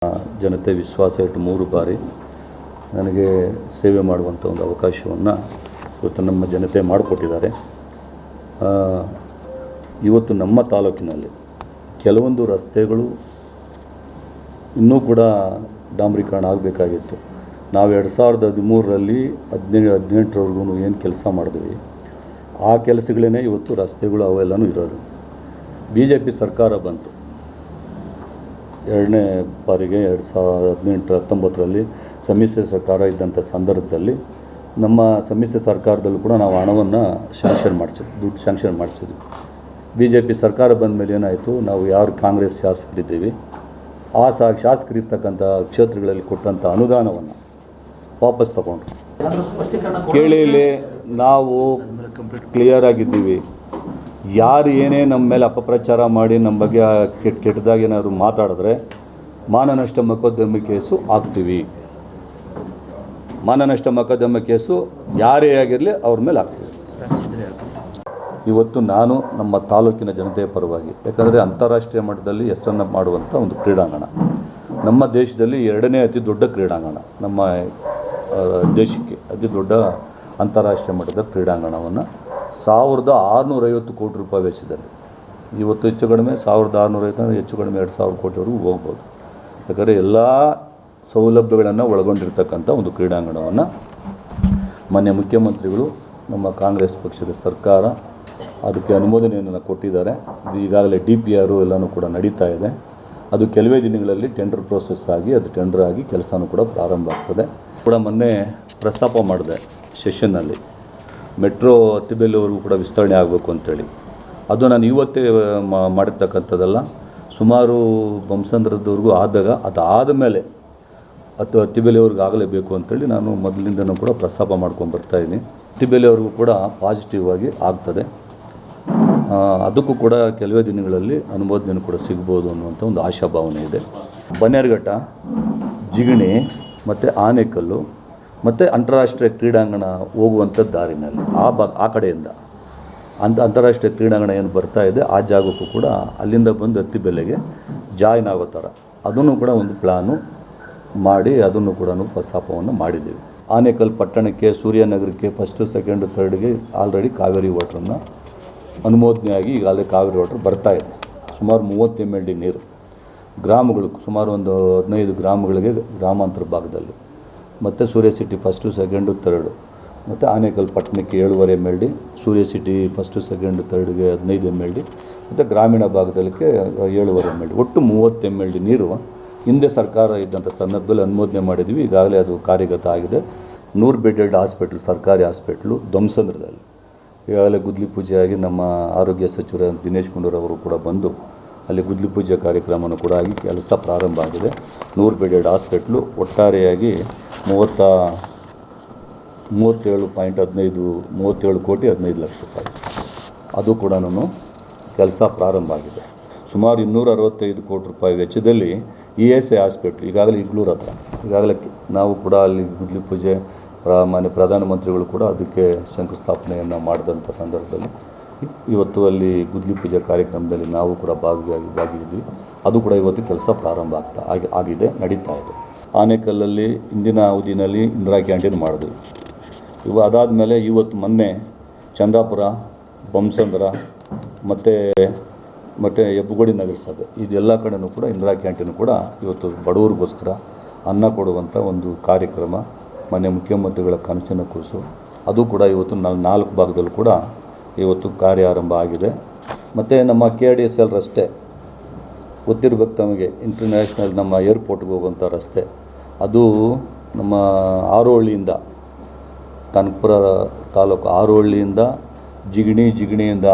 ಜನತೆ ವಿಶ್ವಾಸ ಇಟ್ಟು 3 ಬಾರಿ ನನಗೆ ಸೇವೆ ಮಾಡುವಂಥ ಒಂದು ಅವಕಾಶವನ್ನು ಇವತ್ತು ನಮ್ಮ ಜನತೆ ಮಾಡಿಕೊಟ್ಟಿದ್ದಾರೆ. ಇವತ್ತು ನಮ್ಮ ತಾಲೂಕಿನಲ್ಲಿ ಕೆಲವೊಂದು ರಸ್ತೆಗಳು ಇನ್ನೂ ಕೂಡ ಡಾಂಬರೀಕರಣ ಆಗಬೇಕಾಗಿತ್ತು. ನಾವು 2013ರಲ್ಲಿ 18ರವರೆಗೂ ಏನು ಕೆಲಸ ಮಾಡಿದ್ವಿ, ಆ ಕೆಲಸಗಳೇ ಇವತ್ತು ರಸ್ತೆಗಳು ಅವೆಲ್ಲನೂ ಇರೋದು. BJP ಸರ್ಕಾರ ಬಂತು ಎರಡನೇ ಬಾರಿಗೆ 2018-19ರಲ್ಲಿ ಸಮ್ಮಿಶ್ರ ಸರ್ಕಾರ ಇದ್ದಂಥ ಸಂದರ್ಭದಲ್ಲಿ ನಮ್ಮ ಸಮ್ಮಿಶ್ರ ಸರ್ಕಾರದಲ್ಲೂ ಕೂಡ ನಾವು ಹಣವನ್ನು ದುಡ್ಡು ಶಾಂಕ್ಷನ್ ಮಾಡಿಸಿದ್ವಿ. BJP ಸರ್ಕಾರ ಬಂದ ಮೇಲೆ ಏನಾಯಿತು, ನಾವು ಯಾರು ಕಾಂಗ್ರೆಸ್ ಶಾಸಕರಿದ್ದೀವಿ ಆ ಶಾಸಕರಿರ್ತಕ್ಕಂಥ ಕ್ಷೇತ್ರಗಳಲ್ಲಿ ಕೊಟ್ಟಂಥ ಅನುದಾನವನ್ನು ವಾಪಸ್ ತಗೊಂಡ್ರು. ಕೇಳಿಲಿ ನಾವು ಕ್ಲಿಯರ್ ಆಗಿದ್ದೀವಿ. ಯಾರು ಏನೇ ನಮ್ಮ ಮೇಲೆ ಅಪಪ್ರಚಾರ ಮಾಡಿ ನಮ್ಮ ಬಗ್ಗೆ ಕೆಟ್ಟದಾಗಿ ಏನಾದರೂ ಮಾತಾಡಿದ್ರೆ ಮಾನನಷ್ಟ ಮೊಕದ್ದಮೆ ಕೇಸು ಹಾಕ್ತೀವಿ. ಮಾನನಷ್ಟ ಮೊಕದ್ದಮೆ ಕೇಸು ಯಾರೇ ಆಗಿರಲಿ ಅವ್ರ ಮೇಲೆ ಹಾಕ್ತೀವಿ. ಇವತ್ತು ನಾನು ನಮ್ಮ ತಾಲೂಕಿನ ಜನತೆಯ ಪರವಾಗಿ, ಯಾಕಂದರೆ ಅಂತಾರಾಷ್ಟ್ರೀಯ ಮಟ್ಟದಲ್ಲಿ ಹೆಸರನ್ನು ಮಾಡುವಂಥ ಒಂದು ಕ್ರೀಡಾಂಗಣ, ನಮ್ಮ ದೇಶದಲ್ಲಿ 2ನೇ ಅತಿ ದೊಡ್ಡ ಕ್ರೀಡಾಂಗಣ, ನಮ್ಮ ದೇಶಕ್ಕೆ ಅತಿ ದೊಡ್ಡ ಅಂತಾರಾಷ್ಟ್ರೀಯ ಮಟ್ಟದ ಕ್ರೀಡಾಂಗಣವನ್ನು 1650 ಕೋಟಿ ರೂಪಾಯಿ ವೆಚ್ಚದಲ್ಲಿ, ಇವತ್ತು ಹೆಚ್ಚು ಕಡಿಮೆ 1650 ಹೆಚ್ಚು ಕಡಿಮೆ 2000 ಕೋಟಿವರೆಗೂ ಹೋಗ್ಬೋದು. ಯಾಕಂದರೆ ಎಲ್ಲ ಸೌಲಭ್ಯಗಳನ್ನು ಒಳಗೊಂಡಿರ್ತಕ್ಕಂಥ ಒಂದು ಕ್ರೀಡಾಂಗಣವನ್ನು ಮಾನ್ಯ ಮುಖ್ಯಮಂತ್ರಿಗಳು, ನಮ್ಮ ಕಾಂಗ್ರೆಸ್ ಪಕ್ಷದ ಸರ್ಕಾರ ಅದಕ್ಕೆ ಅನುಮೋದನೆಯನ್ನು ಕೊಟ್ಟಿದ್ದಾರೆ. ಇದು ಈಗಾಗಲೇ DPR ಎಲ್ಲನೂ ಕೂಡ ನಡೀತಾ ಇದೆ. ಅದು ಕೆಲವೇ ದಿನಗಳಲ್ಲಿ ಟೆಂಡರ್ ಪ್ರೋಸೆಸ್ ಆಗಿ ಅದು ಟೆಂಡರ್ ಆಗಿ ಕೆಲಸನೂ ಕೂಡ ಪ್ರಾರಂಭ ಆಗ್ತದೆ. ಕೂಡ ಮೊನ್ನೆ ಪ್ರಸ್ತಾಪ ಮಾಡಿದೆ ಸೆಷನ್ನಲ್ಲಿ, ಮೆಟ್ರೋ ಅತ್ತಿಬೆಲೆವರೆಗೂ ಕೂಡ ವಿಸ್ತರಣೆ ಆಗಬೇಕು ಅಂತೇಳಿ. ಅದು ನಾನು ಇವತ್ತೇ ಮಾಡಿರ್ತಕ್ಕಂಥದ್ದಲ್ಲ, ಸುಮಾರು ಬೊಮ್ಮಸಂದ್ರದವರೆಗೂ ಅದಾದ ಮೇಲೆ ಅತ್ತಿಬೆಲೆವರೆಗೂ ಆಗಲೇಬೇಕು ಅಂತೇಳಿ ನಾನು ಮೊದಲಿಂದನೂ ಕೂಡ ಪ್ರಸ್ತಾಪ ಮಾಡ್ಕೊಂಡು ಬರ್ತಾಯಿದ್ದೀನಿ. ಅತ್ತಿಬೆಲೆವರೆಗೂ ಕೂಡ ಪಾಸಿಟಿವ್ ಆಗಿ ಆಗ್ತದೆ. ಅದಕ್ಕೂ ಕೂಡ ಕೆಲವೇ ದಿನಗಳಲ್ಲಿ ಅನುಮೋದನೆ ಕೂಡ ಸಿಗ್ಬೋದು ಅನ್ನುವಂಥ ಒಂದು ಆಶಾಭಾವನೆ ಇದೆ. ಬನ್ನೇರುಘಟ್ಟ, ಜಿಗಣಿ ಮತ್ತು ಆನೇಕಲ್ಲು ಮತ್ತು ಅಂತಾರಾಷ್ಟ್ರೀಯ ಕ್ರೀಡಾಂಗಣ ಹೋಗುವಂಥ ದಾರಿನಲ್ಲಿ ಆ ಕಡೆಯಿಂದ ಅಂತಾರಾಷ್ಟ್ರೀಯ ಕ್ರೀಡಾಂಗಣ ಏನು ಬರ್ತಾ ಇದೆ ಆ ಜಾಗಕ್ಕೂ ಕೂಡ ಅಲ್ಲಿಂದ ಬಂದು ಅತ್ತಿಬೆಲೆಗೆ ಜಾಯಿನ್ ಆಗೋ ಥರ ಅದನ್ನು ಕೂಡ ಒಂದು ಪ್ಲ್ಯಾನು ಮಾಡಿ ಅದನ್ನು ಕೂಡ ಪ್ರಸ್ತಾಪವನ್ನು ಮಾಡಿದ್ದೀವಿ. ಆನೇಕಲ್ ಪಟ್ಟಣಕ್ಕೆ, ಸೂರ್ಯನಗರಕ್ಕೆ ಫಸ್ಟು, ಸೆಕೆಂಡು, ಥರ್ಡ್ಗೆ ಆಲ್ರೆಡಿ ಕಾವೇರಿ ವಾಟ್ರನ್ನು ಅನುಮೋದನೆಯಾಗಿ ಈಗಾಗಲೇ ಕಾವೇರಿ ವಾಟ್ರ್ ಬರ್ತಾಯಿದೆ. ಸುಮಾರು 30 MLD ನೀರು ಗ್ರಾಮಗಳು, ಸುಮಾರು ಒಂದು 15 ಗ್ರಾಮಗಳಿಗೆ ಗ್ರಾಮಾಂತರ ಭಾಗದಲ್ಲಿ, ಮತ್ತು ಸೂರ್ಯ ಸಿಟಿ ಫಸ್ಟು, ಸೆಕೆಂಡು, ಥರ್ಡು, ಮತ್ತು ಆನೇಕಲ್ ಪಟ್ಟಣಕ್ಕೆ 7.5 MLD, ಸೂರ್ಯ ಸಿಟಿ ಫಸ್ಟು, ಸೆಕೆಂಡು, ಥರ್ಡ್ಗೆ 15 MLD, ಮತ್ತು ಗ್ರಾಮೀಣ ಭಾಗದಲ್ಲಿಗೆ 7.5 MLD, ಒಟ್ಟು 30 MLD ನೀರು ಹಿಂದೆ ಸರ್ಕಾರ ಇದ್ದಂಥ ಸಂದರ್ಭದಲ್ಲಿ ಅನುಮೋದನೆ ಮಾಡಿದ್ವಿ. ಈಗಾಗಲೇ ಅದು ಕಾರ್ಯಗತ ಆಗಿದೆ. 100 ಬೆಡ್ಡೆಡ್ ಹಾಸ್ಪಿಟ್ಲ್, ಸರ್ಕಾರಿ ಹಾಸ್ಪಿಟ್ಲು ದೊಮ್ಮಸಂದ್ರದಲ್ಲಿ ಈಗಾಗಲೇ ಗುದ್ಲಿ ಪೂಜೆಯಾಗಿ ನಮ್ಮ ಆರೋಗ್ಯ ಸಚಿವರ ದಿನೇಶ್ ಗುಂಡೂರಾವ್ ಅವರು ಕೂಡ ಬಂದು ಅಲ್ಲಿ ಗುದ್ಲಿ ಪೂಜೆ ಕಾರ್ಯಕ್ರಮನೂ ಕೂಡ ಆಗಿ ಕೆಲಸ ಪ್ರಾರಂಭ ಆಗಿದೆ. 100 ಬೆಡ್ಡೆಡ್ ಹಾಸ್ಪಿಟ್ಲು ಒಟ್ಟಾರೆಯಾಗಿ 37 ಕೋಟಿ 15 ಲಕ್ಷ ರೂಪಾಯಿ, ಅದು ಕೂಡ ಕೆಲಸ ಪ್ರಾರಂಭ ಆಗಿದೆ. ಸುಮಾರು 265 ಕೋಟಿ ರೂಪಾಯಿ ವೆಚ್ಚದಲ್ಲಿ ESI ಹಾಸ್ಪಿಟ್ಲ್ ಈಗಾಗಲೇ ಇಗ್ಲೂರು ಹತ್ರ ಈಗಾಗಲೇ ನಾವು ಕೂಡ ಅಲ್ಲಿ ಗುದ್ಲಿ ಪೂಜೆ ಮಾನ್ಯ ಪ್ರಧಾನಮಂತ್ರಿಗಳು ಕೂಡ ಅದಕ್ಕೆ ಶಂಕುಸ್ಥಾಪನೆಯನ್ನು ಮಾಡಿದಂಥ ಸಂದರ್ಭದಲ್ಲಿ ಇವತ್ತು ಅಲ್ಲಿ ಗುದ್ಲಿ ಪೂಜೆ ಕಾರ್ಯಕ್ರಮದಲ್ಲಿ ನಾವು ಕೂಡ ಭಾಗಿಯಾಗಿದ್ವಿ. ಅದು ಕೂಡ ಇವತ್ತು ಕೆಲಸ ಪ್ರಾರಂಭ ಆಗಿದೆ, ನಡೀತಾ ಇದೆ. ಆನೇಕಲ್ಲಲ್ಲಿ ಇಂದಿನ ಅವಧಿನಲ್ಲಿ ಇಂದಿರಾ ಕ್ಯಾಂಟೀನ್ ಮಾಡಿದ್ವಿ. ಅದಾದಮೇಲೆ ಇವತ್ತು ಮೊನ್ನೆ ಚಂದಾಪುರ, ಬೊಮ್ಮಸಂದ್ರ ಮತ್ತು ಹೆಬ್ಬಗೋಡಿ ನಗರಸಭೆ ಇದೆಲ್ಲ ಕಡೆಯೂ ಕೂಡ ಇಂದಿರಾ ಕ್ಯಾಂಟೀನ್ ಕೂಡ ಇವತ್ತು ಬಡವರಿಗೋಸ್ಕರ ಅನ್ನ ಕೊಡುವಂಥ ಒಂದು ಕಾರ್ಯಕ್ರಮ ಮಾನ್ಯ ಮುಖ್ಯಮಂತ್ರಿಗಳ ಕನಸಿನ ಕೂಸು. ಅದು ಕೂಡ ಇವತ್ತು 4 ಭಾಗದಲ್ಲೂ ಕೂಡ ಇವತ್ತು ಕಾರ್ಯ ಆರಂಭ ಆಗಿದೆ. ಮತ್ತು ನಮ್ಮ KRDSL ರಸ್ತೆ ಗೊತ್ತಿರಬೇಕು ತಮಗೆ, ಇಂಟರ್ನ್ಯಾಷನಲ್ ನಮ್ಮ ಏರ್ಪೋರ್ಟ್ಗೆ ಹೋಗುವಂಥ ರಸ್ತೆ, ಅದು ನಮ್ಮ ಆರೋಹಳ್ಳಿಯಿಂದ ಕನಕಪುರ ತಾಲೂಕು ಆರೋಹಳ್ಳಿಯಿಂದ ಜಿಗಣಿಯಿಂದ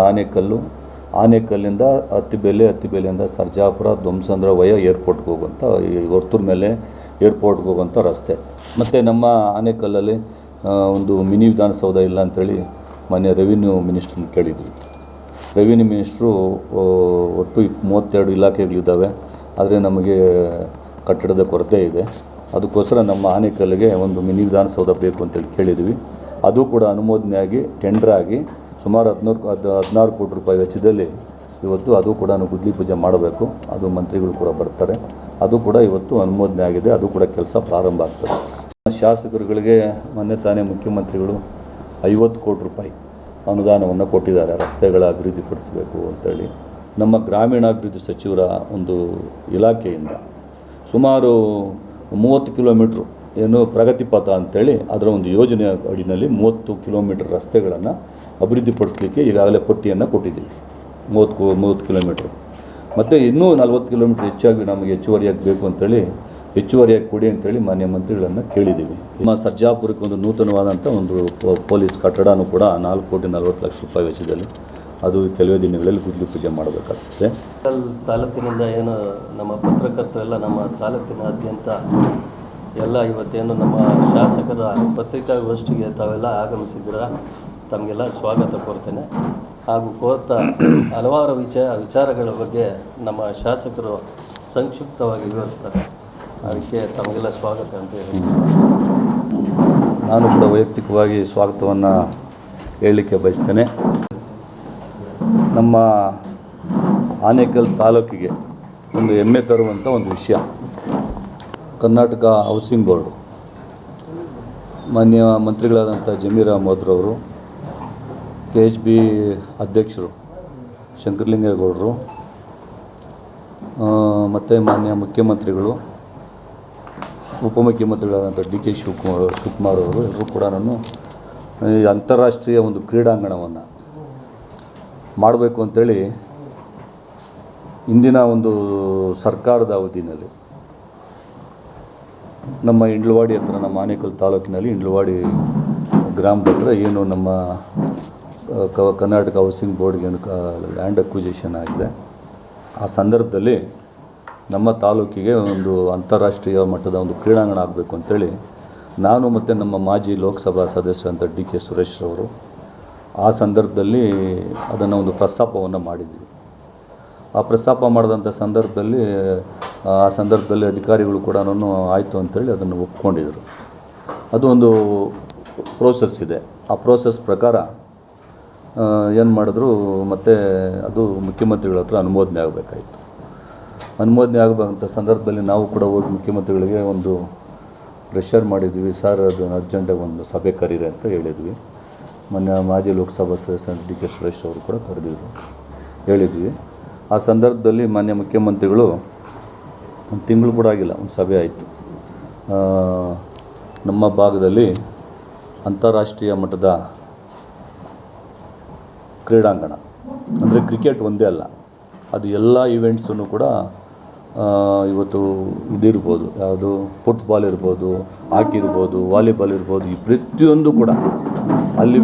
ಆನೇಕಲ್ಲಿಂದ ಅತ್ತಿಬೆಲೆಯಿಂದ ಸರ್ಜಾಪುರ, ದೊಮ್ಮಸಂದ್ರ ಏರ್ಪೋರ್ಟ್ಗೆ ಹೋಗುವಂಥ ಹೊರ್ತೂರು ಮೇಲೆ ಏರ್ಪೋರ್ಟ್ಗೆ ಹೋಗುವಂಥ ರಸ್ತೆ. ಮತ್ತು ನಮ್ಮ ಆನೇಕಲ್ಲಲ್ಲಿ ಒಂದು ಮಿನಿ ವಿಧಾನಸೌಧ ಇಲ್ಲ ಅಂಥೇಳಿ ಮಾನ್ಯ ರೆವಿನ್ಯೂ ಮಿನಿಸ್ಟ್ರನ್ನ ಕೇಳಿದ್ವಿ. ರೆವಿನ್ಯೂ ಮಿನಿಸ್ಟ್ರು ಒಟ್ಟು 32 ಇಲಾಖೆಗಳಿದ್ದಾವೆ, ಆದರೆ ನಮಗೆ ಕಟ್ಟಡದ ಕೊರತೆ ಇದೆ, ಅದಕ್ಕೋಸ್ಕರ ನಮ್ಮ ಆನೇಕಲ್ಲಿಗೆ ಒಂದು ಮಿನಿ ವಿಧಾನಸೌಧ ಬೇಕು ಅಂತೇಳಿ ಕೇಳಿದ್ವಿ. ಅದು ಕೂಡ ಅನುಮೋದನೆಯಾಗಿ ಟೆಂಡರ್ ಆಗಿ ಸುಮಾರು 16 ಕೋಟಿ ರೂಪಾಯಿ ವೆಚ್ಚದಲ್ಲಿ ಇವತ್ತು ಅದು ಕೂಡ ಗುದ್ಲಿ ಪೂಜೆ ಮಾಡಬೇಕು. ಅದು ಮಂತ್ರಿಗಳು ಕೂಡ ಬರ್ತಾರೆ. ಅದು ಕೂಡ ಇವತ್ತು ಅನುಮೋದನೆ ಆಗಿದೆ. ಅದು ಕೂಡ ಕೆಲಸ ಪ್ರಾರಂಭ ಆಗ್ತದೆ. ಶಾಸಕರುಗಳಿಗೆ ಮೊನ್ನೆ ತಾನೇ ಮುಖ್ಯಮಂತ್ರಿಗಳು 50 ಕೋಟಿ ರೂಪಾಯಿ ಅನುದಾನವನ್ನು ಕೊಟ್ಟಿದ್ದಾರೆ, ರಸ್ತೆಗಳ ಅಭಿವೃದ್ಧಿಪಡಿಸಬೇಕು ಅಂತೇಳಿ. ನಮ್ಮ ಗ್ರಾಮೀಣಾಭಿವೃದ್ಧಿ ಸಚಿವರ ಒಂದು ಇಲಾಖೆಯಿಂದ ಸುಮಾರು 30 ಕಿಲೋಮೀಟ್ರು ಏನು ಪ್ರಗತಿ ಪಥ ಅಂತೇಳಿ ಅದರ ಒಂದು ಯೋಜನೆ ಅಡಿನಲ್ಲಿ 30 ಕಿಲೋಮೀಟರ್ ರಸ್ತೆಗಳನ್ನು ಅಭಿವೃದ್ಧಿಪಡಿಸಲಿಕ್ಕೆ ಈಗಾಗಲೇ ಪಟ್ಟಿಯನ್ನು ಕೊಟ್ಟಿದ್ದೀವಿ. 30 ಕಿಲೋಮೀಟ್ರು ಮತ್ತು ಇನ್ನೂ 40 ಕಿಲೋಮೀಟ್ರ್ ಹೆಚ್ಚಾಗಿ ನಮಗೆ ಹೆಚ್ಚುವರಿಯಾಗಿ ಬೇಕು ಅಂತೇಳಿ ಹೆಚ್ಚುವರಿಯಾಗಿ ಕೊಡಿ ಅಂತೇಳಿ ಮಾನ್ಯ ಮಂತ್ರಿಗಳನ್ನು ಕೇಳಿದ್ದೀವಿ. ನಮ್ಮ ಸರ್ಜಾಪುರಕ್ಕೆ ಒಂದು ನೂತನವಾದಂಥ ಒಂದು ಪೊಲೀಸ್ ಕಟ್ಟಡನೂ ಕೂಡ 4,40,00,000 ರೂಪಾಯಿ ವೆಚ್ಚದಲ್ಲಿ ಅದು ಕೆಲವೇ ದಿನಗಳಲ್ಲಿ ಗುದ್ಲಿ ಪೂಜೆ ಮಾಡಬೇಕಾಗ್ತದೆ. ತಾಲೂಕಿನಿಂದ ಏನು ನಮ್ಮ ಪತ್ರಕರ್ತರೆಲ್ಲ ನಮ್ಮ ತಾಲೂಕಿನಾದ್ಯಂತ ಎಲ್ಲ ಇವತ್ತೇನು ನಮ್ಮ ಶಾಸಕರ ಪತ್ರಿಕಾಗೋಷ್ಠಿಗೆ ತಾವೆಲ್ಲ ಆಗಮಿಸಿದ್ದೀರ, ತಮಗೆಲ್ಲ ಸ್ವಾಗತ ಕೋರ್ತೇನೆ. ಹಾಗೂ ಕೋರ್ತಾ ಹಲವಾರು ವಿಚಾರಗಳ ಬಗ್ಗೆ ನಮ್ಮ ಶಾಸಕರು ಸಂಕ್ಷಿಪ್ತವಾಗಿ ವಿವರಿಸ್ತಾರೆ. ಅದಕ್ಕೆ ತಮಗೆಲ್ಲ ಸ್ವಾಗತ ಅಂತ ಹೇಳಿ ನಾನು ಕೂಡ ವೈಯಕ್ತಿಕವಾಗಿ ಸ್ವಾಗತವನ್ನು ಹೇಳಲಿಕ್ಕೆ ಬಯಸ್ತೇನೆ. ನಮ್ಮ ಆನೇಕಲ್ ತಾಲೂಕಿಗೆ ಒಂದು ಹೆಮ್ಮೆ ತರುವಂಥ ಒಂದು ವಿಷಯ, ಕರ್ನಾಟಕ ಹೌಸಿಂಗ್ ಬೋರ್ಡು ಮಾನ್ಯ ಮಂತ್ರಿಗಳಾದಂಥ ಜಮೀರ್ ಅಹಮದ್ ರವರು, KHB ಅಧ್ಯಕ್ಷರು ಶಂಕರಲಿಂಗೇಗೌಡರು ಮತ್ತು ಮಾನ್ಯ ಮುಖ್ಯಮಂತ್ರಿಗಳು, ಉಪಮುಖ್ಯಮಂತ್ರಿಗಳಾದಂಥ DK ಶಿವಕುಮಾರ್ ಅವರು ಎಲ್ಲರೂ ಕೂಡ ಈ ಅಂತಾರಾಷ್ಟ್ರೀಯ ಒಂದು ಕ್ರೀಡಾಂಗಣವನ್ನು ಮಾಡಬೇಕು ಅಂಥೇಳಿ ಇಂದಿನ ಒಂದು ಸರ್ಕಾರದ ಅವಧಿಯಲ್ಲಿ ನಮ್ಮ ಇಂಡ್ಲವಾಡಿ ಹತ್ರ, ನಮ್ಮ ಆನೇಕಲ್ ತಾಲೂಕಿನಲ್ಲಿ ಇಂಡ್ಲವಾಡಿ ಗ್ರಾಮದ ಹತ್ರ ಏನು ನಮ್ಮ ಕರ್ನಾಟಕ ಹೌಸಿಂಗ್ ಬೋರ್ಡ್ಗೆ ಏನು ಲ್ಯಾಂಡ್ ಅಕ್ವಿಸಿಷನ್ ಆಗಿದೆ, ಆ ಸಂದರ್ಭದಲ್ಲಿ ನಮ್ಮ ತಾಲೂಕಿಗೆ ಒಂದು ಅಂತಾರಾಷ್ಟ್ರೀಯ ಮಟ್ಟದ ಒಂದು ಕ್ರೀಡಾಂಗಣ ಆಗಬೇಕು ಅಂತೇಳಿ ನಾನು ಮತ್ತು ನಮ್ಮ ಮಾಜಿ ಲೋಕಸಭಾ ಸದಸ್ಯರಂಥ DK ಸುರೇಶ್ ಅವರು ಆ ಸಂದರ್ಭದಲ್ಲಿ ಅದನ್ನು ಒಂದು ಪ್ರಸ್ತಾಪವನ್ನು ಮಾಡಿದ್ವಿ. ಆ ಪ್ರಸ್ತಾಪ ಮಾಡಿದಂಥ ಸಂದರ್ಭದಲ್ಲಿ ಅಧಿಕಾರಿಗಳು ಕೂಡ ಆಯಿತು ಅಂತೇಳಿ ಅದನ್ನು ಒಪ್ಕೊಂಡಿದ್ರು. ಅದು ಒಂದು ಪ್ರೋಸೆಸ್ ಇದೆ. ಆ ಪ್ರೋಸೆಸ್ ಪ್ರಕಾರ ಏನು ಮಾಡಿದ್ರು, ಮತ್ತು ಅದು ಮುಖ್ಯಮಂತ್ರಿಗಳ ಹತ್ರ ಅನುಮೋದನೆ ಆಗಬೇಕಾಯಿತು. ಅನುಮೋದನೆ ಆಗಬೇಕಂತ ಸಂದರ್ಭದಲ್ಲಿ ನಾವು ಕೂಡ ಹೋಗಿ ಮುಖ್ಯಮಂತ್ರಿಗಳಿಗೆ ಒಂದು ಪ್ರೆಷರ್ ಮಾಡಿದ್ವಿ. ಸರ್, ಅದು ಅರ್ಜೆಂಟಾಗಿ ಒಂದು ಸಭೆ ಕರೀರಿ ಅಂತ ಹೇಳಿದ್ವಿ. ಮೊನ್ನೆ ಮಾಜಿ ಲೋಕಸಭಾ ಸದಸ್ಯ DK ಸುರೇಶ್ ಅವರು ಕೂಡ ಕರೆದಿದ್ರು, ಹೇಳಿದ್ವಿ. ಆ ಸಂದರ್ಭದಲ್ಲಿ ಮಾನ್ಯ ಮುಖ್ಯಮಂತ್ರಿಗಳು ಒಂದು ತಿಂಗಳು ಕೂಡ ಆಗಿಲ್ಲ, ಒಂದು ಸಭೆ ಆಯಿತು. ನಮ್ಮ ಭಾಗದಲ್ಲಿ ಅಂತಾರಾಷ್ಟ್ರೀಯ ಮಟ್ಟದ ಕ್ರೀಡಾಂಗಣ ಅಂದರೆ ಕ್ರಿಕೆಟ್ ಒಂದೇ ಅಲ್ಲ, ಅದು ಎಲ್ಲ ಈವೆಂಟ್ಸನ್ನು ಕೂಡ ಇವತ್ತು ಇದಿರ್ಬೋದು, ಯಾವುದು ಫುಟ್ಬಾಲ್ ಇರ್ಬೋದು, ಹಾಕಿ ಇರ್ಬೋದು, ವಾಲಿಬಾಲ್ ಇರ್ಬೋದು, ಈ ಪ್ರತಿಯೊಂದು ಕೂಡ ಅಲ್ಲಿ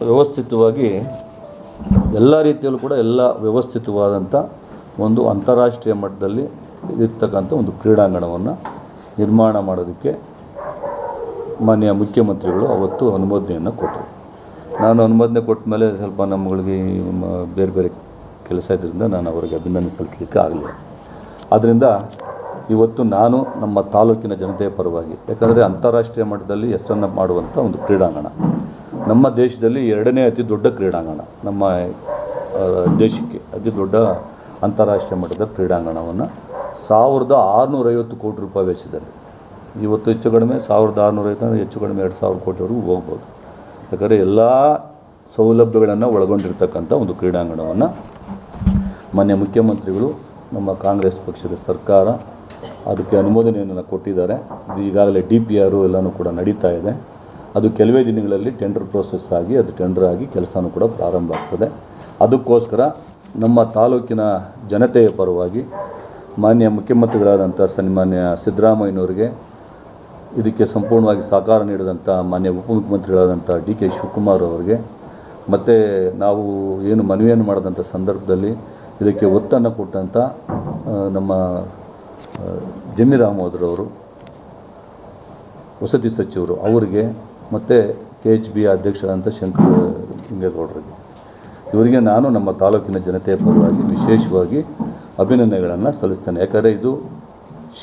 ವ್ಯವಸ್ಥಿತವಾಗಿ ಎಲ್ಲ ರೀತಿಯಲ್ಲೂ ಕೂಡ ಎಲ್ಲ ವ್ಯವಸ್ಥಿತವಾದಂಥ ಒಂದು ಅಂತಾರಾಷ್ಟ್ರೀಯ ಮಟ್ಟದಲ್ಲಿ ಇರ್ತಕ್ಕಂಥ ಒಂದು ಕ್ರೀಡಾಂಗಣವನ್ನು ನಿರ್ಮಾಣ ಮಾಡೋದಕ್ಕೆ ಮಾನ್ಯ ಮುಖ್ಯಮಂತ್ರಿಗಳು ಅವತ್ತು ಅನುಮೋದನೆಯನ್ನು ಕೊಟ್ಟರು. ನಾನು ಅನುಮೋದನೆ ಕೊಟ್ಟ ಮೇಲೆ ಸ್ವಲ್ಪ ನಮ್ಮಗಳಿಗೆ ಬೇರೆ ಬೇರೆ ಕೆಲಸ ಇದರಿಂದ ನಾನು ಅವರಿಗೆ ಅಭಿನಂದನೆ ಸಲ್ಲಿಸಲಿಕ್ಕೆ ಆಗಲಿಲ್ಲ. ಆದ್ದರಿಂದ ಇವತ್ತು ನಾನು ನಮ್ಮ ತಾಲೂಕಿನ ಜನತೆಯ ಪರವಾಗಿ, ಯಾಕಂದರೆ ಅಂತಾರಾಷ್ಟ್ರೀಯ ಮಟ್ಟದಲ್ಲಿ ಹೆಸರನ್ನು ಮಾಡುವಂಥ ಒಂದು ಕ್ರೀಡಾಂಗಣ, ನಮ್ಮ ದೇಶದಲ್ಲಿ 2ನೇ ಅತಿ ದೊಡ್ಡ ಕ್ರೀಡಾಂಗಣ, ನಮ್ಮ ದೇಶಕ್ಕೆ ಅತಿ ದೊಡ್ಡ ಅಂತಾರಾಷ್ಟ್ರೀಯ ಮಟ್ಟದ ಕ್ರೀಡಾಂಗಣವನ್ನು 1,650 ಕೋಟಿ ರೂಪಾಯಿ ವೆಚ್ಚದಲ್ಲಿ, ಇವತ್ತು ಹೆಚ್ಚು ಕಡಿಮೆ 1,650 ಹೆಚ್ಚು ಕಡಿಮೆ 2,000 ಕೋಟಿವರೆಗೂ ಹೋಗ್ಬೋದು. ಯಾಕಂದರೆ ಎಲ್ಲ ಸೌಲಭ್ಯಗಳನ್ನು ಒಳಗೊಂಡಿರ್ತಕ್ಕಂಥ ಒಂದು ಕ್ರೀಡಾಂಗಣವನ್ನು ಮಾನ್ಯ ಮುಖ್ಯಮಂತ್ರಿಗಳು, ನಮ್ಮ ಕಾಂಗ್ರೆಸ್ ಪಕ್ಷದ ಸರ್ಕಾರ ಅದಕ್ಕೆ ಅನುಮೋದನೆಯನ್ನು ಕೊಟ್ಟಿದ್ದಾರೆ. ಇದು ಈಗಾಗಲೇ DPR ಎಲ್ಲನೂ ಕೂಡ ನಡೀತಾ ಇದೆ. ಅದು ಕೆಲವೇ ದಿನಗಳಲ್ಲಿ ಟೆಂಡರ್ ಪ್ರೋಸೆಸ್ ಆಗಿ ಅದು ಟೆಂಡರ್ ಆಗಿ ಕೆಲಸನೂ ಕೂಡ ಪ್ರಾರಂಭ ಆಗ್ತದೆ. ಅದಕ್ಕೋಸ್ಕರ ನಮ್ಮ ತಾಲೂಕಿನ ಜನತೆಯ ಪರವಾಗಿ ಮಾನ್ಯ ಮುಖ್ಯಮಂತ್ರಿಗಳಾದಂಥ ಸನ್ಮಾನ್ಯ ಸಿದ್ದರಾಮಯ್ಯನವರಿಗೆ, ಇದಕ್ಕೆ ಸಂಪೂರ್ಣವಾಗಿ ಸಹಕಾರ ನೀಡಿದಂಥ ಮಾನ್ಯ ಉಪಮುಖ್ಯಮಂತ್ರಿಗಳಾದಂಥ DK ಶಿವಕುಮಾರ್ ಅವರಿಗೆ, ಮತ್ತು ನಾವು ಏನು ಮನವಿಯನ್ನು ಮಾಡಿದಂಥ ಸಂದರ್ಭದಲ್ಲಿ ಇದಕ್ಕೆ ಒತ್ತನ್ನು ಕೊಟ್ಟಂಥ ನಮ್ಮ ಜಮೀರ್ ಅಹಮದ್ ರವರು, ವಸತಿ ಸಚಿವರು ಅವರಿಗೆ, ಮತ್ತು KHB ಅಧ್ಯಕ್ಷರಾದಂಥ ಶಂಕರಲಿಂಗೇಗೌಡರಿಗೆ, ಇವರಿಗೆ ನಾನು ನಮ್ಮ ತಾಲೂಕಿನ ಜನತೆಯ ಪರವಾಗಿ ವಿಶೇಷವಾಗಿ ಅಭಿನಂದನೆಗಳನ್ನು ಸಲ್ಲಿಸ್ತೇನೆ. ಯಾಕಂದರೆ ಇದು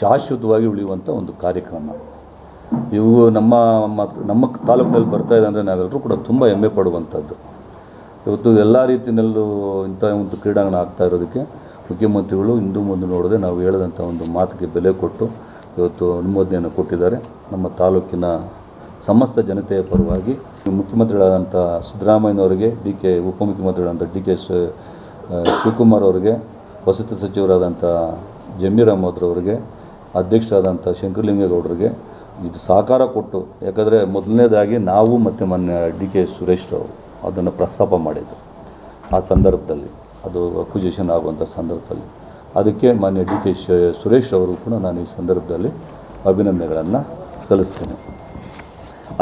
ಶಾಶ್ವತವಾಗಿ ಉಳಿಯುವಂಥ ಒಂದು ಕಾರ್ಯಕ್ರಮ. ಇವು ನಮ್ಮ ತಾಲೂಕಿನಲ್ಲಿ ಬರ್ತಾಯಿದೆ ಅಂದರೆ ನಾವೆಲ್ಲರೂ ಕೂಡ ತುಂಬ ಹೆಮ್ಮೆ ಪಡುವಂಥದ್ದು. ಇವತ್ತು ಎಲ್ಲ ರೀತಿಯಲ್ಲೂ ಇಂಥ ಒಂದು ಕ್ರೀಡಾಂಗಣ ಆಗ್ತಾ ಇರೋದಕ್ಕೆ ಮುಖ್ಯಮಂತ್ರಿಗಳು ಹಿಂದೂ ಮುಂದೆ ನೋಡದೆ ನಾವು ಹೇಳಿದಂಥ ಒಂದು ಮಾತಿಗೆ ಬೆಲೆ ಕೊಟ್ಟು ಇವತ್ತು ಅನುಮೋದನೆಯನ್ನು ಕೊಟ್ಟಿದ್ದಾರೆ. ನಮ್ಮ ತಾಲೂಕಿನ ಸಮಸ್ತ ಜನತೆಯ ಪರವಾಗಿ ಮುಖ್ಯಮಂತ್ರಿಗಳಾದಂಥ ಸಿದ್ದರಾಮಯ್ಯನವರಿಗೆ, ಉಪಮುಖ್ಯಮಂತ್ರಿಗಳಾದಂಥ DK ಶಿವಕುಮಾರ್ ಅವರಿಗೆ, ವಸತಿ ಸಚಿವರಾದಂಥ ಜಮೀರ್ ಅಹಮದ್ ಅವರಿಗೆ, ಅಧ್ಯಕ್ಷರಾದಂಥ ಶಂಕರಲಿಂಗೇಗೌಡರಿಗೆ ಇದು ಸಹಕಾರ ಕೊಟ್ಟು, ಯಾಕಂದರೆ ಮೊದಲನೇದಾಗಿ ನಾವು ಮತ್ತು ಮೊನ್ನೆ DK ಸುರೇಶ್ ಅವರು ಅದನ್ನು ಪ್ರಸ್ತಾಪ ಮಾಡಿದ್ದು ಆ ಸಂದರ್ಭದಲ್ಲಿ, ಅದು ಅಕ್ವಿಜಿಷನ್ ಆಗುವಂಥ ಸಂದರ್ಭದಲ್ಲಿ. ಅದಕ್ಕೆ ಮಾನ್ಯ DK ಸುರೇಶ್ ಅವರು ಕೂಡ ನಾನು ಈ ಸಂದರ್ಭದಲ್ಲಿ ಅಭಿನಂದನೆಗಳನ್ನು ಸಲ್ಲಿಸ್ತೇನೆ.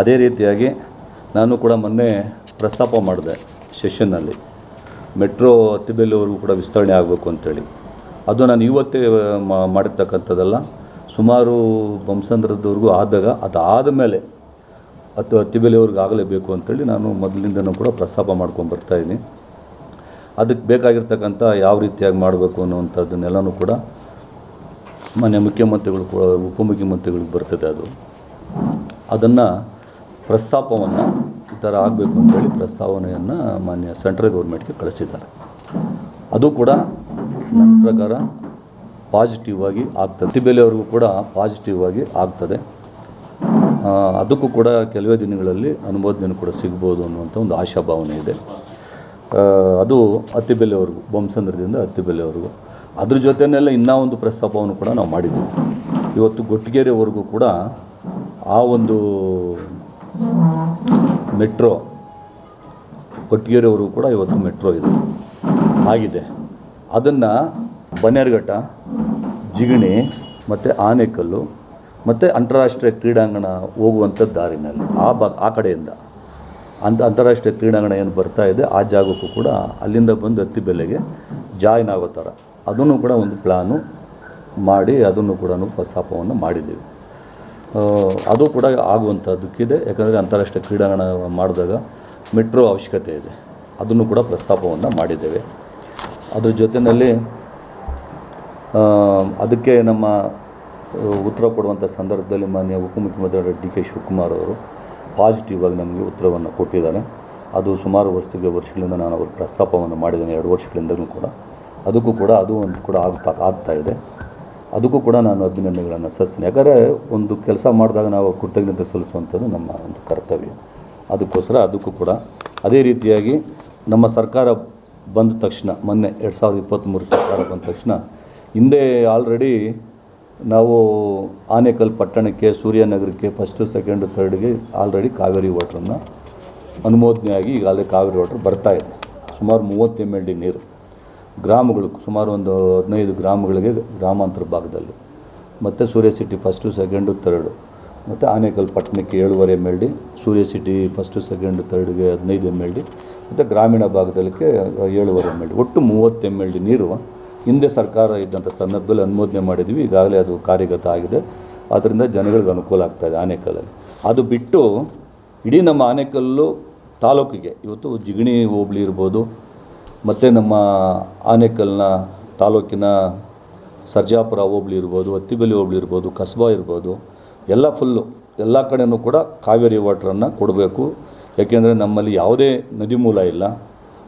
ಅದೇ ರೀತಿಯಾಗಿ ನಾನು ಕೂಡ ಮೊನ್ನೆ ಪ್ರಸ್ತಾಪ ಮಾಡಿದೆ ಸೆಷನ್ನಲ್ಲಿ, ಮೆಟ್ರೋ ಅತ್ತಿಬೆಲೆವರೆಗೂ ಕೂಡ ವಿಸ್ತರಣೆ ಆಗಬೇಕು ಅಂತೇಳಿ. ಅದು ನಾನು ಇವತ್ತೇ ಮಾಡಿರ್ತಕ್ಕಂಥದ್ದಲ್ಲ, ಸುಮಾರು ಬೊಮ್ಮಸಂದ್ರದವರೆಗೂ ಆದಾಗ ಅದಾದ ಮೇಲೆ ಅತ್ತಿಬೆಲೆವರೆಗೂ ಆಗಲೇಬೇಕು ಅಂತೇಳಿ ನಾನು ಮೊದಲಿಂದನೂ ಕೂಡ ಪ್ರಸ್ತಾಪ ಮಾಡ್ಕೊಂಡು ಬರ್ತಾಯಿದ್ದೀನಿ. ಅದಕ್ಕೆ ಬೇಕಾಗಿರ್ತಕ್ಕಂಥ ಯಾವ ರೀತಿಯಾಗಿ ಮಾಡಬೇಕು ಅನ್ನುವಂಥದ್ದನ್ನೆಲ್ಲನೂ ಕೂಡ ಮಾನ್ಯ ಮುಖ್ಯಮಂತ್ರಿಗಳು ಕೂಡ ಉಪಮುಖ್ಯಮಂತ್ರಿಗಳಿಗೆ ಬರ್ತದೆ. ಅದನ್ನು ಪ್ರಸ್ತಾಪವನ್ನು ಈ ಥರ ಆಗಬೇಕು ಅಂತೇಳಿ ಪ್ರಸ್ತಾವನೆಯನ್ನು ಮಾನ್ಯ ಸೆಂಟ್ರಲ್ ಗೌರ್ಮೆಂಟ್ಗೆ ಕಳಿಸಿದ್ದಾರೆ. ಅದು ಕೂಡ ನನ್ನ ಪ್ರಕಾರ ಪಾಸಿಟಿವ್ ಆಗಿ ಆಗ್ತದೆ. ಅತ್ತಿಬೆಲೆವರೆಗೂ ಕೂಡ ಪಾಸಿಟಿವ್ ಆಗಿ ಆಗ್ತದೆ. ಅದಕ್ಕೂ ಕೂಡ ಕೆಲವೇ ದಿನಗಳಲ್ಲಿ ಅನುಮೋದನೆ ಕೂಡ ಸಿಗ್ಬೋದು ಅನ್ನುವಂಥ ಒಂದು ಆಶಾಭಾವನೆ ಇದೆ. ಅದು ಅತ್ತಿಬೆಲೆವರೆಗೂ, ಬೊಮ್ಮಸಂದ್ರದಿಂದ ಅತ್ತಿಬೆಲೆವರೆಗೂ. ಅದ್ರ ಜೊತೆಯಲ್ಲೇ ಇನ್ನೂ ಒಂದು ಪ್ರಸ್ತಾಪವನ್ನು ಕೂಡ ನಾವು ಮಾಡಿದ್ದೀವಿ. ಇವತ್ತು ಗೊಟ್ಟಿಗೆರೆವರೆಗೂ ಕೂಡ ಆ ಒಂದು ಮೆಟ್ರೋ, ಕೊಟ್ಟಿಗೆರೆವರೆಗೂ ಕೂಡ ಇವತ್ತು ಮೆಟ್ರೋ ಆಗಿದೆ. ಅದನ್ನು ಬನ್ನೇರುಘಟ್ಟ, ಜಿಗಣಿ ಮತ್ತು ಆನೇಕಲ್ಲು ಮತ್ತು ಅಂತಾರಾಷ್ಟ್ರೀಯ ಕ್ರೀಡಾಂಗಣ ಹೋಗುವಂಥ ದಾರಿನಲ್ಲಿ ಆ ಕಡೆಯಿಂದ ಅಂತಾರಾಷ್ಟ್ರೀಯ ಕ್ರೀಡಾಂಗಣ ಏನು ಬರ್ತಾ ಇದೆ ಆ ಜಾಗಕ್ಕೂ ಕೂಡ ಅಲ್ಲಿಂದ ಬಂದು ಅತ್ತಿಬೆಲೆಗೆ ಜಾಯ್ನ್ ಆಗೋ ಥರ ಅದನ್ನು ಕೂಡ ಒಂದು ಪ್ಲ್ಯಾನು ಮಾಡಿ ಅದನ್ನು ಕೂಡ ಪ್ರಸ್ತಾಪವನ್ನು ಮಾಡಿದ್ದೀವಿ. ಅದು ಕೂಡ ಆಗುವಂಥದ್ದಕ್ಕಿದೆ. ಯಾಕಂದರೆ ಅಂತಾರಾಷ್ಟ್ರೀಯ ಕ್ರೀಡಾಂಗಣ ಮಾಡಿದಾಗ ಮೆಟ್ರೋ ಅವಶ್ಯಕತೆ ಇದೆ. ಅದನ್ನು ಕೂಡ ಪ್ರಸ್ತಾಪವನ್ನು ಮಾಡಿದ್ದೇವೆ. ಅದ್ರ ಜೊತೆಯಲ್ಲಿ ಅದಕ್ಕೆ ನಮ್ಮ ಉತ್ತರ ಕೊಡುವಂಥ ಸಂದರ್ಭದಲ್ಲಿ ಮಾನ್ಯ ಉಪಮುಖ್ಯಮಂತ್ರಿ DK ಶಿವಕುಮಾರ್ ಅವರು ಪಾಸಿಟಿವ್ ಆಗಿ ನಮಗೆ ಉತ್ತರವನ್ನು ಕೊಟ್ಟಿದ್ದಾರೆ. ಅದು ಸುಮಾರು ವರ್ಷಗಳಿಂದ ನಾನು ಅವ್ರ ಪ್ರಸ್ತಾಪವನ್ನು ಮಾಡಿದ್ದೇನೆ, 2 ವರ್ಷಗಳಿಂದಲೂ ಕೂಡ. ಅದಕ್ಕೂ ಕೂಡ ಅದು ಒಂದು ಕೂಡ ಆಗ್ತಾಯಿದೆ. ಅದಕ್ಕೂ ಕೂಡ ನಾನು ಅಭಿನಂದನೆಗಳನ್ನು ಸಲ್ಲಿಸ್ತೀನಿ. ಯಾಕಂದರೆ ಒಂದು ಕೆಲಸ ಮಾಡಿದಾಗ ನಾವು ಕೃತಜ್ಞತೆ ಸಲ್ಲಿಸುವಂಥದ್ದು ನಮ್ಮ ಒಂದು ಕರ್ತವ್ಯ. ಅದಕ್ಕೋಸ್ಕರ ಅದಕ್ಕೂ ಕೂಡ ಅದೇ ರೀತಿಯಾಗಿ ನಮ್ಮ ಸರ್ಕಾರ ಬಂದ ತಕ್ಷಣ, ಮೊನ್ನೆ 2023 ಸರ್ಕಾರ ಬಂದ ತಕ್ಷಣ ಹಿಂದೆ ಆಲ್ರೆಡಿ ನಾವು ಆನೇಕಲ್ ಪಟ್ಟಣಕ್ಕೆ, ಸೂರ್ಯನಗರಕ್ಕೆ ಫಸ್ಟು, ಸೆಕೆಂಡು, ಥರ್ಡ್ಗೆ ಆಲ್ರೆಡಿ ಕಾವೇರಿ ವಾಟ್ರನ್ನು ಅನುಮೋದನೆಯಾಗಿ ಈಗಾಗಲೇ ಕಾವೇರಿ ವಾಟ್ರ್ ಬರ್ತಾಯಿದೆ. ಸುಮಾರು 30 MLD ನೀರು ಗ್ರಾಮಗಳು, ಸುಮಾರು ಒಂದು 15 ಗ್ರಾಮಗಳಿಗೆ ಗ್ರಾಮಾಂತರ ಭಾಗದಲ್ಲಿ, ಮತ್ತು ಸೂರ್ಯ ಸಿಟಿ ಫಸ್ಟು, ಸೆಕೆಂಡು, ಥರ್ಡು, ಮತ್ತು ಆನೇಕಲ್ ಪಟ್ಟಣಕ್ಕೆ 7.5 MLD, ಸೂರ್ಯ ಸಿಟಿ ಫಸ್ಟು, ಸೆಕೆಂಡು, ಥರ್ಡ್ಗೆ 15 MLD, ಮತ್ತು ಗ್ರಾಮೀಣ ಭಾಗದಲ್ಲಿಗೆ 7.5 MLD, ಒಟ್ಟು 30 MLD ನೀರು ಹಿಂದೆ ಸರ್ಕಾರ ಇದ್ದಂಥ ಸಂದರ್ಭದಲ್ಲಿ ಅನುಮೋದನೆ ಮಾಡಿದ್ವಿ. ಈಗಾಗಲೇ ಅದು ಕಾರ್ಯಗತ ಆಗಿದೆ. ಆದ್ದರಿಂದ ಜನಗಳಿಗೆ ಅನುಕೂಲ ಆಗ್ತಾಯಿದೆ ಆನೇಕಲ್ಲಲ್ಲಿ. ಅದು ಬಿಟ್ಟು ಇಡೀ ನಮ್ಮ ಆನೇಕಲ್ಲು ತಾಲೂಕಿಗೆ ಇವತ್ತು ಜಿಗಣಿ ಹೋಬಳಿ ಇರ್ಬೋದು, ಮತ್ತು ನಮ್ಮ ಆನೇಕಲ್ನ ತಾಲೂಕಿನ ಸರ್ಜಾಪುರ ಹೋಬಳಿ ಇರ್ಬೋದು, ಅತ್ತಿಬೆಲೆ ಹೋಬಳಿ ಇರ್ಬೋದು, ಕಸಬಾ ಇರ್ಬೋದು, ಎಲ್ಲ ಫುಲ್ಲು ಎಲ್ಲ ಕಡೆಯೂ ಕೂಡ ಕಾವೇರಿ ವಾಟ್ರನ್ನು ಕೊಡಬೇಕು. ಯಾಕೆಂದರೆ ನಮ್ಮಲ್ಲಿ ಯಾವುದೇ ನದಿ ಮೂಲ ಇಲ್ಲ,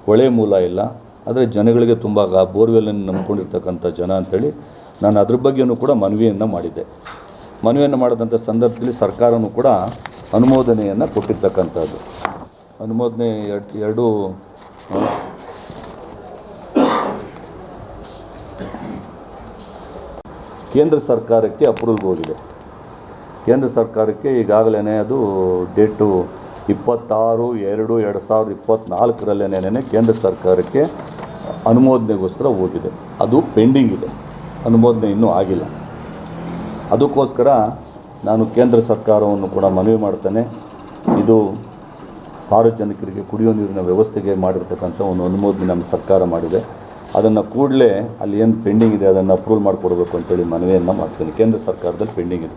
ಹೊಳೆ ಮೂಲ ಇಲ್ಲ. ಆದರೆ ಜನಗಳಿಗೆ ತುಂಬ ಬೋರ್ವೆಲ್ಲನ್ನು ನಂಬ್ಕೊಂಡಿರ್ತಕ್ಕಂಥ ಜನ ಅಂಥೇಳಿ ನಾನು ಅದ್ರ ಬಗ್ಗೆಯೂ ಕೂಡ ಮನವಿಯನ್ನು ಮಾಡಿದ್ದೆ. ಮನವಿಯನ್ನು ಮಾಡಿದಂಥ ಸಂದರ್ಭದಲ್ಲಿ ಸರ್ಕಾರವೂ ಕೂಡ ಅನುಮೋದನೆಯನ್ನು ಕೊಟ್ಟಿರ್ತಕ್ಕಂಥದ್ದು. ಅನುಮೋದನೆ ಎರಡು ಕೇಂದ್ರ ಸರ್ಕಾರಕ್ಕೆ ಅಪ್ರೂವ್ಗೆ ಹೋಗಿದೆ. ಕೇಂದ್ರ ಸರ್ಕಾರಕ್ಕೆ ಈಗಾಗಲೇ ಅದು ಡೇಟು 26/2/2024 ಕೇಂದ್ರ ಸರ್ಕಾರಕ್ಕೆ ಅನುಮೋದನೆಗೋಸ್ಕರ ಹೋಗಿದೆ. ಅದು ಪೆಂಡಿಂಗ್ ಇದೆ, ಅನುಮೋದನೆ ಇನ್ನೂ ಆಗಿಲ್ಲ. ಅದಕ್ಕೋಸ್ಕರ ನಾನು ಕೇಂದ್ರ ಸರ್ಕಾರವನ್ನು ಕೂಡ ಮನವಿ ಮಾಡ್ತೇನೆ. ಇದು ಸಾರ್ವಜನಿಕರಿಗೆ ಕುಡಿಯೋ ನೀರಿನ ವ್ಯವಸ್ಥೆಗೆ ಮಾಡಿರ್ತಕ್ಕಂಥ ಒಂದು ಅನುಮೋದನೆ ನಮ್ಮ ಸರ್ಕಾರ ಮಾಡಿದೆ. ಅದನ್ನು ಕೂಡಲೇ ಅಲ್ಲಿ ಏನು ಪೆಂಡಿಂಗ್ ಇದೆ ಅದನ್ನು ಅಪ್ರೂವ್ ಮಾಡಿಕೊಡ್ಬೇಕು ಅಂತೇಳಿ ಮನವಿಯನ್ನು ಮಾಡ್ತೀನಿ. ಕೇಂದ್ರ ಸರ್ಕಾರದಲ್ಲಿ ಪೆಂಡಿಂಗ್ ಇದೆ,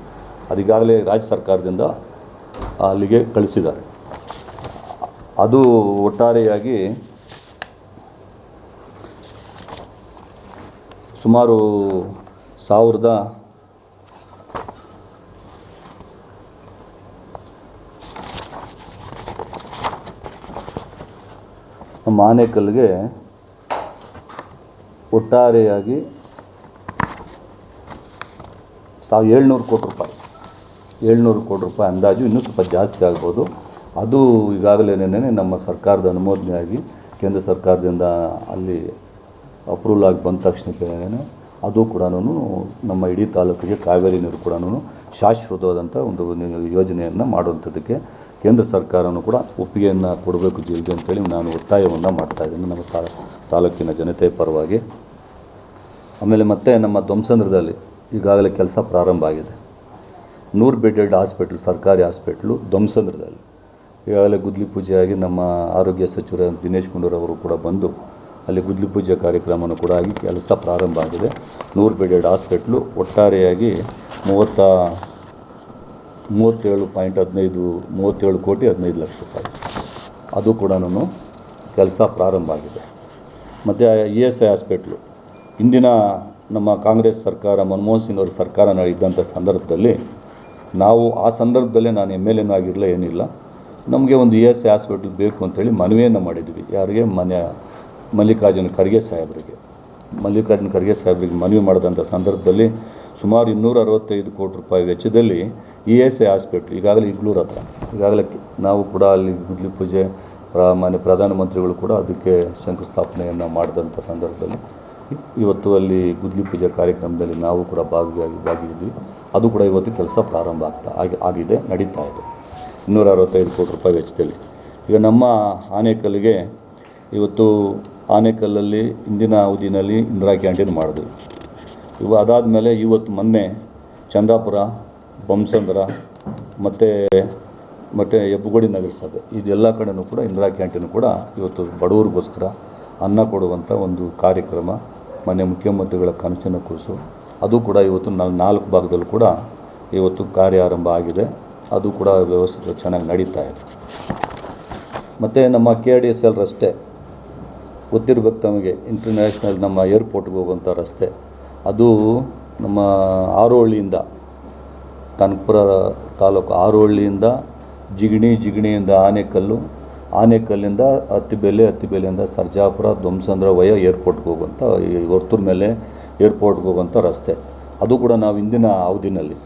ಅದೀಗಾಗಲೇ ರಾಜ್ಯ ಸರ್ಕಾರದಿಂದ ಅಲ್ಲಿಗೆ ಕಳಿಸಿದ್ದಾರೆ. ಅದು ಒಟ್ಟಾರೆಯಾಗಿ ಸುಮಾರು 1000 ನಮ್ಮ ಆನೇಕಲ್ಗೆ ಒಟ್ಟಾರೆಯಾಗಿ 700 ಕೋಟಿ ರೂಪಾಯಿ 700 ಕೋಟಿ ರೂಪಾಯಿ ಅಂದಾಜು, ಇನ್ನೂ ಸ್ವಲ್ಪ ಜಾಸ್ತಿ ಆಗ್ಬೋದು. ಅದು ಈಗಾಗಲೇ ನಮ್ಮ ಸರ್ಕಾರದ ಅನುಮೋದನೆಯಾಗಿ ಕೇಂದ್ರ ಸರ್ಕಾರದಿಂದ ಅಲ್ಲಿ ಅಪ್ರೂವಲ್ ಆಗಿ ಬಂದ ತಕ್ಷಣಕ್ಕೆ ಅದು ಕೂಡ ನಮ್ಮ ಇಡೀ ತಾಲೂಕಿಗೆ ಕಾವೇರಿ ನೀರು ಕೂಡ ಶಾಶ್ವತವಾದಂಥ ಒಂದು ಯೋಜನೆಯನ್ನು ಮಾಡುವಂಥದ್ದಕ್ಕೆ ಕೇಂದ್ರ ಸರ್ಕಾರನೂ ಕೂಡ ಒಪ್ಪಿಗೆಯನ್ನು ಕೊಡಬೇಕು ಜಿಲ್ಲೆಗೆ ಅಂತೇಳಿ ನಾನು ಒತ್ತಾಯವನ್ನು ಮಾಡ್ತಾಯಿದ್ದೀನಿ ನಮ್ಮ ತಾಲೂಕಿನ ಜನತೆ ಪರವಾಗಿ. ಆಮೇಲೆ ಮತ್ತೆ ನಮ್ಮ ಧ್ವಂಸಂದ್ರದಲ್ಲಿ ಈಗಾಗಲೇ ಕೆಲಸ ಪ್ರಾರಂಭ ಆಗಿದೆ. 100 ಬೆಡ್ಡೆಡ್ ಹಾಸ್ಪಿಟ್ಲ್, ಸರ್ಕಾರಿ ಹಾಸ್ಪಿಟ್ಲು ಧ್ವಂಸಂದ್ರದಲ್ಲಿ ಈಗಾಗಲೇ ಗುದ್ಲಿ ಪೂಜೆಯಾಗಿ ನಮ್ಮ ಆರೋಗ್ಯ ಸಚಿವರು ದಿನೇಶ್ ಗುಂಡೂರವರು ಕೂಡ ಬಂದು ಅಲ್ಲಿ ಗುದ್ಲಿ ಪೂಜೆ ಕಾರ್ಯಕ್ರಮನೂ ಕೂಡ ಆಗಿ ಕೆಲಸ ಪ್ರಾರಂಭ ಆಗಿದೆ. 100 ಬೆಡ್ಡೆಡ್ ಹಾಸ್ಪಿಟ್ಲು ಒಟ್ಟಾರೆಯಾಗಿ 37 ಕೋಟಿ 15 ಲಕ್ಷ ರೂಪಾಯಿ ಅದು ಕೂಡ ಕೆಲಸ ಪ್ರಾರಂಭ ಆಗಿದೆ. ಮತ್ತು ESI ಹಾಸ್ಪಿಟ್ಲು ಇಂದಿನ ನಮ್ಮ ಕಾಂಗ್ರೆಸ್ ಸರ್ಕಾರ, ಮನಮೋಹನ್ ಸಿಂಗ್ ಅವರ ಸರ್ಕಾರ ಇದ್ದಂಥ ಸಂದರ್ಭದಲ್ಲಿ ನಾವು ಆ ಸಂದರ್ಭದಲ್ಲೇ ನಾನು MLA ಆಗಿರಲಿಲ್ಲ, ಏನಿಲ್ಲ, ನಮಗೆ ಒಂದು ESI ಹಾಸ್ಪಿಟ್ಲ್ ಬೇಕು ಅಂತೇಳಿ ಮನವಿಯನ್ನು ಮಾಡಿದ್ವಿ. ಯಾರಿಗೆ? ಮಲ್ಲಿಕಾರ್ಜುನ ಖರ್ಗೆ ಸಾಹೇಬರಿಗೆ ಮನವಿ ಮಾಡಿದಂಥ ಸಂದರ್ಭದಲ್ಲಿ ಸುಮಾರು 265 ಕೋಟಿ ರೂಪಾಯಿ ವೆಚ್ಚದಲ್ಲಿ ESI ಹಾಸ್ಪಿಟ್ಲ್ ಈಗಾಗಲೇ ಇಗ್ಲೂರು ಹತ್ರ ಈಗಾಗಲೇ ನಾವು ಕೂಡ ಅಲ್ಲಿ ಗುದ್ಲಿ ಪೂಜೆ ಮಾನ್ಯ ಪ್ರಧಾನಮಂತ್ರಿಗಳು ಕೂಡ ಅದಕ್ಕೆ ಶಂಕುಸ್ಥಾಪನೆಯನ್ನು ಮಾಡಿದಂಥ ಸಂದರ್ಭದಲ್ಲಿ ಇವತ್ತು ಅಲ್ಲಿ ಗುದ್ಲಿ ಪೂಜೆ ಕಾರ್ಯಕ್ರಮದಲ್ಲಿ ನಾವು ಕೂಡ ಭಾಗಿಯಾಗಿದ್ವಿ. ಅದು ಕೂಡ ಇವತ್ತು ಕೆಲಸ ಪ್ರಾರಂಭ ಆಗಿದೆ, ನಡೀತಾ ಇದೆ 265 ಕೋಟಿ ರೂಪಾಯಿ ವೆಚ್ಚದಲ್ಲಿ. ಈಗ ನಮ್ಮ ಆನೇಕಲ್ಗೆ ಇವತ್ತು ಆನೇಕಲ್ಲಲ್ಲಿ ಇಂದಿನ ಅವಧಿನಲ್ಲಿ ಇಂದಿರಾ ಕ್ಯಾಂಟೀನ್ ಮಾಡಿದ್ವಿ. ಅದಾದಮೇಲೆ ಇವತ್ತು ಮೊನ್ನೆ ಚಂದಾಪುರ, ಬೊಮ್ಮಸಂದ್ರ ಮತ್ತು ಹೆಬ್ಬಗೋಡಿ ನಗರಸಭೆ ಇದೆಲ್ಲ ಕಡೆಯೂ ಕೂಡ ಇಂದಿರಾ ಕ್ಯಾಂಟೀನ್ ಕೂಡ ಇವತ್ತು ಬಡವರಿಗೋಸ್ಕರ ಅನ್ನ ಕೊಡುವಂಥ ಒಂದು ಕಾರ್ಯಕ್ರಮ ಮಾನ್ಯ ಮುಖ್ಯಮಂತ್ರಿಗಳ ಕನಸಿನ ಕೂಸು. ಅದು ಕೂಡ ಇವತ್ತು 4 ಭಾಗದಲ್ಲೂ ಕೂಡ ಇವತ್ತು ಕಾರ್ಯ ಆರಂಭ ಆಗಿದೆ. ಅದು ಕೂಡ ವ್ಯವಸ್ಥೆ ಚೆನ್ನಾಗಿ ನಡೀತಾ ಇದೆ. ಮತ್ತು ನಮ್ಮ KRDSL ರಸ್ತೆ ಗೊತ್ತಿರಬೇಕು ತಮಗೆ, ಇಂಟರ್ನ್ಯಾಷನಲ್ ನಮ್ಮ ಏರ್ಪೋರ್ಟ್ಗೆ ಹೋಗುವಂಥ ರಸ್ತೆ, ಅದು ನಮ್ಮ ಆರೋಹಳ್ಳಿಯಿಂದ ಕನಕಪುರ ತಾಲೂಕು ಆರೋಹಳ್ಳಿಯಿಂದ ಜಿಗಣಿಯಿಂದ ಆನೇಕಲ್ಲಿಂದ ಹತ್ತಿಬೇಲೆಯಿಂದ ಸರ್ಜಾಪುರ, ಧ್ವಂಸಂದ್ರ ವಯ ಏರ್ಪೋರ್ಟ್ಗೆ ಹೋಗುವಂಥ ಈ ವರ್ತೂರ್ ಮೇಲೆ ಏರ್ಪೋರ್ಟ್ಗೆ ಹೋಗುವಂಥ ರಸ್ತೆ, ಅದು ಕೂಡ ನಾವು ಇಂದಿನ ಅವಧಿನಲ್ಲಿ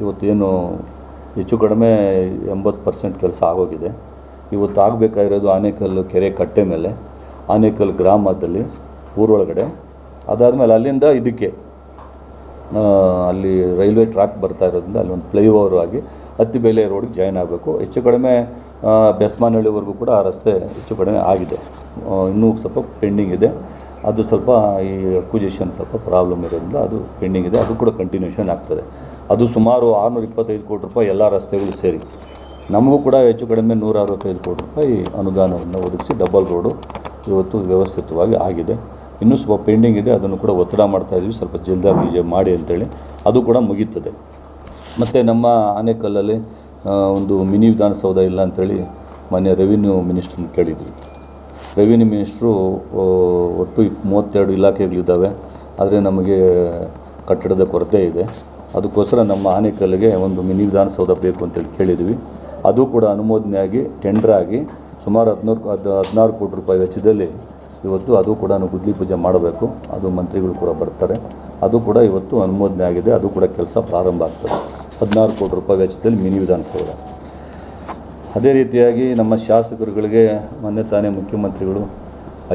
ಇವತ್ತೇನು ಹೆಚ್ಚು ಕಡಿಮೆ 80% ಕೆಲಸ ಆಗೋಗಿದೆ. ಇವತ್ತು ಆಗಬೇಕಾಗಿರೋದು ಆನೇಕಲ್ಲು ಕೆರೆ ಕಟ್ಟೆ ಮೇಲೆ, ಆನೇಕಲ್ ಗ್ರಾಮದಲ್ಲಿ ಊರೊಳಗಡೆ, ಅದಾದಮೇಲೆ ಅಲ್ಲಿಂದ ಇದಕ್ಕೆ ಅಲ್ಲಿ ರೈಲ್ವೆ ಟ್ರ್ಯಾಕ್ ಬರ್ತಾ ಇರೋದ್ರಿಂದ ಅಲ್ಲಿ ಒಂದು ಫ್ಲೈಓವರ್ ಆಗಿ ಹತ್ತಿಬೇಲೆ ರೋಡ್ಗೆ ಜಾಯ್ನ್ ಆಗಬೇಕು. ಹೆಚ್ಚು ಕಡಿಮೆ ಬೆಸ್ಮಾನಹಳ್ಳಿವರೆಗೂ ಕೂಡ ಆ ರಸ್ತೆ ಹೆಚ್ಚು ಕಡಿಮೆ ಆಗಿದೆ. ಇನ್ನೂ ಸ್ವಲ್ಪ ಪೆಂಡಿಂಗ್ ಇದೆ. ಅದು ಸ್ವಲ್ಪ ಈ ಅಕ್ವಿಜಿಷನ್ ಸ್ವಲ್ಪ ಪ್ರಾಬ್ಲಮ್ ಇರೋದ್ರಿಂದ ಅದು ಪೆಂಡಿಂಗ್ ಇದೆ. ಅದು ಕೂಡ ಕಂಟಿನ್ಯೂಷನ್ ಆಗ್ತದೆ. ಅದು ಸುಮಾರು 625 ಕೋಟಿ ರೂಪಾಯಿ ಎಲ್ಲ ರಸ್ತೆಗಳು ಸೇರಿ. ನಮಗೂ ಕೂಡ ಹೆಚ್ಚು ಕಡಿಮೆ 165 ಕೋಟಿ ರೂಪಾಯಿ ಅನುದಾನವನ್ನು ಒದಗಿಸಿ ಡಬಲ್ ರೋಡು ಇವತ್ತು ವ್ಯವಸ್ಥಿತವಾಗಿ ಆಗಿದೆ. ಇನ್ನೂ ಸ್ವಲ್ಪ ಪೆಂಡಿಂಗ್ ಇದೆ, ಅದನ್ನು ಕೂಡ ಒತ್ತಡ ಮಾಡ್ತಾಯಿದ್ವಿ, ಸ್ವಲ್ಪ ಜಲ್ದಾಗಿ ಮಾಡಿ ಅಂತೇಳಿ. ಅದು ಕೂಡ ಮುಗೀತದೆ. ಮತ್ತು ನಮ್ಮ ಆನೇಕಲ್ಲಲ್ಲಿ ಒಂದು ಮಿನಿ ವಿಧಾನಸೌಧ ಇಲ್ಲ ಅಂಥೇಳಿ ಮಾನ್ಯ ರೆವಿನ್ಯೂ ಮಿನಿಸ್ಟ್ರನ್ನ ಕೇಳಿದ್ವಿ. ರೆವಿನ್ಯೂ ಮಿನಿಸ್ಟ್ರು ಒಟ್ಟು 32 ಇಲಾಖೆಗಳಿದ್ದಾವೆ, ಆದರೆ ನಮಗೆ ಕಟ್ಟಡದ ಕೊರತೆ ಇದೆ. ಅದಕ್ಕೋಸ್ಕರ ನಮ್ಮ ಆನೇಕಲ್ಲಿಗೆ ಒಂದು ಮಿನಿ ವಿಧಾನಸೌಧ ಬೇಕು ಅಂತೇಳಿ ಕೇಳಿದ್ವಿ. ಅದು ಕೂಡ ಅನುಮೋದನೆಯಾಗಿ ಟೆಂಡರ್ ಆಗಿ ಸುಮಾರು 16 ಕೋಟಿ ರೂಪಾಯಿ ವೆಚ್ಚದಲ್ಲಿ ಇವತ್ತು ಅದು ಕೂಡ ಗುದ್ಲಿ ಪೂಜೆ ಮಾಡಬೇಕು. ಅದು ಮಂತ್ರಿಗಳು ಕೂಡ ಬರ್ತಾರೆ. ಅದು ಕೂಡ ಇವತ್ತು ಅನುಮೋದನೆ ಆಗಿದೆ. ಅದು ಕೂಡ ಕೆಲಸ ಪ್ರಾರಂಭ ಆಗ್ತದೆ. 16 ಕೋಟಿ ರೂಪಾಯಿ ವೆಚ್ಚದಲ್ಲಿ ಮಿನಿ ವಿಧಾನಸೌಧ. ಅದೇ ರೀತಿಯಾಗಿ ನಮ್ಮ ಶಾಸಕರುಗಳಿಗೆ ಮೊನ್ನೆ ತಾನೇ ಮುಖ್ಯಮಂತ್ರಿಗಳು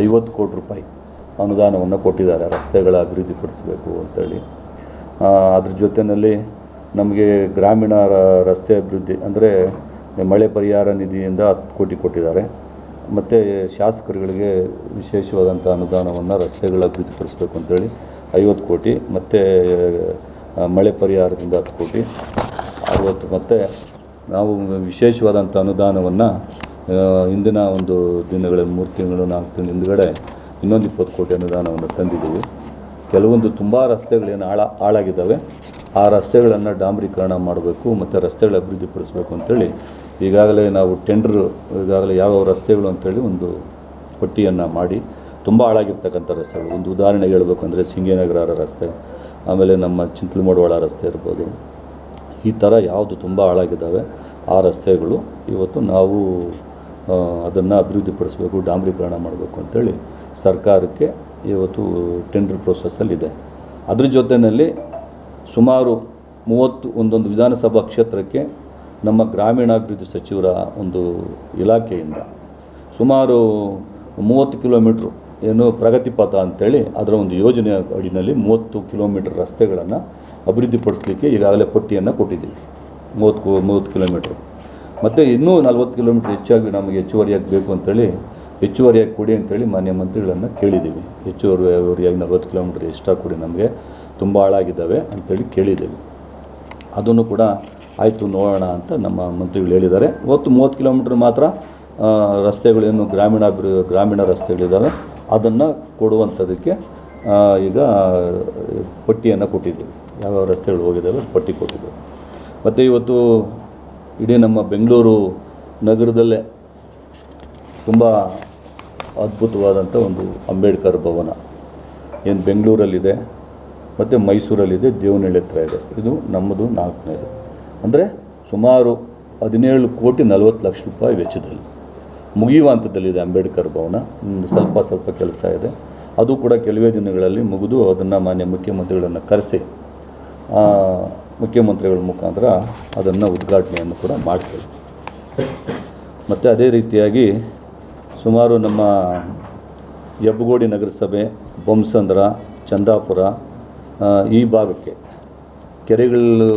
50 ಕೋಟಿ ರೂಪಾಯಿ ಅನುದಾನವನ್ನು ಕೊಟ್ಟಿದ್ದಾರೆ, ರಸ್ತೆಗಳ ಅಭಿವೃದ್ಧಿಪಡಿಸಬೇಕು ಅಂತೇಳಿ. ಅದ್ರ ಜೊತೆಯಲ್ಲಿ ನಮಗೆ ಗ್ರಾಮೀಣ ರಸ್ತೆ ಅಭಿವೃದ್ಧಿ ಅಂದರೆ ಮಳೆ ಪರಿಹಾರ ನಿಧಿಯಿಂದ 10 ಕೋಟಿ ಕೊಟ್ಟಿದ್ದಾರೆ. ಮತ್ತು ಶಾಸಕರುಗಳಿಗೆ ವಿಶೇಷವಾದಂಥ ಅನುದಾನವನ್ನು ರಸ್ತೆಗಳ ಅಭಿವೃದ್ಧಿಪಡಿಸಬೇಕು ಅಂತೇಳಿ 50 ಕೋಟಿ, ಮತ್ತು ಮಳೆ ಪರಿಹಾರದಿಂದ 10 ಕೋಟಿ 60. ಮತ್ತು ನಾವು ವಿಶೇಷವಾದಂಥ ಅನುದಾನವನ್ನು ಇಂದಿನ ಒಂದು ದಿನಗಳಲ್ಲಿ 3 ತಿಂಗಳು 4 ತಿಂಗಳ ಹಿಂದುಗಡೆ ಇನ್ನೊಂದು 20 ಕೋಟಿ ಅನುದಾನವನ್ನು ತಂದಿದ್ದೀವಿ. ಕೆಲವೊಂದು ತುಂಬ ರಸ್ತೆಗಳೇನು ಹಾಳಾಗಿದ್ದಾವೆ, ಆ ರಸ್ತೆಗಳನ್ನು ಡಾಂಬರೀಕರಣ ಮಾಡಬೇಕು ಮತ್ತು ರಸ್ತೆಗಳ ಅಭಿವೃದ್ಧಿಪಡಿಸಬೇಕು ಅಂತೇಳಿ ಈಗಾಗಲೇ ನಾವು ಟೆಂಡ್ರು ಈಗಾಗಲೇ ಯಾವ ರಸ್ತೆಗಳು ಅಂತೇಳಿ ಒಂದು ಪಟ್ಟಿಯನ್ನು ಮಾಡಿ, ತುಂಬ ಹಾಳಾಗಿರ್ತಕ್ಕಂಥ ರಸ್ತೆಗಳು, ಒಂದು ಉದಾಹರಣೆ ಹೇಳಬೇಕು ಅಂದರೆ ಸಿಂಗೇನಗರ ರಸ್ತೆ, ಆಮೇಲೆ ನಮ್ಮ ಚಿಂತಲಮಡವಾಳ ರಸ್ತೆ ಇರ್ಬೋದು, ಈ ಥರ ಯಾವುದು ತುಂಬ ಹಾಳಾಗಿದ್ದಾವೆ ಆ ರಸ್ತೆಗಳು ಇವತ್ತು ನಾವು ಅದನ್ನು ಅಭಿವೃದ್ಧಿಪಡಿಸಬೇಕು, ಡಾಂಬರೀಕರಣ ಮಾಡಬೇಕು ಅಂತೇಳಿ ಸರ್ಕಾರಕ್ಕೆ ಇವತ್ತು ಟೆಂಡರ್ ಪ್ರೋಸೆಸ್ಸಲ್ಲಿದೆ. ಅದ್ರ ಜೊತೆಯಲ್ಲಿ ಸುಮಾರು 30 ಒಂದೊಂದು ವಿಧಾನಸಭಾ ಕ್ಷೇತ್ರಕ್ಕೆ ನಮ್ಮ ಗ್ರಾಮೀಣಾಭಿವೃದ್ಧಿ ಸಚಿವರ ಒಂದು ಇಲಾಖೆಯಿಂದ ಸುಮಾರು 30 ಕಿಲೋಮೀಟ್ರು ಏನು ಪ್ರಗತಿ ಪಥ ಅಂತೇಳಿ ಅದರ ಒಂದು ಯೋಜನೆ ಅಡಿನಲ್ಲಿ 30 ಕಿಲೋಮೀಟರ್ ರಸ್ತೆಗಳನ್ನು ಅಭಿವೃದ್ಧಿಪಡಿಸಲಿಕ್ಕೆ ಈಗಾಗಲೇ ಪಟ್ಟಿಯನ್ನು ಕೊಟ್ಟಿದ್ದೀವಿ. 30 ಕಿಲೋಮೀಟ್ರು ಮತ್ತು ಇನ್ನೂ 40 ಕಿಲೋಮೀಟ್ರ್ ಹೆಚ್ಚಾಗಿ ನಮಗೆ ಹೆಚ್ಚುವರಿಯಾಗಿ ಬೇಕು ಅಂತೇಳಿ ಹೆಚ್ಚುವರಿಯಾಗಿ ಕೊಡಿ ಅಂತೇಳಿ ಮಾನ್ಯ ಮಂತ್ರಿಗಳನ್ನು ಕೇಳಿದ್ದೀವಿ. ಹೆಚ್ಚುವರಿಯಾಗಿ 40 ಕಿಲೋಮೀಟ್ರ್ ಎಕ್ಸ್ಟ್ರಾ ಕೊಡಿ, ನಮಗೆ ತುಂಬ ಹಾಳಾಗಿದ್ದಾವೆ ಅಂತೇಳಿ ಕೇಳಿದ್ದೀವಿ. ಅದನ್ನು ಕೂಡ ಆಯಿತು ನೋಡೋಣ ಅಂತ ನಮ್ಮ ಮಂತ್ರಿಗಳು ಹೇಳಿದ್ದಾರೆ. ಇವತ್ತು 30 ಕಿಲೋಮೀಟ್ರ್ ಮಾತ್ರ ರಸ್ತೆಗಳೇನು ಗ್ರಾಮೀಣ ರಸ್ತೆಗಳಿದ್ದಾವೆ ಅದನ್ನು ಕೊಡುವಂಥದ್ದಕ್ಕೆ ಈಗ ಪಟ್ಟಿಯನ್ನು ಕೊಟ್ಟಿದ್ದೀವಿ. ಯಾವ್ಯಾವ ರಸ್ತೆಗಳು ಹೋಗಿದ್ದಾವೆ ಪಟ್ಟಿ ಕೊಟ್ಟಿದ್ದೇವೆ. ಮತ್ತು ಇವತ್ತು ಇಡೀ ನಮ್ಮ ಬೆಂಗಳೂರು ನಗರದಲ್ಲೇ ತುಂಬ ಅದ್ಭುತವಾದಂಥ ಒಂದು ಅಂಬೇಡ್ಕರ್ ಭವನ ಏನು ಬೆಂಗಳೂರಲ್ಲಿದೆ ಮತ್ತು ಮೈಸೂರಲ್ಲಿದೆ, ದೇವನಹಳ್ಳಿ ಹತ್ರ ಇದೆ. ಇದು ನಮ್ಮದು 4ನೇದು. ಅಂದರೆ ಸುಮಾರು 17,40,00,000 ರೂಪಾಯಿ ವೆಚ್ಚದಲ್ಲಿ ಮುಗಿಯುವ ಹಂತದಲ್ಲಿದೆ ಅಂಬೇಡ್ಕರ್ ಭವನ. ಸ್ವಲ್ಪ ಕೆಲಸ ಇದೆ. ಅದು ಕೂಡ ಕೆಲವೇ ದಿನಗಳಲ್ಲಿ ಮುಗಿದು ಅದನ್ನು ಮಾನ್ಯ ಮುಖ್ಯಮಂತ್ರಿಗಳನ್ನು ಕರೆಸಿ ಮುಖ್ಯಮಂತ್ರಿಗಳ ಮುಖಾಂತರ ಅದನ್ನು ಉದ್ಘಾಟನೆಯನ್ನು ಕೂಡ ಮಾಡ್ತೇವೆ. ಮತ್ತು ಅದೇ ರೀತಿಯಾಗಿ ಸುಮಾರು ನಮ್ಮ ಹೆಬ್ಬಗೋಡಿ ನಗರಸಭೆ, ಬೊಮ್ಮಸಂದ್ರ, ಚಂದಾಪುರ ಈ ಭಾಗಕ್ಕೆ ಕೆರೆಗಳು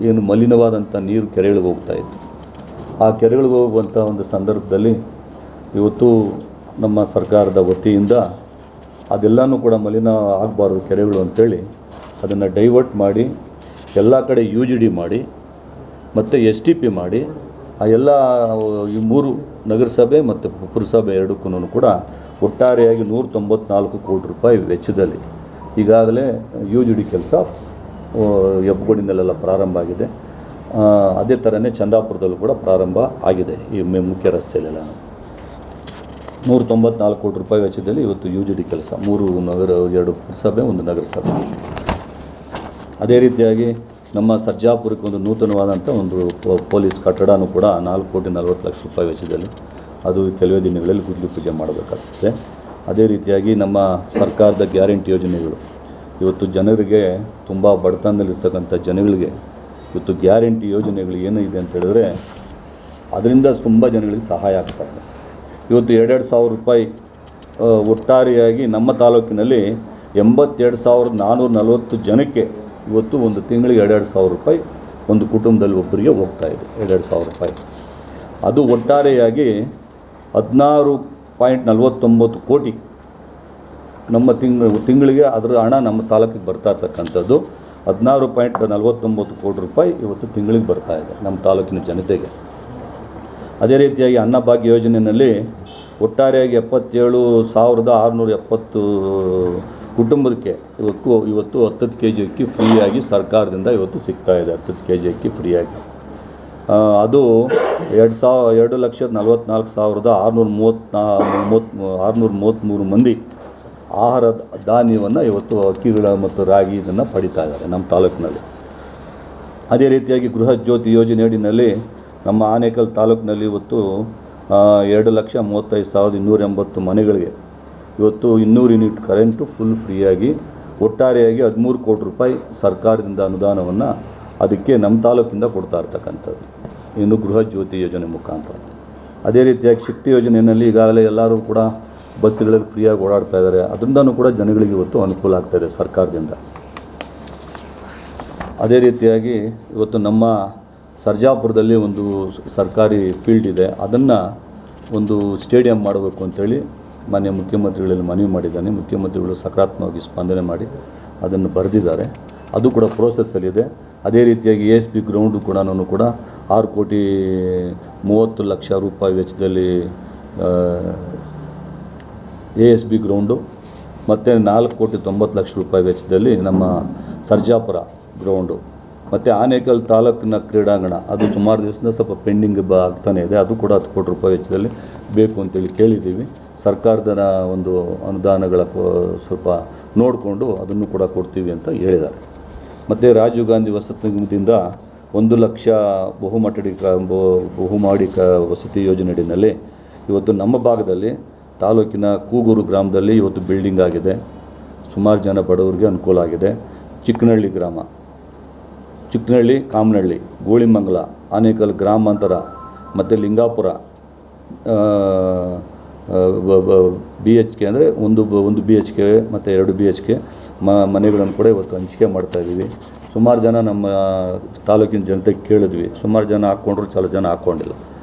ಏನು ಮಲಿನವಾದಂಥ ನೀರು ಕೆರೆಗಳಿಗೆ ಹೋಗ್ತಾಯಿತ್ತು. ಆ ಕೆರೆಗಳಿಗೆ ಹೋಗುವಂಥ ಒಂದು ಸಂದರ್ಭದಲ್ಲಿ ಇವತ್ತು ನಮ್ಮ ಸರ್ಕಾರದ ವತಿಯಿಂದ ಅದೆಲ್ಲನೂ ಕೂಡ ಮಲಿನ ಆಗಬಾರ್ದು ಕೆರೆಗಳು ಅಂಥೇಳಿ ಅದನ್ನು ಡೈವರ್ಟ್ ಮಾಡಿ ಎಲ್ಲ ಕಡೆ UGD ಮಾಡಿ ಮತ್ತು STP ಮಾಡಿ ಆ ಎಲ್ಲ ಈ 3 ನಗರಸಭೆ ಮತ್ತು ಪುರಸಭೆ ಎರಡಕ್ಕೂ ಕೂಡ ಒಟ್ಟಾರೆಯಾಗಿ 194 ಕೋಟಿ ರೂಪಾಯಿ ವೆಚ್ಚದಲ್ಲಿ ಈಗಾಗಲೇ UGD ಕೆಲಸ ಹೆಬ್ಬಗೋಡಿನಲ್ಲೆಲ್ಲ ಪ್ರಾರಂಭ ಆಗಿದೆ. ಅದೇ ಥರನೇ ಚಂದಾಪುರದಲ್ಲೂ ಕೂಡ ಪ್ರಾರಂಭ ಆಗಿದೆ. ಈ ಮುಖ್ಯ ರಸ್ತೆಯಲ್ಲೆಲ್ಲ 194 ಕೋಟಿ ರೂಪಾಯಿ ವೆಚ್ಚದಲ್ಲಿ ಇವತ್ತು UGD ಕೆಲಸ 2 ಪುರಸಭೆ 1 ನಗರಸಭೆ. ಅದೇ ರೀತಿಯಾಗಿ ನಮ್ಮ ಸರ್ಜಾಪುರಕ್ಕೆ ಒಂದು ನೂತನವಾದಂಥ ಒಂದು ಪೊಲೀಸ್ ಕಟ್ಟಡನೂ ಕೂಡ 4,40,00,000 ರೂಪಾಯಿ ವೆಚ್ಚದಲ್ಲಿ ಅದು ಕೆಲವೇ ದಿನಗಳಲ್ಲಿ ಗುದ್ಲಿ ಪೂಜೆ ಮಾಡಬೇಕಾಗ್ತದೆ. ಅದೇ ರೀತಿಯಾಗಿ ನಮ್ಮ ಸರ್ಕಾರದ ಗ್ಯಾರಂಟಿ ಯೋಜನೆಗಳು ಇವತ್ತು ಜನರಿಗೆ ತುಂಬ ಬಡತನದಲ್ಲಿರ್ತಕ್ಕಂಥ ಜನಗಳಿಗೆ ಇವತ್ತು ಗ್ಯಾರಂಟಿ ಯೋಜನೆಗಳು ಏನಿದೆ ಅಂತ ಹೇಳಿದ್ರೆ ಅದರಿಂದ ತುಂಬ ಜನಗಳಿಗೆ ಸಹಾಯ ಆಗ್ತಾಯಿದೆ. ಇವತ್ತು 2,000 ರೂಪಾಯಿ ಒಟ್ಟಾರೆಯಾಗಿ ನಮ್ಮ ತಾಲೂಕಿನಲ್ಲಿ 82,440 ಜನಕ್ಕೆ ಇವತ್ತು ಒಂದು ತಿಂಗಳಿಗೆ 2,000 ರೂಪಾಯಿ ಒಂದು ಕುಟುಂಬದಲ್ಲಿ ಒಬ್ಬರಿಗೆ ಹೋಗ್ತಾಯಿದೆ. 2,000 ರೂಪಾಯಿ ಅದು ಒಟ್ಟಾರೆಯಾಗಿ 16.49 ಕೋಟಿ ನಮ್ಮ ತಿಂಗಳಿಗೆ ಅದರ ಹಣ ನಮ್ಮ ತಾಲೂಕಿಗೆ ಬರ್ತಾ ಇರ್ತಕ್ಕಂಥದ್ದು 16.49 ಕೋಟಿ ರೂಪಾಯಿ ಇವತ್ತು ತಿಂಗಳಿಗೆ ಬರ್ತಾಯಿದೆ ನಮ್ಮ ತಾಲೂಕಿನ ಜನತೆಗೆ. ಅದೇ ರೀತಿಯಾಗಿ ಅನ್ನಭಾಗ್ಯ ಯೋಜನೆಯಲ್ಲಿ ಒಟ್ಟಾರೆಯಾಗಿ 77,670 ಕುಟುಂಬಕ್ಕೆ ಇವತ್ತು 10 kg ಅಕ್ಕಿ ಫ್ರೀಯಾಗಿ ಸರ್ಕಾರದಿಂದ ಇವತ್ತು ಸಿಗ್ತಾಯಿದೆ. 10 kg ಅಕ್ಕಿ ಫ್ರೀಯಾಗಿ ಅದು 2,44,633 ಮಂದಿ ಆಹಾರ ಧಾನ್ಯವನ್ನು ಇವತ್ತು ಅಕ್ಕಿಗಳ ಮತ್ತು ರಾಗಿ ಇದನ್ನು ಪಡಿತಾ ಇದ್ದಾರೆ ನಮ್ಮ ತಾಲೂಕಿನಲ್ಲಿ. ಅದೇ ರೀತಿಯಾಗಿ ಗೃಹ ಜ್ಯೋತಿ ಯೋಜನೆ ಅಡಿನಲ್ಲಿ ನಮ್ಮ ಆನೇಕಲ್ ತಾಲೂಕಿನಲ್ಲಿ ಇವತ್ತು 2,35,280 ಮನೆಗಳಿಗೆ ಇವತ್ತು 200 ಯೂನಿಟ್ ಕರೆಂಟು ಫುಲ್ ಫ್ರೀಯಾಗಿ ಒಟ್ಟಾರೆಯಾಗಿ 13 ಕೋಟಿ ರೂಪಾಯಿ ಸರ್ಕಾರದಿಂದ ಅನುದಾನವನ್ನು ಅದಕ್ಕೆ ನಮ್ಮ ತಾಲೂಕಿಂದ ಕೊಡ್ತಾ ಇರ್ತಕ್ಕಂಥದ್ದು ಇನ್ನು ಗೃಹ ಜ್ಯೋತಿ ಯೋಜನೆ ಮುಖಾಂತರ. ಅದೇ ರೀತಿಯಾಗಿ ಶಕ್ತಿ ಯೋಜನೆಯಲ್ಲಿ ಈಗಾಗಲೇ ಎಲ್ಲರೂ ಕೂಡ ಬಸ್ಸುಗಳಲ್ಲಿ ಫ್ರೀಯಾಗಿ ಓಡಾಡ್ತಾ ಇದ್ದಾರೆ. ಅದರಿಂದನೂ ಕೂಡ ಜನಗಳಿಗೆ ಇವತ್ತು ಅನುಕೂಲ ಆಗ್ತಾಯಿದೆ ಸರ್ಕಾರದಿಂದ. ಅದೇ ರೀತಿಯಾಗಿ ಇವತ್ತು ನಮ್ಮ ಸರ್ಜಾಪುರದಲ್ಲಿ ಒಂದು ಸರ್ಕಾರಿ ಫೀಲ್ಡ್ ಇದೆ, ಅದನ್ನು ಒಂದು ಸ್ಟೇಡಿಯಂ ಮಾಡಬೇಕು ಅಂತೇಳಿ ಮಾನ್ಯ ಮುಖ್ಯಮಂತ್ರಿಗಳಲ್ಲಿ ಮನವಿ ಮಾಡಿದ್ದಾನೆ. ಮುಖ್ಯಮಂತ್ರಿಗಳು ಸಕಾರಾತ್ಮಕವಾಗಿ ಸ್ಪಂದನೆ ಮಾಡಿ ಅದನ್ನು ಬರೆದಿದ್ದಾರೆ. ಅದು ಕೂಡ ಪ್ರೋಸೆಸ್ಸಲ್ಲಿದೆ. ಅದೇ ರೀತಿಯಾಗಿ ASP ಗ್ರೌಂಡು ಕೂಡ 6,30,00,000 ರೂಪಾಯಿ ವೆಚ್ಚದಲ್ಲಿ ASB ಗ್ರೌಂಡು ಮತ್ತು 4,90,00,000 ರೂಪಾಯಿ ವೆಚ್ಚದಲ್ಲಿ ನಮ್ಮ ಸರ್ಜಾಪುರ ಗ್ರೌಂಡು ಮತ್ತು ಆನೇಕಲ್ ತಾಲೂಕಿನ ಕ್ರೀಡಾಂಗಣ ಅದು ಸುಮಾರು ದಿವಸದಿಂದ ಸ್ವಲ್ಪ ಪೆಂಡಿಂಗ್ ಆಗ್ತಾನೆ ಇದೆ. ಅದು ಕೂಡ 10 ಕೋಟಿ ರೂಪಾಯಿ ವೆಚ್ಚದಲ್ಲಿ ಬೇಕು ಅಂತೇಳಿ ಕೇಳಿದ್ದೀವಿ. ಸರ್ಕಾರದ ಒಂದು ಅನುದಾನಗಳ ಸ್ವಲ್ಪ ನೋಡಿಕೊಂಡು ಅದನ್ನು ಕೂಡ ಕೊಡ್ತೀವಿ ಅಂತ ಹೇಳಿದ್ದಾರೆ. ಮತ್ತು ರಾಜೀವ್ ಗಾಂಧಿ ವಸತಿ ನಿಗಮದಿಂದ 1 ಲಕ್ಷ ಬಹುಮಹಡಿ ವಸತಿ ಯೋಜನೆ ಅಡಿಯಲ್ಲಿ ಇವತ್ತು ನಮ್ಮ ಭಾಗದಲ್ಲಿ ತಾಲೂಕಿನ ಕೂಗೂರು ಗ್ರಾಮದಲ್ಲಿ ಇವತ್ತು ಬಿಲ್ಡಿಂಗ್ ಆಗಿದೆ, ಸುಮಾರು ಜನ ಬಡವರಿಗೆ ಅನುಕೂಲ ಆಗಿದೆ. ಚಿಕ್ಕನಹಳ್ಳಿ ಗ್ರಾಮ, ಚಿಕ್ಕನಹಳ್ಳಿ, ಕಾಮನಹಳ್ಳಿ, ಗೋಳಿಮಂಗಲ, ಆನೇಕಲ್ ಗ್ರಾಮಾಂತರ ಮತ್ತು ಲಿಂಗಾಪುರ BHK ಅಂದರೆ ಒಂದು BHK ಮತ್ತು 2 BHK ಮನೆಗಳನ್ನು ಕೂಡ ಇವತ್ತು ಹಂಚಿಕೆ ಮಾಡ್ತಾಯಿದ್ದೀವಿ. ಸುಮಾರು ಜನ ನಮ್ಮ ತಾಲೂಕಿನ ಜನತೆಗೆ ಕೇಳಿದ್ವಿ, ಸುಮಾರು ಜನ ಹಾಕ್ಕೊಂಡ್ರು, ಕೆಲವು ಜನ ಹಾಕ್ಕೊಂಡಿಲ್ಲ.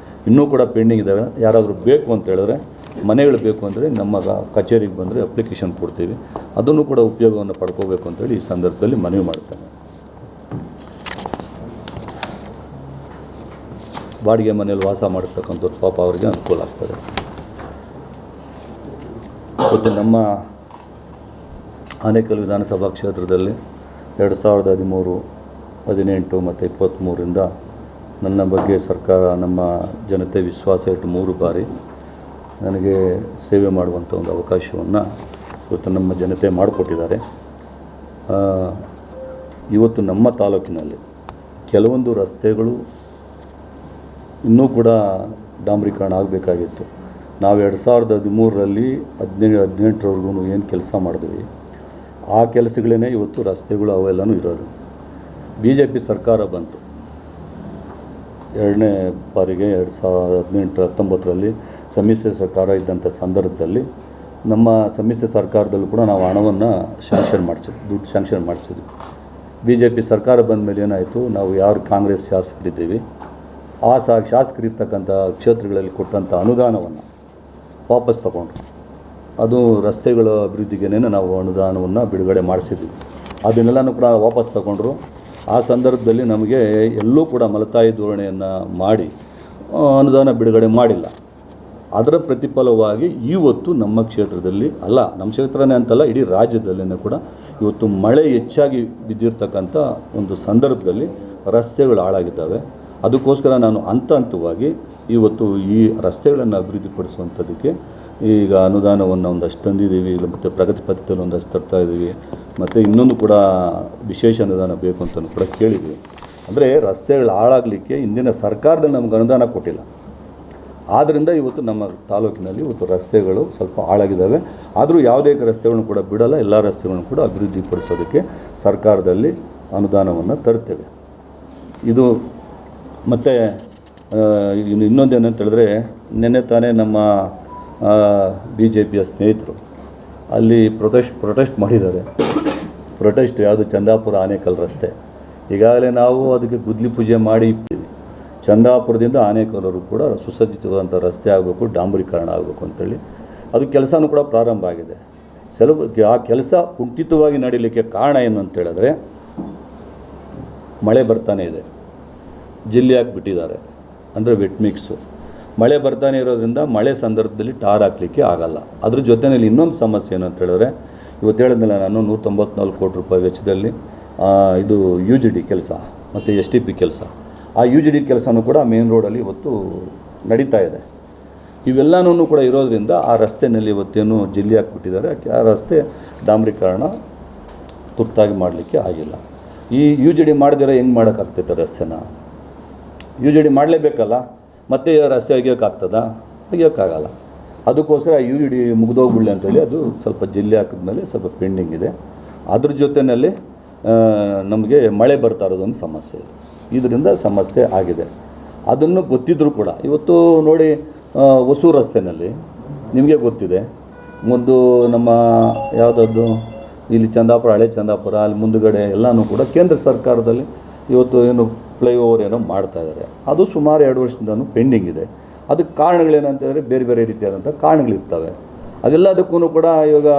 ಇನ್ನೂ ಕೂಡ ಪೆಂಡಿಂಗ್ ಇದ್ದಾವೆ. ಯಾರಾದರೂ ಬೇಕು ಅಂತ ಹೇಳಿದ್ರೆ, ಮನೆಗಳು ಬೇಕು ಅಂದರೆ ನಮ್ಮ ಕಚೇರಿಗೆ ಬಂದರೆ ಅಪ್ಲಿಕೇಶನ್ ಕೊಡ್ತೀವಿ. ಅದನ್ನು ಕೂಡ ಉಪಯೋಗವನ್ನು ಪಡ್ಕೋಬೇಕು ಅಂತೇಳಿ ಈ ಸಂದರ್ಭದಲ್ಲಿ ಮನವಿ ಮಾಡ್ತೇನೆ. ಬಾಡಿಗೆ ಮನೆಯಲ್ಲಿ ವಾಸ ಮಾಡತಕ್ಕಂಥವ್ರು ಪಾಪ ಅವರಿಗೆ ಅನುಕೂಲ ಆಗ್ತದೆ. ಮತ್ತು ನಮ್ಮ ಆನೇಕಲ್ ವಿಧಾನಸಭಾ ಕ್ಷೇತ್ರದಲ್ಲಿ 2013, 18 ಮತ್ತು 23ರಿಂದ ನನ್ನ ಬಗ್ಗೆ ಸರ್ಕಾರ, ನಮ್ಮ ಜನತೆ ವಿಶ್ವಾಸ ಇಟ್ಟು 3 ಬಾರಿ ನನಗೆ ಸೇವೆ ಮಾಡುವಂಥ ಒಂದು ಅವಕಾಶವನ್ನು ಇವತ್ತು ನಮ್ಮ ಜನತೆ ಮಾಡಿಕೊಟ್ಟಿದ್ದಾರೆ. ಇವತ್ತು ನಮ್ಮ ತಾಲೂಕಿನಲ್ಲಿ ಕೆಲವೊಂದು ರಸ್ತೆಗಳು ಇನ್ನೂ ಕೂಡ ಡಾಂಬರೀಕರಣ ಆಗಬೇಕಾಗಿತ್ತು. ನಾವು 2013ರಲ್ಲಿ 18ರವರೆಗೂ ಏನು ಕೆಲಸ ಮಾಡಿದ್ವಿ, ಆ ಕೆಲಸಗಳೇ ಇವತ್ತು ರಸ್ತೆಗಳು ಅವೆಲ್ಲನೂ ಇರೋದು. BJP ಸರ್ಕಾರ ಬಂತು 2ನೇ ಬಾರಿಗೆ 2018-19ರಲ್ಲಿ ಸಮ್ಮಿಶ್ರ ಸರ್ಕಾರ ಇದ್ದಂಥ ಸಂದರ್ಭದಲ್ಲಿ ನಮ್ಮ ಸಮ್ಮಿಶ್ರ ಸರ್ಕಾರದಲ್ಲೂ ಕೂಡ ನಾವು ಹಣವನ್ನು ದುಡ್ಡು ಸ್ಯಾಂಕ್ಷನ್ ಮಾಡಿಸಿದ್ವಿ. BJP ಸರ್ಕಾರ ಬಂದ ಮೇಲೆ ಏನಾಯಿತು, ನಾವು ಯಾರು ಕಾಂಗ್ರೆಸ್ ಶಾಸಕರಿದ್ದೀವಿ ಆ ಶಾಸಕರಿರ್ತಕ್ಕಂಥ ಕ್ಷೇತ್ರಗಳಲ್ಲಿ ಕೊಟ್ಟಂಥ ಅನುದಾನವನ್ನು ವಾಪಸ್ ತಗೊಂಡ್ರು. ಅದು ರಸ್ತೆಗಳ ಅಭಿವೃದ್ಧಿಗೇನೆ ನಾವು ಅನುದಾನವನ್ನು ಬಿಡುಗಡೆ ಮಾಡಿಸಿದ್ವಿ. ಅದನ್ನೆಲ್ಲನೂ ಕೂಡ ವಾಪಸ್ ತಗೊಂಡ್ರು. ಆ ಸಂದರ್ಭದಲ್ಲಿ ನಮಗೆ ಎಲ್ಲೂ ಕೂಡ ಮಲತಾಯಿ ಧೋರಣೆಯನ್ನು ಮಾಡಿ ಅನುದಾನ ಬಿಡುಗಡೆ ಮಾಡಿಲ್ಲ. ಅದರ ಪ್ರತಿಫಲವಾಗಿ ಇವತ್ತು ನಮ್ಮ ಕ್ಷೇತ್ರದಲ್ಲಿ ಅಲ್ಲ, ನಮ್ಮ ಕ್ಷೇತ್ರನೇ ಅಂತಲ್ಲ, ಇಡೀ ರಾಜ್ಯದಲ್ಲೇ ಕೂಡ ಇವತ್ತು ಮಳೆ ಹೆಚ್ಚಾಗಿ ಬಿದ್ದಿರ್ತಕ್ಕಂಥ ಒಂದು ಸಂದರ್ಭದಲ್ಲಿ ರಸ್ತೆಗಳು ಹಾಳಾಗಿದ್ದಾವೆ. ಅದಕ್ಕೋಸ್ಕರ ನಾನು ಹಂತವಾಗಿ ಇವತ್ತು ಈ ರಸ್ತೆಗಳನ್ನು ಅಭಿವೃದ್ಧಿಪಡಿಸುವಂಥದ್ದಕ್ಕೆ ಈಗ ಅನುದಾನವನ್ನು ಒಂದಷ್ಟು ತಂದಿದ್ದೀವಿ. ಮತ್ತು ಪ್ರಗತಿ ಪಥದಲ್ಲಿ ಒಂದಷ್ಟು ತರ್ತಾ ಇದ್ದೀವಿ. ಮತ್ತು ಇನ್ನೊಂದು ಕೂಡ ವಿಶೇಷ ಅನುದಾನ ಬೇಕು ಅಂತಲೂ ಕೂಡ ಕೇಳಿದ್ವಿ. ಅಂದರೆ ರಸ್ತೆಗಳು ಹಾಳಾಗಲಿಕ್ಕೆ ಇಂದಿನ ಸರ್ಕಾರದಲ್ಲಿ ನಮ್ಗೆ ಅನುದಾನ ಕೊಟ್ಟಿಲ್ಲ. ಆದ್ದರಿಂದ ಇವತ್ತು ನಮ್ಮ ತಾಲೂಕಿನಲ್ಲಿ ಇವತ್ತು ರಸ್ತೆಗಳು ಸ್ವಲ್ಪ ಹಾಳಾಗಿದ್ದಾವೆ. ಆದರೂ ಯಾವುದೇ ರಸ್ತೆಗಳನ್ನು ಕೂಡ ಬಿಡಲ್ಲ, ಎಲ್ಲ ರಸ್ತೆಗಳನ್ನು ಕೂಡ ಅಭಿವೃದ್ಧಿಪಡಿಸೋದಕ್ಕೆ ಸರ್ಕಾರದಲ್ಲಿ ಅನುದಾನವನ್ನು ತರ್ತೇವೆ. ಇದು ಮತ್ತು ಇನ್ನೊಂದೇನಂತ ಹೇಳಿದ್ರೆ, ನಿನ್ನೆ ತಾನೇ ನಮ್ಮ BJPಯ ಸ್ನೇಹಿತರು ಅಲ್ಲಿ ಪ್ರೊಟೆಸ್ಟ್ ಮಾಡಿದ್ದಾರೆ. ಪ್ರೊಟೆಸ್ಟ್ ಯಾವುದು, ಚಂದಾಪುರ ಆನೇಕಲ್ ರಸ್ತೆ. ಈಗಾಗಲೇ ನಾವು ಅದಕ್ಕೆ ಗುದ್ಲಿ ಪೂಜೆ ಮಾಡಿ ಚಂದಾಪುರದಿಂದ ಆನೇಕಲ್ವರೆಗೂ ಕೂಡ ಸುಸಜ್ಜಿತವಾದಂಥ ರಸ್ತೆ ಆಗಬೇಕು, ಡಾಂಬರೀಕರಣ ಆಗಬೇಕು ಅಂತೇಳಿ ಅದು ಕೆಲಸನೂ ಕೂಡ ಪ್ರಾರಂಭ ಆಗಿದೆ. ಆ ಕೆಲಸ ಕುಂಠಿತವಾಗಿ ನಡೀಲಿಕ್ಕೆ ಕಾರಣ ಏನು ಅಂತೇಳಿದ್ರೆ, ಮಳೆ ಬರ್ತಾನೆ ಇದೆ, ಜಲ್ಲಿ ಹಾಕಿಬಿಟ್ಟಿದ್ದಾರೆ, ಅಂದರೆ ವೆಟ್ ಮಿಕ್ಸು. ಮಳೆ ಬರ್ತಾನೆ ಇರೋದ್ರಿಂದ ಮಳೆ ಸಂದರ್ಭದಲ್ಲಿ ಟಾರ್ ಹಾಕಲಿಕ್ಕೆ ಆಗಲ್ಲ. ಅದ್ರ ಜೊತೆಯಲ್ಲಿ ಇನ್ನೊಂದು ಸಮಸ್ಯೆ ಏನು ಅಂತ ಹೇಳಿದ್ರೆ, ಇವತ್ತು ಹೇಳಿದ್ನಲ್ಲ ನಾನು 194 ಕೋಟಿ ರೂಪಾಯಿ ವೆಚ್ಚದಲ್ಲಿ ಇದು UGD ಕೆಲಸ ಮತ್ತು STP ಕೆಲಸ, ಆ UGD ಕೆಲಸನೂ ಕೂಡ ಮೇನ್ ರೋಡಲ್ಲಿ ಇವತ್ತು ನಡೀತಾ ಇದೆ. ಇವೆಲ್ಲನೂ ಕೂಡ ಇರೋದ್ರಿಂದ ಆ ರಸ್ತೆಯಲ್ಲಿ ಇವತ್ತೇನು ಜಲ್ಲಿ ಹಾಕಿಬಿಟ್ಟಿದ್ದಾರೆ, ಆ ರಸ್ತೆ ಡಾಂಬರೀಕರಣ ತುರ್ತಾಗಿ ಮಾಡಲಿಕ್ಕೆ ಆಗಿಲ್ಲ. ಈ UGD ಮಾಡಿದರೆ ಹೆಂಗೆ ಮಾಡೋಕ್ಕಾಗ್ತೈತೆ ರಸ್ತೆನ? UGD ಮಾಡಲೇಬೇಕಲ್ಲ, ಮತ್ತೆ ರಸ್ತೆ ಒಗೆಯೋಕ್ಕಾಗ್ತದಾ? ಒಗೆಯೋಕ್ಕಾಗಲ್ಲ. ಅದಕ್ಕೋಸ್ಕರ UGD ಮುಗಿದೋಗ್ಬಿಡಲಿ ಅಂತೇಳಿ ಅದು ಸ್ವಲ್ಪ ಜಲ್ಲಿ ಹಾಕಿದ್ಮೇಲೆ ಸ್ವಲ್ಪ ಪೆಂಡಿಂಗ್ ಇದೆ. ಅದ್ರ ಜೊತೆಯಲ್ಲಿ ನಮಗೆ ಮಳೆ ಬರ್ತಾ ಇರೋದೊಂದು ಸಮಸ್ಯೆ ಇದೆ. ಇದರಿಂದ ಸಮಸ್ಯೆ ಆಗಿದೆ. ಅದನ್ನು ಗೊತ್ತಿದ್ದರೂ ಕೂಡ ಇವತ್ತು ನೋಡಿ, ಹೊಸೂರು ರಸ್ತೆಯಲ್ಲಿ ನಿಮಗೆ ಗೊತ್ತಿದೆ, ಒಂದು ನಮ್ಮ ಯಾವುದದ್ದು ಇಲ್ಲಿ ಚಂದಾಪುರ, ಹಳೆ ಚಂದಾಪುರ, ಅಲ್ಲಿ ಮುಂದುಗಡೆ ಎಲ್ಲನೂ ಕೂಡ ಕೇಂದ್ರ ಸರ್ಕಾರದಲ್ಲಿ ಇವತ್ತು ಏನು ಫ್ಲೈಓವರ್ ಏನೋ ಮಾಡ್ತಾಯಿದ್ದಾರೆ. ಅದು ಸುಮಾರು 2 ವರ್ಷದಿಂದನೂ ಪೆಂಡಿಂಗ್ ಇದೆ. ಅದಕ್ಕೆ ಕಾರಣಗಳೇನಂತಂದರೆ ಬೇರೆ ಬೇರೆ ರೀತಿಯಾದಂಥ ಕಾರಣಗಳಿರ್ತವೆ. ಅದೆಲ್ಲದಕ್ಕೂ ಕೂಡ ಇವಾಗ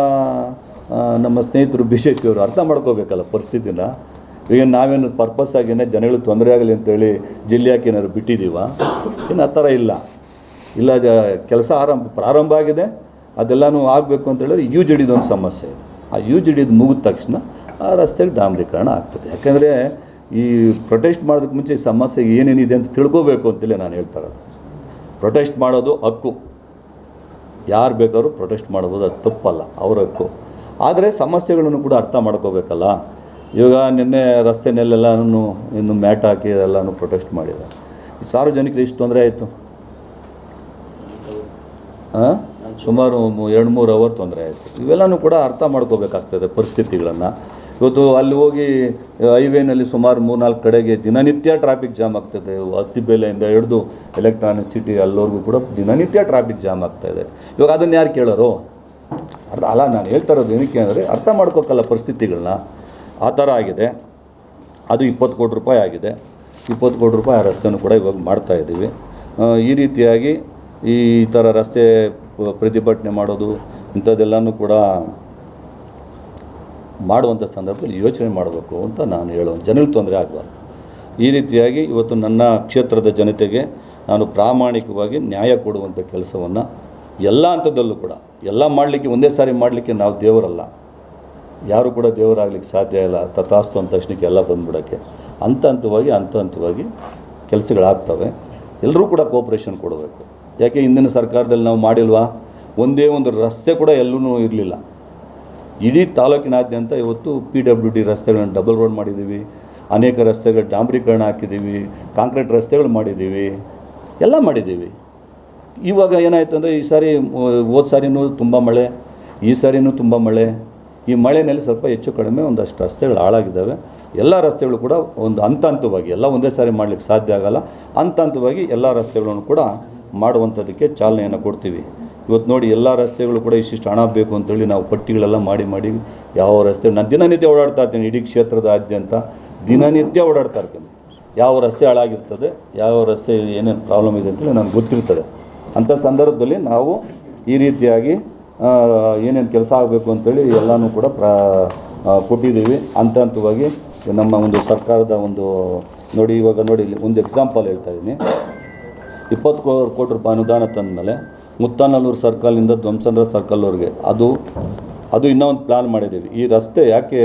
ನಮ್ಮ ಸ್ನೇಹಿತರು BJP ಅವರು ಅರ್ಥ ಮಾಡ್ಕೋಬೇಕಲ್ಲ ಪರಿಸ್ಥಿತಿನ. ಈಗ ನಾವೇನು ಪರ್ಪಸ್ ಆಗಿನೇ ಜನಗಳಿಗೆ ತೊಂದರೆ ಆಗಲಿ ಅಂತೇಳಿ ಜಿಲ್ಲೆ ಹಾಕಿ ಏನಾದ್ರು ಬಿಟ್ಟಿದ್ದೀವ? ಇನ್ನು ಆ ಥರ ಇಲ್ಲ. ಕೆಲಸ ಪ್ರಾರಂಭ ಆಗಿದೆ, ಅದೆಲ್ಲನೂ ಆಗಬೇಕು ಅಂತ ಹೇಳಿದ್ರೆ UGDದೊಂದು ಸಮಸ್ಯೆ ಇದೆ. ಆ UGD ಮುಗಿದ ತಕ್ಷಣ ಆ ರಸ್ತೆಗೆ ಡಾಂಬರೀಕರಣ ಆಗ್ತದೆ. ಯಾಕೆಂದರೆ ಈ ಪ್ರೊಟೆಸ್ಟ್ ಮಾಡೋದಕ್ಕೆ ಮುಂಚೆ ಈ ಸಮಸ್ಯೆ ಏನೇನಿದೆ ಅಂತ ತಿಳ್ಕೋಬೇಕು ಅಂತಲೇ ನಾನು ಹೇಳ್ತಾ ಇರೋದು. ಪ್ರೊಟೆಸ್ಟ್ ಮಾಡೋದು ಹಕ್ಕು, ಯಾರು ಬೇಕಾದ್ರೂ ಪ್ರೊಟೆಸ್ಟ್ ಮಾಡ್ಬೋದು, ಅದು ತಪ್ಪಲ್ಲ, ಅವ್ರ ಹಕ್ಕು. ಆದರೆ ಸಮಸ್ಯೆಗಳನ್ನು ಕೂಡ ಅರ್ಥ ಮಾಡ್ಕೋಬೇಕಲ್ಲ. ಇವಾಗ ನಿನ್ನೆ ರಸ್ತೆನೆಲ್ಲೆಲ್ಲನೂ ಇನ್ನು ಮ್ಯಾಟ್ ಹಾಕಿ ಎಲ್ಲನೂ ಪ್ರೊಟೆಸ್ಟ್ ಮಾಡಿದ್ದಾರೆ. ಸಾರ್ವಜನಿಕರು ಇಷ್ಟು ತೊಂದರೆ ಆಯಿತು. ಸುಮಾರು 2-3 ಅವರ್ ತೊಂದರೆ ಆಯಿತು. ಇವೆಲ್ಲನೂ ಕೂಡ ಅರ್ಥ ಮಾಡ್ಕೋಬೇಕಾಗ್ತದೆ ಪರಿಸ್ಥಿತಿಗಳನ್ನು. ಇವತ್ತು ಅಲ್ಲಿ ಹೋಗಿ ಹೈವೇನಲ್ಲಿ ಸುಮಾರು 3-4 ಕಡೆಗೆ ದಿನನಿತ್ಯ ಟ್ರಾಫಿಕ್ ಜಾಮ್ ಆಗ್ತದೆ. ಅತ್ತಿಬೇಲೆಯಿಂದ ಹಿಡಿದು ಎಲೆಕ್ಟ್ರಾನಿಕ್ ಸಿಟಿ ಅಲ್ಲಿವರೆಗೂ ಕೂಡ ದಿನನಿತ್ಯ ಟ್ರಾಫಿಕ್ ಜಾಮ್ ಆಗ್ತಾಯಿದೆ. ಇವಾಗ ಅದನ್ನು ಯಾರು ಕೇಳೋರು? ಅಲ್ಲ, ನಾನು ಹೇಳ್ತಾ ಇರೋದು ಏನಕ್ಕೆ ಅಂದರೆ ಅರ್ಥ ಮಾಡ್ಕೋಕ್ಕಲ್ಲ ಪರಿಸ್ಥಿತಿಗಳನ್ನ. ಆ ಥರ ಆಗಿದೆ. ಅದು 20 ಕೋಟಿ ರೂಪಾಯಿ ಆಗಿದೆ. 20 ಕೋಟಿ ರೂಪಾಯಿ ಆ ರಸ್ತೆನೂ ಕೂಡ ಇವಾಗ ಮಾಡ್ತಾಯಿದ್ದೀವಿ. ಈ ರೀತಿಯಾಗಿ ಈ ಥರ ರಸ್ತೆ ಪ್ರತಿಭಟನೆ ಮಾಡೋದು ಇಂಥದ್ದೆಲ್ಲನೂ ಕೂಡ ಮಾಡುವಂಥ ಸಂದರ್ಭದಲ್ಲಿ ಯೋಚನೆ ಮಾಡಬೇಕು ಅಂತ ನಾನು ಹೇಳೋದು. ಜನರಿಗೆ ತೊಂದರೆ ಆಗಬಾರ್ದು. ಈ ರೀತಿಯಾಗಿ ಇವತ್ತು ನನ್ನ ಕ್ಷೇತ್ರದ ಜನತೆಗೆ ನಾನು ಪ್ರಾಮಾಣಿಕವಾಗಿ ನ್ಯಾಯ ಕೊಡುವಂಥ ಕೆಲಸವನ್ನು ಎಲ್ಲ ಹಂತದಲ್ಲೂ ಕೂಡ ಎಲ್ಲ ಮಾಡಲಿಕ್ಕೆ ಒಂದೇ ಸಾರಿ ಮಾಡಲಿಕ್ಕೆ ನಾವು ದೇವರಲ್ಲ, ಯಾರು ಕೂಡ ದೇವರಾಗಲಿಕ್ಕೆ ಸಾಧ್ಯ ಇಲ್ಲ. ತಥಾಸ್ತು ಅಂತ ತಕ್ಷಣಕ್ಕೆ ಎಲ್ಲ ಬಂದುಬಿಡೋಕ್ಕೆ ಹಂತ ಹಂತವಾಗಿ ಕೆಲಸಗಳಾಗ್ತವೆ. ಎಲ್ಲರೂ ಕೂಡ ಕೋಪ್ರೇಷನ್ ಕೊಡಬೇಕು. ಯಾಕೆ ಹಿಂದಿನ ಸರ್ಕಾರದಲ್ಲಿ ನಾವು ಮಾಡಿಲ್ವಾ? ಒಂದೇ ಒಂದು ರಸ್ತೆ ಕೂಡ ಎಲ್ಲೂ ಇರಲಿಲ್ಲ. ಇಡೀ ತಾಲೂಕಿನಾದ್ಯಂತ ಇವತ್ತು PWD ರಸ್ತೆಗಳನ್ನು ಡಬಲ್ ರೋಡ್ ಮಾಡಿದ್ದೀವಿ. ಅನೇಕ ರಸ್ತೆಗಳು ಡಾಂಬರೀಕರಣ ಹಾಕಿದ್ದೀವಿ. ಕಾಂಕ್ರೀಟ್ ರಸ್ತೆಗಳು ಮಾಡಿದ್ದೀವಿ. ಎಲ್ಲ ಮಾಡಿದ್ದೀವಿ. ಇವಾಗ ಏನಾಯಿತು ಅಂದರೆ ಈ ಸಾರಿ ಹೋದ ಸಾರಿನೂ ತುಂಬ ಮಳೆ, ಈ ಸಾರಿನೂ ತುಂಬ ಮಳೆ. ಈ ಮಳೆಯಲ್ಲಿ ಸ್ವಲ್ಪ ಹೆಚ್ಚು ಕಡಿಮೆ ಒಂದಷ್ಟು ರಸ್ತೆಗಳು ಹಾಳಾಗಿದ್ದಾವೆ. ಎಲ್ಲ ರಸ್ತೆಗಳು ಕೂಡ ಒಂದು ಹಂತವಾಗಿ, ಎಲ್ಲ ಒಂದೇ ಸಾರಿ ಮಾಡಲಿಕ್ಕೆ ಸಾಧ್ಯ ಆಗಲ್ಲ. ಹಂತವಾಗಿ ಎಲ್ಲ ರಸ್ತೆಗಳನ್ನು ಕೂಡ ಮಾಡುವಂಥದ್ದಕ್ಕೆ ಚಾಲನೆಯನ್ನು ಕೊಡ್ತೀವಿ. ಇವತ್ತು ನೋಡಿ, ಎಲ್ಲ ರಸ್ತೆಗಳು ಕೂಡ ಇಷ್ಟಿಷ್ಟು ಹಣ ಬೇಕು ಅಂತೇಳಿ ನಾವು ಪಟ್ಟಿಗಳೆಲ್ಲ ಮಾಡಿ ಯಾವ ರಸ್ತೆ ನಾನು ದಿನನಿತ್ಯ ಓಡಾಡ್ತಾ ಇರ್ತೀನಿ. ಇಡೀ ಕ್ಷೇತ್ರದಾದ್ಯಂತ ದಿನನಿತ್ಯ ಓಡಾಡ್ತಾ ಇರ್ತೀನಿ. ಯಾವ ರಸ್ತೆ ಹಾಳಾಗಿರ್ತದೆ, ಯಾವ ರಸ್ತೆ ಏನೇನು ಪ್ರಾಬ್ಲಮ್ ಇದೆ ಅಂತೇಳಿ ನನಗೆ ಗೊತ್ತಿರ್ತದೆ. ಅಂಥ ಸಂದರ್ಭದಲ್ಲಿ ನಾವು ಈ ರೀತಿಯಾಗಿ ಏನೇನು ಕೆಲಸ ಆಗಬೇಕು ಅಂತೇಳಿ ಎಲ್ಲನೂ ಕೂಡ ಕೊಟ್ಟಿದ್ದೀವಿ. ಹಂತವಾಗಿ ನಮ್ಮ ಒಂದು ಸರ್ಕಾರದ ಒಂದು ನೋಡಿ, ಇವಾಗ ನೋಡಿ ಇಲ್ಲಿ ಒಂದು ಎಕ್ಸಾಂಪಲ್ ಹೇಳ್ತಾ ಇದ್ದೀನಿ. 20 ಕೋಟಿ ರೂಪಾಯಿ ಅನುದಾನ ತಂದಮೇಲೆ ಮುತ್ತಾನಲ್ಲೂರು ಸರ್ಕಲಿಂದ ಧ್ವಂಸಂದ್ರ ಸರ್ಕಲ್ವರೆಗೆ ಅದು ಇನ್ನೂ ಒಂದು ಪ್ಲ್ಯಾನ್ ಮಾಡಿದ್ದೀವಿ. ಈ ರಸ್ತೆ ಯಾಕೆ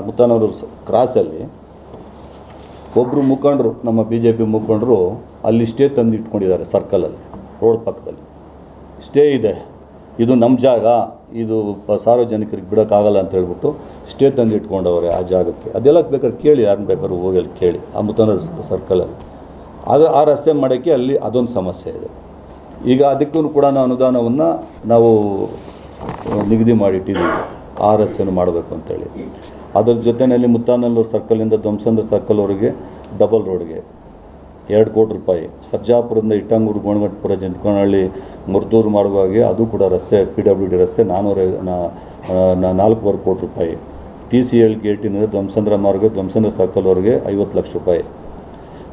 ಮುತ್ತಾನಲ್ಲೂರು ಕ್ರಾಸಲ್ಲಿ ಒಬ್ಬರು ಮುಖಂಡರು, ನಮ್ಮ BJP ಮುಖಂಡರು ಅಲ್ಲಿ ಸ್ಟೇ ತಂದು ಇಟ್ಕೊಂಡಿದ್ದಾರೆ. ಸರ್ಕಲಲ್ಲಿ ರೋಡ್ ಪಕ್ಕದಲ್ಲಿ ಸ್ಟೇ ಇದೆ. ಇದು ನಮ್ಮ ಜಾಗ, ಇದು ಸಾರ್ವಜನಿಕರಿಗೆ ಬಿಡೋಕ್ಕಾಗಲ್ಲ ಅಂತ ಹೇಳ್ಬಿಟ್ಟು ಸ್ಟೇ ತಂದು ಇಟ್ಕೊಂಡವ್ರೆ ಆ ಜಾಗಕ್ಕೆ. ಅದೆಲ್ಲ ಬೇಕಾದ್ರೆ ಕೇಳಿ, ಯಾರನ್ನ ಬೇಕಾದ್ರೂ ಹೋಗಿ ಅಲ್ಲಿ ಕೇಳಿ. ಆ ಮುತ್ತಾನಲ್ಲೂರು ಸರ್ಕಲಲ್ಲಿ ಆ ರಸ್ತೆ ಮಾಡೋಕ್ಕೆ ಅಲ್ಲಿ ಅದೊಂದು ಸಮಸ್ಯೆ ಇದೆ. ಈಗ ಅದಕ್ಕೂ ಕೂಡ ಅನುದಾನವನ್ನು ನಾವು ನಿಗದಿ ಮಾಡಿಟ್ಟಿದ್ದೀವಿ. ಆ ರಸ್ತೆಯನ್ನು ಮಾಡಬೇಕು ಅಂತೇಳಿ. ಅದರ ಜೊತೆಯಲ್ಲಿ ಮುತ್ತಾನಲ್ಲೂರು ಸರ್ಕಲಿಂದ ಧ್ವಂಸಂದ್ರ ಸರ್ಕಲ್ವರೆಗೆ ಡಬಲ್ ರೋಡ್ಗೆ 2 ಕೋಟಿ ರೂಪಾಯಿ. ಸರ್ಜಾಪುರದಿಂದ ಇಟ್ಟಂಗೂರು, ಗೋಣಗಟ್ಟಪುರ, ಜಂಟ್ಕೋನಹಳ್ಳಿ, ಮುರ್ತೂರು ಮಾರ್ಗವಾಗಿ ಅದು ಕೂಡ ರಸ್ತೆ PWD ರಸ್ತೆ 4.25 ಕೋಟಿ ರೂಪಾಯಿ. TCL ಗೇಟಿನಿಂದ ಧ್ವಂಸಂದ್ರ ಮಾರ್ಗ ಧ್ವಂಸಂದ್ರ ಸರ್ಕಲ್ವರೆಗೆ 50 ಲಕ್ಷ ರೂಪಾಯಿ.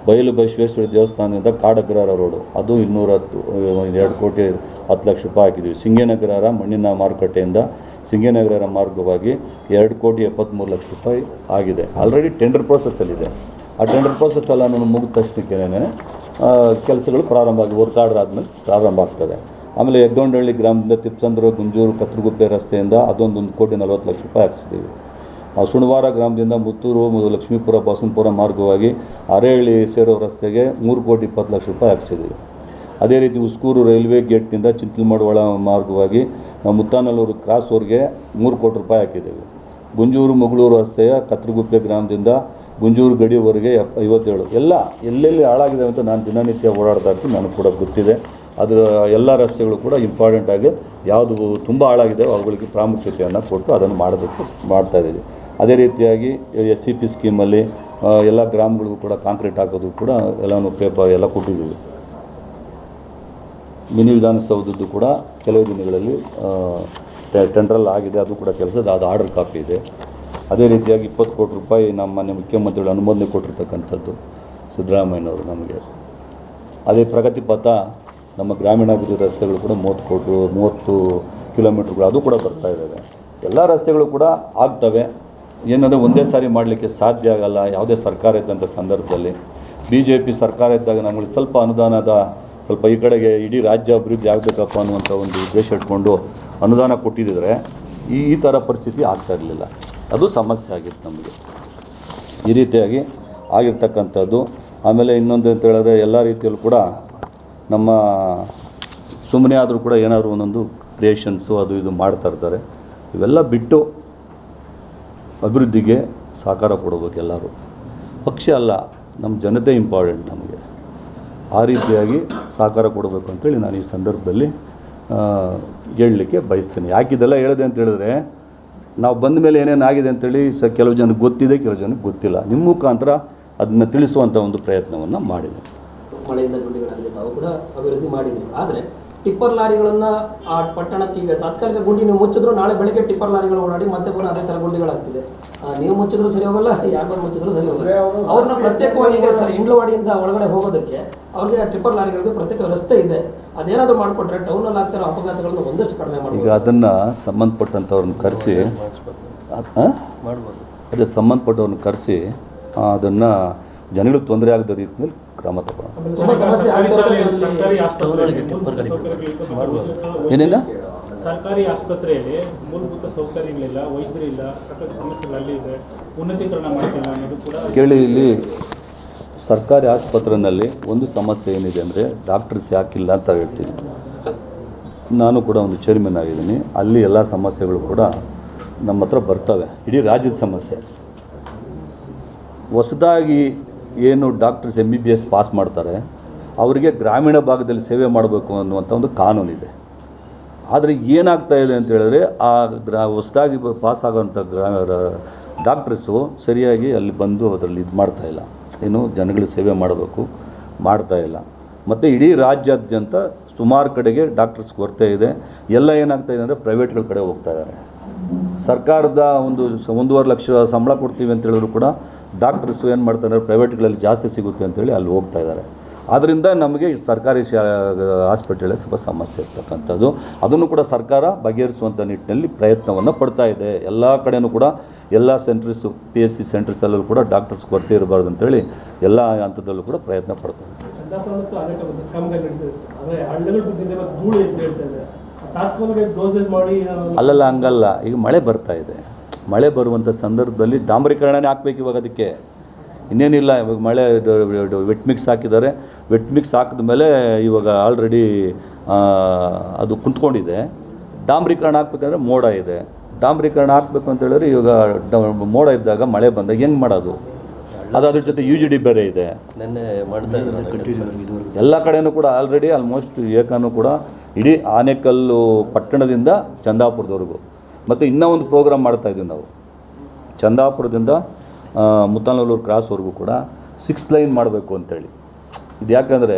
ಬಯಲು ಬಸವೇಶ್ವರ ದೇವಸ್ಥಾನದಿಂದ ಕಾಡಗ್ರಹಾರ ರೋಡು ಅದು 2 ಕೋಟಿ 10 ಲಕ್ಷ ರೂಪಾಯಿ ಹಾಕಿದ್ದೀವಿ. ಸಿಂಗೇನಗರ ಮಣ್ಣಿನ ಮಾರುಕಟ್ಟೆಯಿಂದ ಸಿಂಗೇನಗರ ಮಾರ್ಗವಾಗಿ 2 ಕೋಟಿ 73 ಲಕ್ಷ ರೂಪಾಯಿ ಆಗಿದೆ. ಆಲ್ರೆಡಿ ಟೆಂಡರ್ ಪ್ರೋಸೆಸ್ಸಲ್ಲಿದೆ. ಆ ಟೆಂಡರ್ ಪ್ರೋಸೆಸ್ ಎಲ್ಲ ಮುಗಿದ ತಕ್ಷಣಕ್ಕೇನೆ ಕೆಲಸಗಳು ಪ್ರಾರಂಭ ಆಗಿ ವರ್ಕ್ ಆರ್ಡರ್ ಆದಮೇಲೆ ಪ್ರಾರಂಭ ಆಗ್ತದೆ. ಆಮೇಲೆ ಹೆಗ್ಗೊಂಡಹಳ್ಳಿ ಗ್ರಾಮದಿಂದ ತಿಪ್ಪಸಂದ್ರ, ಗುಂಜೂರು, ಕತ್ರಗುಪ್ಪೆ ರಸ್ತೆಯಿಂದ ಅದೊಂದು 1 ಕೋಟಿ 40 ಲಕ್ಷ ರೂಪಾಯಿ ಹಾಕಿಸಿದ್ದೀವಿ. ಸುಣವಾರ ಗ್ರಾಮದಿಂದ ಮುತ್ತೂರು, ಲಕ್ಷ್ಮೀಪುರ, ಬಸವನಪುರ ಮಾರ್ಗವಾಗಿ ಅರೇಹಳ್ಳಿ ಸೇರೋ ರಸ್ತೆಗೆ 3 ಕೋಟಿ 20 ಲಕ್ಷ ರೂಪಾಯಿ ಹಾಕಿಸಿದ್ದೀವಿ. ಅದೇ ರೀತಿ ಉಸ್ಕೂರು ರೈಲ್ವೆ ಗೇಟ್ನಿಂದ ಚಿಂತಲಮಡವಳ ಮಾರ್ಗವಾಗಿ ಮುತ್ತಾನಲ್ಲೂರು ಕ್ರಾಸ್ವರೆಗೆ 3 ಕೋಟಿ ರೂಪಾಯಿ ಹಾಕಿದ್ದೀವಿ. ಗುಂಜೂರು ಮುಗಳೂರು ರಸ್ತೆಯ ಕತ್ರಗುಪ್ಪೆ ಗ್ರಾಮದಿಂದ ಗುಂಜೂರು ಗಡಿವರೆಗೆ 57. ಎಲ್ಲ ಎಲ್ಲೆಲ್ಲಿ ಹಾಳಾಗಿದೆ ಅಂತ ನಾನು ದಿನನಿತ್ಯ ಓಡಾಡ್ತಾ ಇರ್ತೀನಿ, ನನಗೆ ಕೂಡ ಗೊತ್ತಿದೆ. ಅದರ ಎಲ್ಲ ರಸ್ತೆಗಳು ಕೂಡ ಇಂಪಾರ್ಟೆಂಟಾಗಿ ಯಾವುದು ತುಂಬ ಹಾಳಾಗಿದೆ ಅವುಗಳಿಗೆ ಪ್ರಾಮುಖ್ಯತೆಯನ್ನು ಕೊಟ್ಟು ಅದನ್ನು ಮಾಡೋದಕ್ಕೆ ಮಾಡ್ತಾಯಿದ್ದೀವಿ. ಅದೇ ರೀತಿಯಾಗಿ SCP ಸ್ಕೀಮಲ್ಲಿ ಎಲ್ಲ ಗ್ರಾಮಗಳಿಗೂ ಕೂಡ ಕಾಂಕ್ರೀಟ್ ಹಾಕೋದು ಕೂಡ ಎಲ್ಲನೂ ಪೇಪರ್ ಎಲ್ಲ ಕೊಟ್ಟಿದ್ದೀವಿ. ಮಿನಿ ವಿಧಾನಸೌಧದ್ದು ಕೂಡ ಕೆಲವು ದಿನಗಳಲ್ಲಿ ಟೆಂಡ್ರಲ್ಲಿ ಆಗಿದೆ. ಅದು ಕೂಡ ಕೆಲಸದ ಅದು ಆರ್ಡರ್ ಕಾಪಿ ಇದೆ. ಅದೇ ರೀತಿಯಾಗಿ 20 ಕೋಟಿ ರೂಪಾಯಿ ನಮ್ಮ ಮಾನ್ಯ ಮುಖ್ಯಮಂತ್ರಿಗಳು ಅನುಮೋದನೆ ಕೊಟ್ಟಿರ್ತಕ್ಕಂಥದ್ದು ಸಿದ್ದರಾಮಯ್ಯನವರು ನಮಗೆ. ಅದೇ ಪ್ರಗತಿ ಪಥ ನಮ್ಮ ಗ್ರಾಮೀಣಾಭಿವೃದ್ಧಿ ರಸ್ತೆಗಳು ಕೂಡ 30 ಕಿಲೋಮೀಟ್ರ್ಗಳು ಅದು ಕೂಡ ಬರ್ತಾ ಇದ್ದಾವೆ. ಎಲ್ಲ ರಸ್ತೆಗಳು ಕೂಡ ಆಗ್ತವೆ. ಏನಂದರೆ ಒಂದೇ ಸಾರಿ ಮಾಡಲಿಕ್ಕೆ ಸಾಧ್ಯ ಆಗಲ್ಲ ಯಾವುದೇ ಸರ್ಕಾರ ಇದ್ದಂಥ ಸಂದರ್ಭದಲ್ಲಿ. BJP ಸರ್ಕಾರ ಇದ್ದಾಗ ನಮಗೆ ಸ್ವಲ್ಪ ಅನುದಾನದ ಸ್ವಲ್ಪ ಈ ಕಡೆಗೆ ಇಡೀ ರಾಜ್ಯ ಅಭಿವೃದ್ಧಿ ಆಗಬೇಕಪ್ಪ ಅನ್ನುವಂಥ ಒಂದು ಉದ್ದೇಶ ಇಟ್ಕೊಂಡು ಅನುದಾನ ಕೊಟ್ಟಿದ್ದರೆ ಈ ಥರ ಪರಿಸ್ಥಿತಿ ಆಗ್ತಾ ಇರಲಿಲ್ಲ. ಅದು ಸಮಸ್ಯೆ ಆಗಿತ್ತು ನಮಗೆ. ಈ ರೀತಿಯಾಗಿ ಆಗಿರ್ತಕ್ಕಂಥದ್ದು. ಆಮೇಲೆ ಇನ್ನೊಂದು ಅಂತ ಹೇಳಿದ್ರೆ ಎಲ್ಲ ರೀತಿಯಲ್ಲೂ ಕೂಡ ನಮ್ಮ ಸುಮ್ಮನೆ ಆದರೂ ಕೂಡ ಏನಾದರೂ ಒಂದೊಂದು ಕ್ರಿಯೇಷನ್ಸು ಅದು ಇದು ಮಾಡ್ತಾ ಇರ್ತಾರೆ. ಇವೆಲ್ಲ ಬಿಟ್ಟು ಅಭಿವೃದ್ಧಿಗೆ ಸಹಕಾರ ಕೊಡಬೇಕು ಎಲ್ಲರೂ. ಪಕ್ಷ ಅಲ್ಲ, ನಮ್ಮ ಜನತೆ ಇಂಪಾರ್ಟೆಂಟ್ ನಮಗೆ. ಆ ರೀತಿಯಾಗಿ ಸಹಕಾರ ಕೊಡಬೇಕು ಅಂತೇಳಿ ನಾನು ಈ ಸಂದರ್ಭದಲ್ಲಿ ಹೇಳಲಿಕ್ಕೆ ಬಯಸ್ತೀನಿ. ಯಾಕಿದೆಲ್ಲ ಹೇಳಿದೆ ಅಂತ ಹೇಳಿದ್ರೆ, ನಾವು ಬಂದ ಮೇಲೆ ಏನೇನು ಆಗಿದೆ ಅಂತೇಳಿ ಕೆಲವು ಜನಕ್ಕೆ ಗೊತ್ತಿದೆ, ಕೆಲವು ಜನಕ್ಕೆ ಗೊತ್ತಿಲ್ಲ. ನಿಮ್ಮ ಮುಖಾಂತರ ಅದನ್ನು ತಿಳಿಸುವಂಥ ಒಂದು ಪ್ರಯತ್ನವನ್ನು ಮಾಡಿದೆ. ಮಳೆಯಿಂದ ಗುಂಡಿಗಳಾಗಿದೆ, ತಾವು ಕೂಡ ಅಭಿವೃದ್ಧಿ ಮಾಡಿದ್ರಿ. ಆದರೆ ಟಿಪ್ಪರ್ ಲಾರಿಗಳನ್ನು ಆ ಪಟ್ಟಣಕ್ಕೆ ಈಗ ತಾತ್ಕಾಲಿಕ ಗುಂಡಿ ನೀವು ಮುಚ್ಚಿದ್ರು, ನಾಳೆ ಬೆಳಗ್ಗೆ ಟಿಪ್ಪರ್ ಲಾರಿಗಳು ಓಡಾಡಿ ಮತ್ತೆ ಪುನಃ ಅದೇ ಥರ ಗುಂಡಿಗಳಾಗ್ತಿದೆ. ನೀವು ಮುಚ್ಚಿದ್ರು ಸರಿ ಹೋಗಲ್ಲ, ಯಾರು ಮುಚ್ಚಿದ್ರು ಸರಿ ಹೋಗಲ್ಲ. ಅವ್ರನ್ನ ಪ್ರತ್ಯೇಕವಾಗಿ ಈಗ ಸರ್ ಇಂಡ್ಲವಾಡಿಯಿಂದ ಒಳಗಡೆ ಹೋಗೋದಕ್ಕೆ ಅವ್ರಿಗೆ ಟಿಪ್ಪರ್ ಲಾರಿಗಳಿಗೆ ಪ್ರತ್ಯೇಕ ರಸ್ತೆ ಇದೆ. ಅದೇನಾದರೂ ಮಾಡಿಕೊಟ್ರೆ ಟೌನಲ್ಲಿ ಆಗ್ತಿರೋ ಅಪಘಾತಗಳನ್ನು ಒಂದಷ್ಟು ಕಡಿಮೆ ಮಾಡಿ. ಈಗ ಅದನ್ನು ಸಂಬಂಧಪಟ್ಟಂಥವ್ರನ್ನ ಕರೆಸಿ ಮಾಡ್ಬೋದು. ಅದೇ ಸಂಬಂಧಪಟ್ಟವ್ರನ್ನ ಕರೆಸಿ ಅದನ್ನು ಜನಗಳಿಗೆ ತೊಂದರೆ ಆಗದ ರೀತಿಯಲ್ಲಿ ಕ್ರಮ ತಗೊಳ್ಳೋಣ. ಏನೇನ ಸರ್ಕಾರಿ ಆಸ್ಪತ್ರೆಯಲ್ಲಿ ಮೂಲಭೂತ ಸೌಕರ್ಯಗಳಿಲ್ಲ, ವೈದ್ಯರಿಲ್ಲ, ಸಾಕಷ್ಟು ಸಮಸ್ಯೆಗಳಲ್ಲಿ ಇದೆ, ಉನ್ನತೀಕರಣ ಮಾಡ್ತಿಲ್ಲ ಅನ್ನೋದು ಕೂಡ ಕೇಳಿ. ಇಲ್ಲಿ ಸರ್ಕಾರಿ ಆಸ್ಪತ್ರೆಯಲ್ಲಿ ಒಂದು ಸಮಸ್ಯೆ ಏನಿದೆ ಅಂದರೆ ಡಾಕ್ಟರ್ಸ್ ಯಾಕಿಲ್ಲ ಅಂತ ಹೇಳ್ತೀನಿ. ನಾನು ಕೂಡ ಒಂದು ಚೇರ್ಮನ್ ಆಗಿದ್ದೀನಿ. ಅಲ್ಲಿ ಎಲ್ಲ ಸಮಸ್ಯೆಗಳು ಕೂಡ ನಮ್ಮ ಹತ್ರ ಬರ್ತವೆ, ಇಡೀ ರಾಜ್ಯದ ಸಮಸ್ಯೆ. ಹೊಸದಾಗಿ ಏನು ಡಾಕ್ಟರ್ಸ್ MBBS ಪಾಸ್ ಮಾಡ್ತಾರೆ ಅವರಿಗೆ ಗ್ರಾಮೀಣ ಭಾಗದಲ್ಲಿ ಸೇವೆ ಮಾಡಬೇಕು ಅನ್ನುವಂಥ ಒಂದು ಕಾನೂನಿದೆ. ಆದರೆ ಏನಾಗ್ತಾ ಇದೆ ಅಂತ ಹೇಳಿದ್ರೆ, ಆ ಹೊಸದಾಗಿ ಪಾಸ್ ಆಗೋವಂಥ ಡಾಕ್ಟರ್ಸು ಸರಿಯಾಗಿ ಅಲ್ಲಿ ಬಂದು ಅದರಲ್ಲಿ ಇದು ಮಾಡ್ತಾಯಿಲ್ಲ, ಏನು ಜನಗಳ ಸೇವೆ ಮಾಡಬೇಕು, ಮಾಡ್ತಾಯಿಲ್ಲ. ಮತ್ತು ಇಡೀ ರಾಜ್ಯಾದ್ಯಂತ ಸುಮಾರು ಕಡೆಗೆ ಡಾಕ್ಟರ್ಸ್ ಕೊರತೆ ಇದೆ. ಎಲ್ಲ ಏನಾಗ್ತಾ ಇದೆ ಅಂದರೆ ಪ್ರೈವೇಟ್ಗಳ ಕಡೆ ಹೋಗ್ತಾ ಇದ್ದಾರೆ. ಸರ್ಕಾರದ 1.5 ಲಕ್ಷ ಸಂಬಳ ಕೊಡ್ತೀವಿ ಅಂತ ಹೇಳಿದ್ರು ಕೂಡ ಡಾಕ್ಟರ್ಸು ಏನು ಮಾಡ್ತಾರೆ, ಪ್ರೈವೇಟ್ಗಳಲ್ಲಿ ಜಾಸ್ತಿ ಸಿಗುತ್ತೆ ಅಂತೇಳಿ ಅಲ್ಲಿ ಹೋಗ್ತಾ ಇದ್ದಾರೆ. ಆದ್ದರಿಂದ ನಮಗೆ ಸರ್ಕಾರಿ ಹಾಸ್ಪಿಟಲಲ್ಲಿ ಸ್ವಲ್ಪ ಸಮಸ್ಯೆ ಇರ್ತಕ್ಕಂಥದ್ದು. ಅದನ್ನು ಕೂಡ ಸರ್ಕಾರ ಬಗೆಹರಿಸುವಂಥ ನಿಟ್ಟಿನಲ್ಲಿ ಪ್ರಯತ್ನವನ್ನು ಪಡ್ತಾ ಇದೆ. ಎಲ್ಲ ಕಡೆಯೂ ಕೂಡ ಎಲ್ಲ ಸೆಂಟರ್ಸು PHC ಸೆಂಟರ್ಸಲ್ಲೂ ಕೂಡ ಡಾಕ್ಟರ್ಸ್ ಕೊರತೆ ಇರಬಾರ್ದು ಅಂತೇಳಿ ಎಲ್ಲ ಹಂತದಲ್ಲೂ ಕೂಡ ಪ್ರಯತ್ನ ಪಡ್ತಾರೆ. ಅಲ್ಲಲ್ಲ, ಹಂಗಲ್ಲ. ಈಗ ಮಳೆ ಬರ್ತಾ ಇದೆ, ಮಳೆ ಬರುವಂಥ ಸಂದರ್ಭದಲ್ಲಿ ಡಾಂಬರೀಕರಣನೇ ಹಾಕ್ಬೇಕು ಇವಾಗ. ಅದಕ್ಕೆ ಇನ್ನೇನಿಲ್ಲ, ಇವಾಗ ಮಳೆ ವೆಟ್ ಮಿಕ್ಸ್ ಹಾಕಿದ್ದಾರೆ. ವೆಟ್ ಮಿಕ್ಸ್ ಹಾಕಿದ ಮೇಲೆ ಇವಾಗ ಆಲ್ರೆಡಿ ಅದು ಕುಂತ್ಕೊಂಡಿದೆ. ಡಾಂಬರೀಕರಣ ಹಾಕ್ಬೇಕಂದ್ರೆ ಮೋಡ ಇದೆ. ಡಾಂಬರೀಕರಣ ಹಾಕಬೇಕು ಅಂತ ಹೇಳಿದ್ರೆ ಇವಾಗ ಮೋಡ ಇದ್ದಾಗ ಮಳೆ ಬಂದಾಗ ಹೆಂಗೆ ಮಾಡೋದು? ಅದು ಅದ್ರ ಜೊತೆ UGD ಬೇರೆ ಇದೆ. ನೆನ್ನೆ ಮಾಡ್ತಾ ಇದ್ದಾರೆ ಎಲ್ಲ ಕಡೆಯೂ ಕೂಡ ಆಲ್ರೆಡಿ ಆಲ್ಮೋಸ್ಟ್ ಏಕಾನು ಕೂಡ ಇಡೀ ಆನೇಕಲ್ಲು ಪಟ್ಟಣದಿಂದ ಚಂದಾಪುರದವರೆಗೂ. ಮತ್ತು ಇನ್ನೂ ಒಂದು ಪ್ರೋಗ್ರಾಮ್ ಮಾಡ್ತಾಯಿದ್ದೀವಿ ನಾವು, ಚಂದಾಪುರದಿಂದ ಮುತ್ತನಲ್ಲೂರು ಕ್ರಾಸ್ವರೆಗೂ ಕೂಡ 6 ಲೈನ್ ಮಾಡಬೇಕು ಅಂತೇಳಿ. ಇದು ಯಾಕಂದರೆ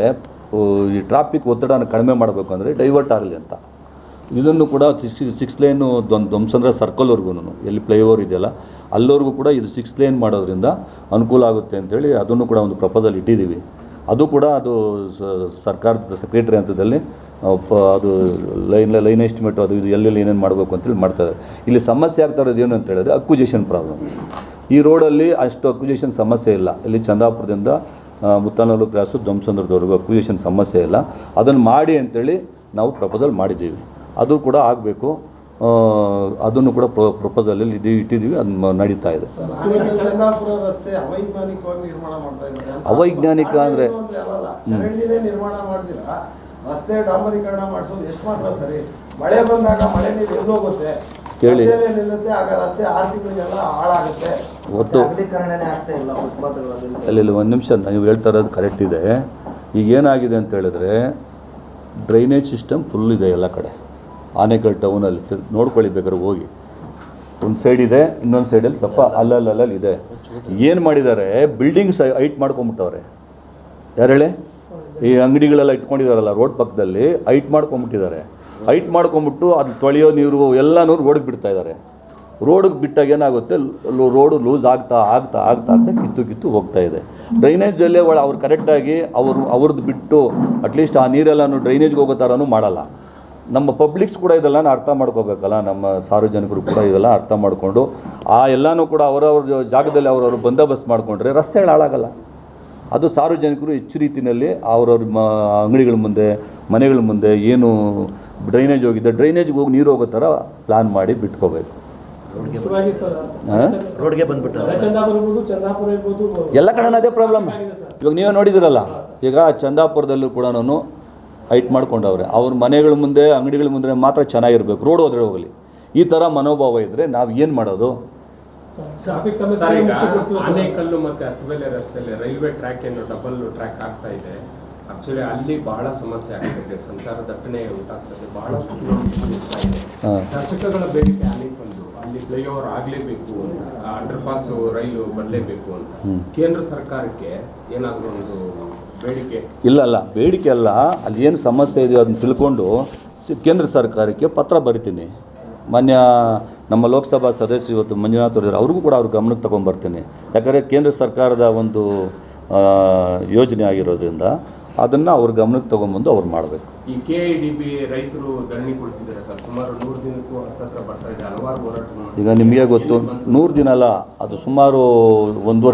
ಈ ಟ್ರಾಫಿಕ್ ಒತ್ತಡನ ಕಡಿಮೆ ಮಾಡಬೇಕು ಅಂದರೆ ಡೈವರ್ಟ್ ಆಗಲಿ ಅಂತ. ಇದನ್ನು ಕೂಡ 6 ಲೈನು ಧ್ವಂಸಂದ್ರ ಸರ್ಕಲ್ವರೆಗೂ, ಎಲ್ಲಿ ಫ್ಲೈಓವರ್ ಇದೆಯಲ್ಲ ಅಲ್ಲಿವರೆಗೂ ಕೂಡ ಇದು 6 ಲೈನ್ ಮಾಡೋದ್ರಿಂದ ಅನುಕೂಲ ಆಗುತ್ತೆ ಅಂಥೇಳಿ ಅದನ್ನು ಕೂಡ ಒಂದು ಪ್ರಪೋಸಲ್ ಇಟ್ಟಿದ್ದೀವಿ. ಅದು ಕೂಡ ಅದು ಸರ್ಕಾರದ ಸೆಕ್ರೆಟರಿ ಹಂತದಲ್ಲಿ ಅದು ಲೈನ್ ಎಸ್ಟಿಮೇಟು ಅದು ಇದು ಎಲ್ಲೆಲ್ಲಿ ಏನೇನು ಮಾಡಬೇಕು ಅಂತೇಳಿ ಮಾಡ್ತಾರೆ. ಇಲ್ಲಿ ಸಮಸ್ಯೆ ಆಗ್ತಾ ಇರೋದು ಏನು ಅಂತ ಹೇಳಿದ್ರೆ ಅಕ್ವಿಜೇಷನ್ ಪ್ರಾಬ್ಲಮ್. ಈ ರೋಡಲ್ಲಿ ಅಷ್ಟು ಅಕ್ವಿಜೇಷನ್ ಸಮಸ್ಯೆ ಇಲ್ಲ. ಇಲ್ಲಿ ಚಂದಾಪುರದಿಂದ ಮುತ್ತನಲ್ಲೂರು ಕ್ರಾಸು ಧ್ವಂಸಂದ್ರದವರೆಗೂ ಅಕ್ವಿಜೇಷನ್ ಸಮಸ್ಯೆ ಇಲ್ಲ. ಅದನ್ನು ಮಾಡಿ ಅಂತೇಳಿ ನಾವು ಪ್ರಪೋಸಲ್ ಮಾಡಿದ್ದೀವಿ. ಅದು ಕೂಡ ಆಗಬೇಕು. ಅದನ್ನು ಕೂಡ ಪ್ರಪೋಸಲಲ್ಲಿ ಇಟ್ಟಿದ್ದೀವಿ, ಅದು ನಡೀತಾ ಇದೆ. ಅವೈಜ್ಞಾನಿಕ ಅಂದರೆ ರಸ್ತೆ ಡಾಂಬರೀಕರಣ ಮಾಡಿಸೋದು ಎಷ್ಟು ಮಾತ್ರ ಸರಿ? ಮಳೆ ಬಂದಾಗ ಮಳೆ ನೀರು ಎಲ್ಲಿ ಹೋಗುತ್ತೆ? ಕೇಳಿ, ನಿಲ್ಲುತ್ತೆ, ಆಗ ರಸ್ತೆ 6 ತಿಂಗಳಿಗೆಲ್ಲ ಹಾಳಾಗುತ್ತೆ. ಒತ್ತು ಅಲ್ಲಿ ಒಂದು ನಿಮಿಷ, ನೀವು ಹೇಳ್ತಾ ಇರೋದು ಕರೆಕ್ಟ್ ಇದೆ. ಈಗ ಏನಾಗಿದೆ ಅಂತ ಹೇಳಿದ್ರೆ ಡ್ರೈನೇಜ್ ಸಿಸ್ಟಮ್ ಫುಲ್ ಇದೆ ಎಲ್ಲ ಕಡೆ. ಆನೇಕಲ್ ಟೌನಲ್ಲಿ ನೋಡ್ಕೊಳ್ಳಿ, ಬೇಕಾದ್ರೆ ಹೋಗಿ. ಒಂದು ಸೈಡ್ ಇದೆ, ಇನ್ನೊಂದು ಸೈಡಲ್ಲಿ ಸ್ವಲ್ಪ ಅಲ್ಲಲ್ಲಿ ಇದೆ. ಏನು ಮಾಡಿದ್ದಾರೆ, ಬಿಲ್ಡಿಂಗ್ಸ್ ಹೈಟ್ ಮಾಡ್ಕೊಂಬಿಟ್ಟವ್ರೆ. ಯಾರು ಹೇಳಿ? ಈ ಅಂಗಡಿಗಳೆಲ್ಲ ಇಟ್ಕೊಂಡಿದ್ದಾರಲ್ಲ ರೋಡ್ ಪಕ್ಕದಲ್ಲಿ ಹೈಟ್ ಮಾಡ್ಕೊಂಬಿಟ್ಟಿದ್ದಾರೆ. ಹೈಟ್ ಮಾಡ್ಕೊಂಬಿಟ್ಟು ಅದು ತೊಳೆಯೋ ನೀರು ಎಲ್ಲನೂ ರೋಡಿಗೆ ಬಿಡ್ತಾ ಇದ್ದಾರೆ. ರೋಡಿಗೆ ಬಿಟ್ಟಾಗ ಏನಾಗುತ್ತೆ, ರೋಡು ಲೂಸ್ ಆಗ್ತಾ ಕಿತ್ತು ಹೋಗ್ತಾ ಇದೆ. ಡ್ರೈನೇಜಲ್ಲೇ ಅವ್ರು ಕರೆಕ್ಟಾಗಿ ಅವ್ರದ್ದು ಬಿಟ್ಟು ಅಟ್ಲೀಸ್ಟ್ ಆ ನೀರೆಲ್ಲನೂ ಡ್ರೈನೇಜ್ಗೆ ಹೋಗೋ ಥರನೂ ಮಾಡಲ್ಲ. ನಮ್ಮ ಪಬ್ಲಿಕ್ಸ್ ಕೂಡ ಇದೆಲ್ಲ ಅರ್ಥ ಮಾಡ್ಕೋಬೇಕಲ್ಲ, ನಮ್ಮ ಸಾರ್ವಜನಿಕರು ಕೂಡ ಇದೆಲ್ಲ ಅರ್ಥ ಮಾಡಿಕೊಂಡು ಎಲ್ಲನೂ ಕೂಡ ಅವರವ್ರ ಜಾಗದಲ್ಲಿ ಅವರವರು ಬಂದೋಬಸ್ತ್ ಮಾಡಿಕೊಂಡ್ರೆ ರಸ್ತೆಗಳು ಹಾಳಾಗಲ್ಲ. ಅದು ಸಾರ್ವಜನಿಕರು ಹೆಚ್ಚು ರೀತಿಯಲ್ಲಿ ಅವ್ರವ್ರ ಅಂಗಡಿಗಳ ಮುಂದೆ, ಮನೆಗಳ ಮುಂದೆ ಏನು ಡ್ರೈನೇಜ್ ಹೋಗಿದೆ, ಡ್ರೈನೇಜ್ಗೆ ಹೋಗಿ ನೀರು ಹೋಗೋ ಥರ ಪ್ಲ್ಯಾನ್ ಮಾಡಿ ಬಿಟ್ಕೋಬೇಕು. ರೋಡ್ಗೆ ಬಂದ್ಬಿಟ್ಟು ಎಲ್ಲ ಕಡೆ ಅದೇ ಪ್ರಾಬ್ಲಮ್. ಇವಾಗ ನೀವೇ ನೋಡಿದಿರಲ್ಲ, ಈಗ ಚಂದಾಪುರದಲ್ಲೂ ಕೂಡ ಹೈಟ್ ಮಾಡ್ಕೊಂಡವ್ರೆ. ಅವ್ರ ಮನೆಗಳ ಮುಂದೆ, ಅಂಗಡಿಗಳ ಮುಂದೆ ಮಾತ್ರ ಚೆನ್ನಾಗಿರ್ಬೇಕು, ರೋಡ್ ಹೋದ್ರೆ ಹೋಗಲಿ. ಈ ಥರ ಮನೋಭಾವ ಇದ್ದರೆ ನಾವು ಏನು ಮಾಡೋದು? ಆನೇಕಲ್ಲು ಮತ್ತೆ ಹತ್ತುಬೆಲೆ ರಸ್ತೆಯಲ್ಲಿ ರೈಲ್ವೆ ಟ್ರ್ಯಾಕ್ ಏನು ಡಬಲ್ ಟ್ರ್ಯಾಕ್ ಆಗ್ತಾ ಇದೆ. ಆಕ್ಚುಲಿ ಅಲ್ಲಿ ಬಹಳ ಸಮಸ್ಯೆ ಆಗ್ತದೆ, ಸಂಚಾರ ದಟ್ಟಣೆ ಉಂಟಾಗ್ತದೆ, ಬಹಳಷ್ಟು ಕಿಲೋಮೀಟರ್ ಇಷ್ಟ ಇದೆ. ಶಾಸಕಗಳ ಬೇಡಿಕೆ ಅಲ್ಲಿ ಬಂದು ಅಲ್ಲಿ ಫ್ಲೈಓವರ್ ಆಗಲೇಬೇಕು, ಅಂಡರ್ ಪಾಸ್ ರೈಲು ಬರಲೇಬೇಕು ಅಂತ ಕೇಂದ್ರ ಸರ್ಕಾರಕ್ಕೆ ಏನಾದರೂ ಒಂದು ಬೇಡಿಕೆ? ಇಲ್ಲ ಬೇಡಿಕೆ ಅಲ್ಲ, ಅಲ್ಲಿ ಏನು ಸಮಸ್ಯೆ ಇದೆಯೋ ಅದನ್ನು ತಿಳ್ಕೊಂಡು ಕೇಂದ್ರ ಸರ್ಕಾರಕ್ಕೆ ಪತ್ರ ಬರಿತೀನಿ. ಮಾನ್ಯ ನಮ್ಮ ಲೋಕಸಭಾ ಸದಸ್ಯರು ಇವತ್ತು ಮಂಜುನಾಥ್ ಅವರಿದ್ದಾರೆ, ಅವ್ರಿಗೂ ಕೂಡ ಅವ್ರ ಗಮನಕ್ಕೆ ತೊಗೊಂಬರ್ತೀನಿ. ಯಾಕಂದರೆ ಕೇಂದ್ರ ಸರ್ಕಾರದ ಒಂದು ಯೋಜನೆ ಆಗಿರೋದ್ರಿಂದ ಅದನ್ನು ಅವ್ರ ಗಮನಕ್ಕೆ ತೊಗೊಂಬಂದು ಅವ್ರು ಮಾಡಬೇಕು. ಈ KIDB ರೈತರು ಧರಣಿ ಕೊಡ್ತಿದ್ದಾರೆ ಸರ್, ಸುಮಾರು 100 ದಿನಕ್ಕೂ ಹತ್ತತ್ರ ಬರ್ತಾ ಇದೆ, ಹಲವಾರು ಹೋರಾಟ. ಈಗ ನಿಮಗೆ ಗೊತ್ತು 100 ದಿನ ಅಲ್ಲ, ಅದು ಸುಮಾರು ಒಂದು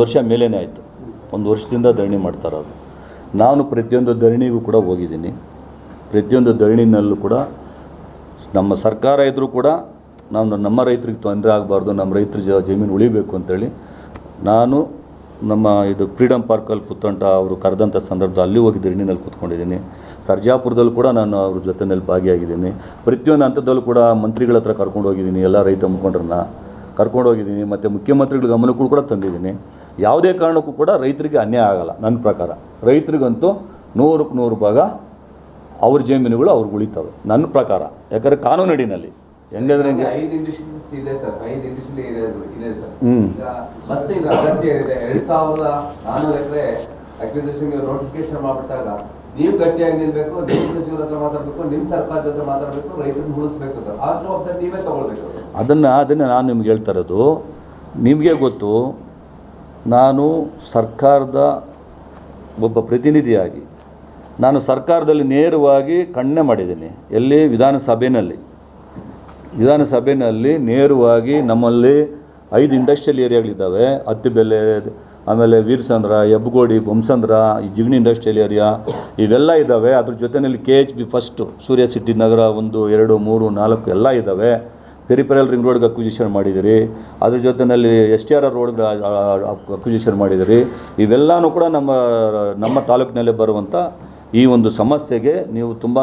ವರ್ಷ ಮೇಲೇ ಆಯಿತು. 1 ವರ್ಷದಿಂದ ಧರಣಿ ಮಾಡ್ತಾರದು. ನಾನು ಪ್ರತಿಯೊಂದು ಧರಣಿಗೂ ಕೂಡ ಹೋಗಿದ್ದೀನಿ. ಪ್ರತಿಯೊಂದು ಧರಣಿನಲ್ಲೂ ಕೂಡ ನಮ್ಮ ಸರ್ಕಾರ ಇದ್ದರೂ ಕೂಡ ನಮ್ಮ ರೈತರಿಗೆ ತೊಂದರೆ ಆಗಬಾರ್ದು, ನಮ್ಮ ರೈತರ ಜಮೀನು ಉಳಿಬೇಕು ಅಂತೇಳಿ ನಾನು ನಮ್ಮ ಇದು ಫ್ರೀಡಮ್ ಪಾರ್ಕಲ್ಲಿ ಪುತ್ತಂಟ ಅವರು ಕರೆದಂಥ ಸಂದರ್ಭದಲ್ಲಿ ಅಲ್ಲಿ ಹೋಗಿ ಧರಣಿನಲ್ಲಿ ಕೂತ್ಕೊಂಡಿದ್ದೀನಿ. ಸರ್ಜಾಪುರದಲ್ಲೂ ಕೂಡ ನಾನು ಅವ್ರ ಜೊತೆಯಲ್ಲಿ ಭಾಗಿಯಾಗಿದ್ದೀನಿ. ಪ್ರತಿಯೊಂದು ಹಂತದಲ್ಲೂ ಕೂಡ ಮಂತ್ರಿಗಳ ಹತ್ರ ಕರ್ಕೊಂಡು ಹೋಗಿದ್ದೀನಿ, ಎಲ್ಲ ರೈತ ಮುಖಂಡರನ್ನ ಕರ್ಕೊಂಡು ಹೋಗಿದ್ದೀನಿ, ಮತ್ತು ಮುಖ್ಯಮಂತ್ರಿಗಳ ಗಮನಕ್ಕೂ ಕೂಡ ತಂದಿದ್ದೀನಿ. ಯಾವುದೇ ಕಾರಣಕ್ಕೂ ಕೂಡ ರೈತರಿಗೆ ಅನ್ಯಾಯ ಆಗಲ್ಲ. ನನ್ನ ಪ್ರಕಾರ ರೈತರಿಗಂತೂ 100ಕ್ಕೆ 100 ಭಾಗ ಅವ್ರ ಜಮೀನುಗಳು ಅವ್ರಿಗೆ ಉಳಿತವೆ ನನ್ನ ಪ್ರಕಾರ. ಯಾಕಂದರೆ ಕಾನೂನಡಿನಲ್ಲಿ ಹೆಂಗಂದ್ರೆ 5 ಇಂಡಸ್ಟ್ರೀಸ್ ಇದೆ ಸರ್, 5 ಇಂಡಸ್ಟ್ರಿ ಇದೆ ಸರ್. ಮತ್ತೆ ಇದು ಅಗತ್ಯ ಇದೆ. 2400 ಎಕರೆ ಅಕ್ವಿಸಿಷನ್ ನೋಟಿಫಿಕೇಶನ್ ಮಾಡ್ಬಿಟ್ಟಾಗ ನೀವು ಗಟ್ಟಿಯಾಗಿ ನಿಲ್ಬೇಕು, ನಿಮ್ಮ ಸಚಿವರ ಹತ್ರ ಮಾತಾಡಬೇಕು, ನಿಮ್ಮ ಸರ್ಕಾರದ ಜೊತೆ ಮಾತಾಡಬೇಕು, ರೈತರನ್ನ ಉಳಿಸ್ಬೇಕು ಸರ್. ಆ ಜವಾಬ್ದಾರಿ ನೀವೇ ತಗೊಳ್ಬೇಕು. ಅದನ್ನು ನಾನು ನಿಮ್ಗೆ ಹೇಳ್ತಾ ಇರೋದು. ನಿಮಗೆ ಗೊತ್ತು, ನಾನು ಸರ್ಕಾರದ ಒಬ್ಬ ಪ್ರತಿನಿಧಿಯಾಗಿ ನಾನು ಸರ್ಕಾರದಲ್ಲಿ ನೇರವಾಗಿ ಖಂಡನೆ ಮಾಡಿದ್ದೀನಿ. ಎಲ್ಲಿ? ವಿಧಾನಸಭೆಯಲ್ಲಿ ನೇರವಾಗಿ ನಮ್ಮಲ್ಲಿ 5 ಇಂಡಸ್ಟ್ರಿಯಲ್ ಏರಿಯಾಗಳಿದ್ದಾವೆ. ಹತ್ತಿಬೆಲೆ, ಆಮೇಲೆ ವೀರಸಂದ್ರ, ಹೆಬ್ಬಗೋಡಿ, ಬೊಮ್ಮಸಂದ್ರ, ಈ ಜಿಗಣಿ ಇಂಡಸ್ಟ್ರಿಯಲ್ ಏರಿಯಾ ಇವೆಲ್ಲ ಇದ್ದಾವೆ. ಅದ್ರ ಜೊತೆಯಲ್ಲಿ KHB ಫಸ್ಟು ಸೂರ್ಯ ಸಿಟಿ ನಗರ 1, 2, 3, 4 ಎಲ್ಲ ಇದ್ದಾವೆ. ಪೆರಿಫೆರಲ್ ರಿಂಗ್ ರೋಡ್ಗೆ ಅಕ್ವಿಸಿಷನ್ ಮಾಡಿದಿರಿ. ಅದ್ರ ಜೊತೆಯಲ್ಲಿ STRR ರೋಡ್ಗೆ ಅಕ್ವಿಸಿಷನ್ ಮಾಡಿದಿರಿ. ಇವೆಲ್ಲನೂ ಕೂಡ ನಮ್ಮ ತಾಲೂಕಿನಲ್ಲೇ ಬರುವಂಥ ಈ ಒಂದು ಸಮಸ್ಯೆಗೆ ನೀವು ತುಂಬ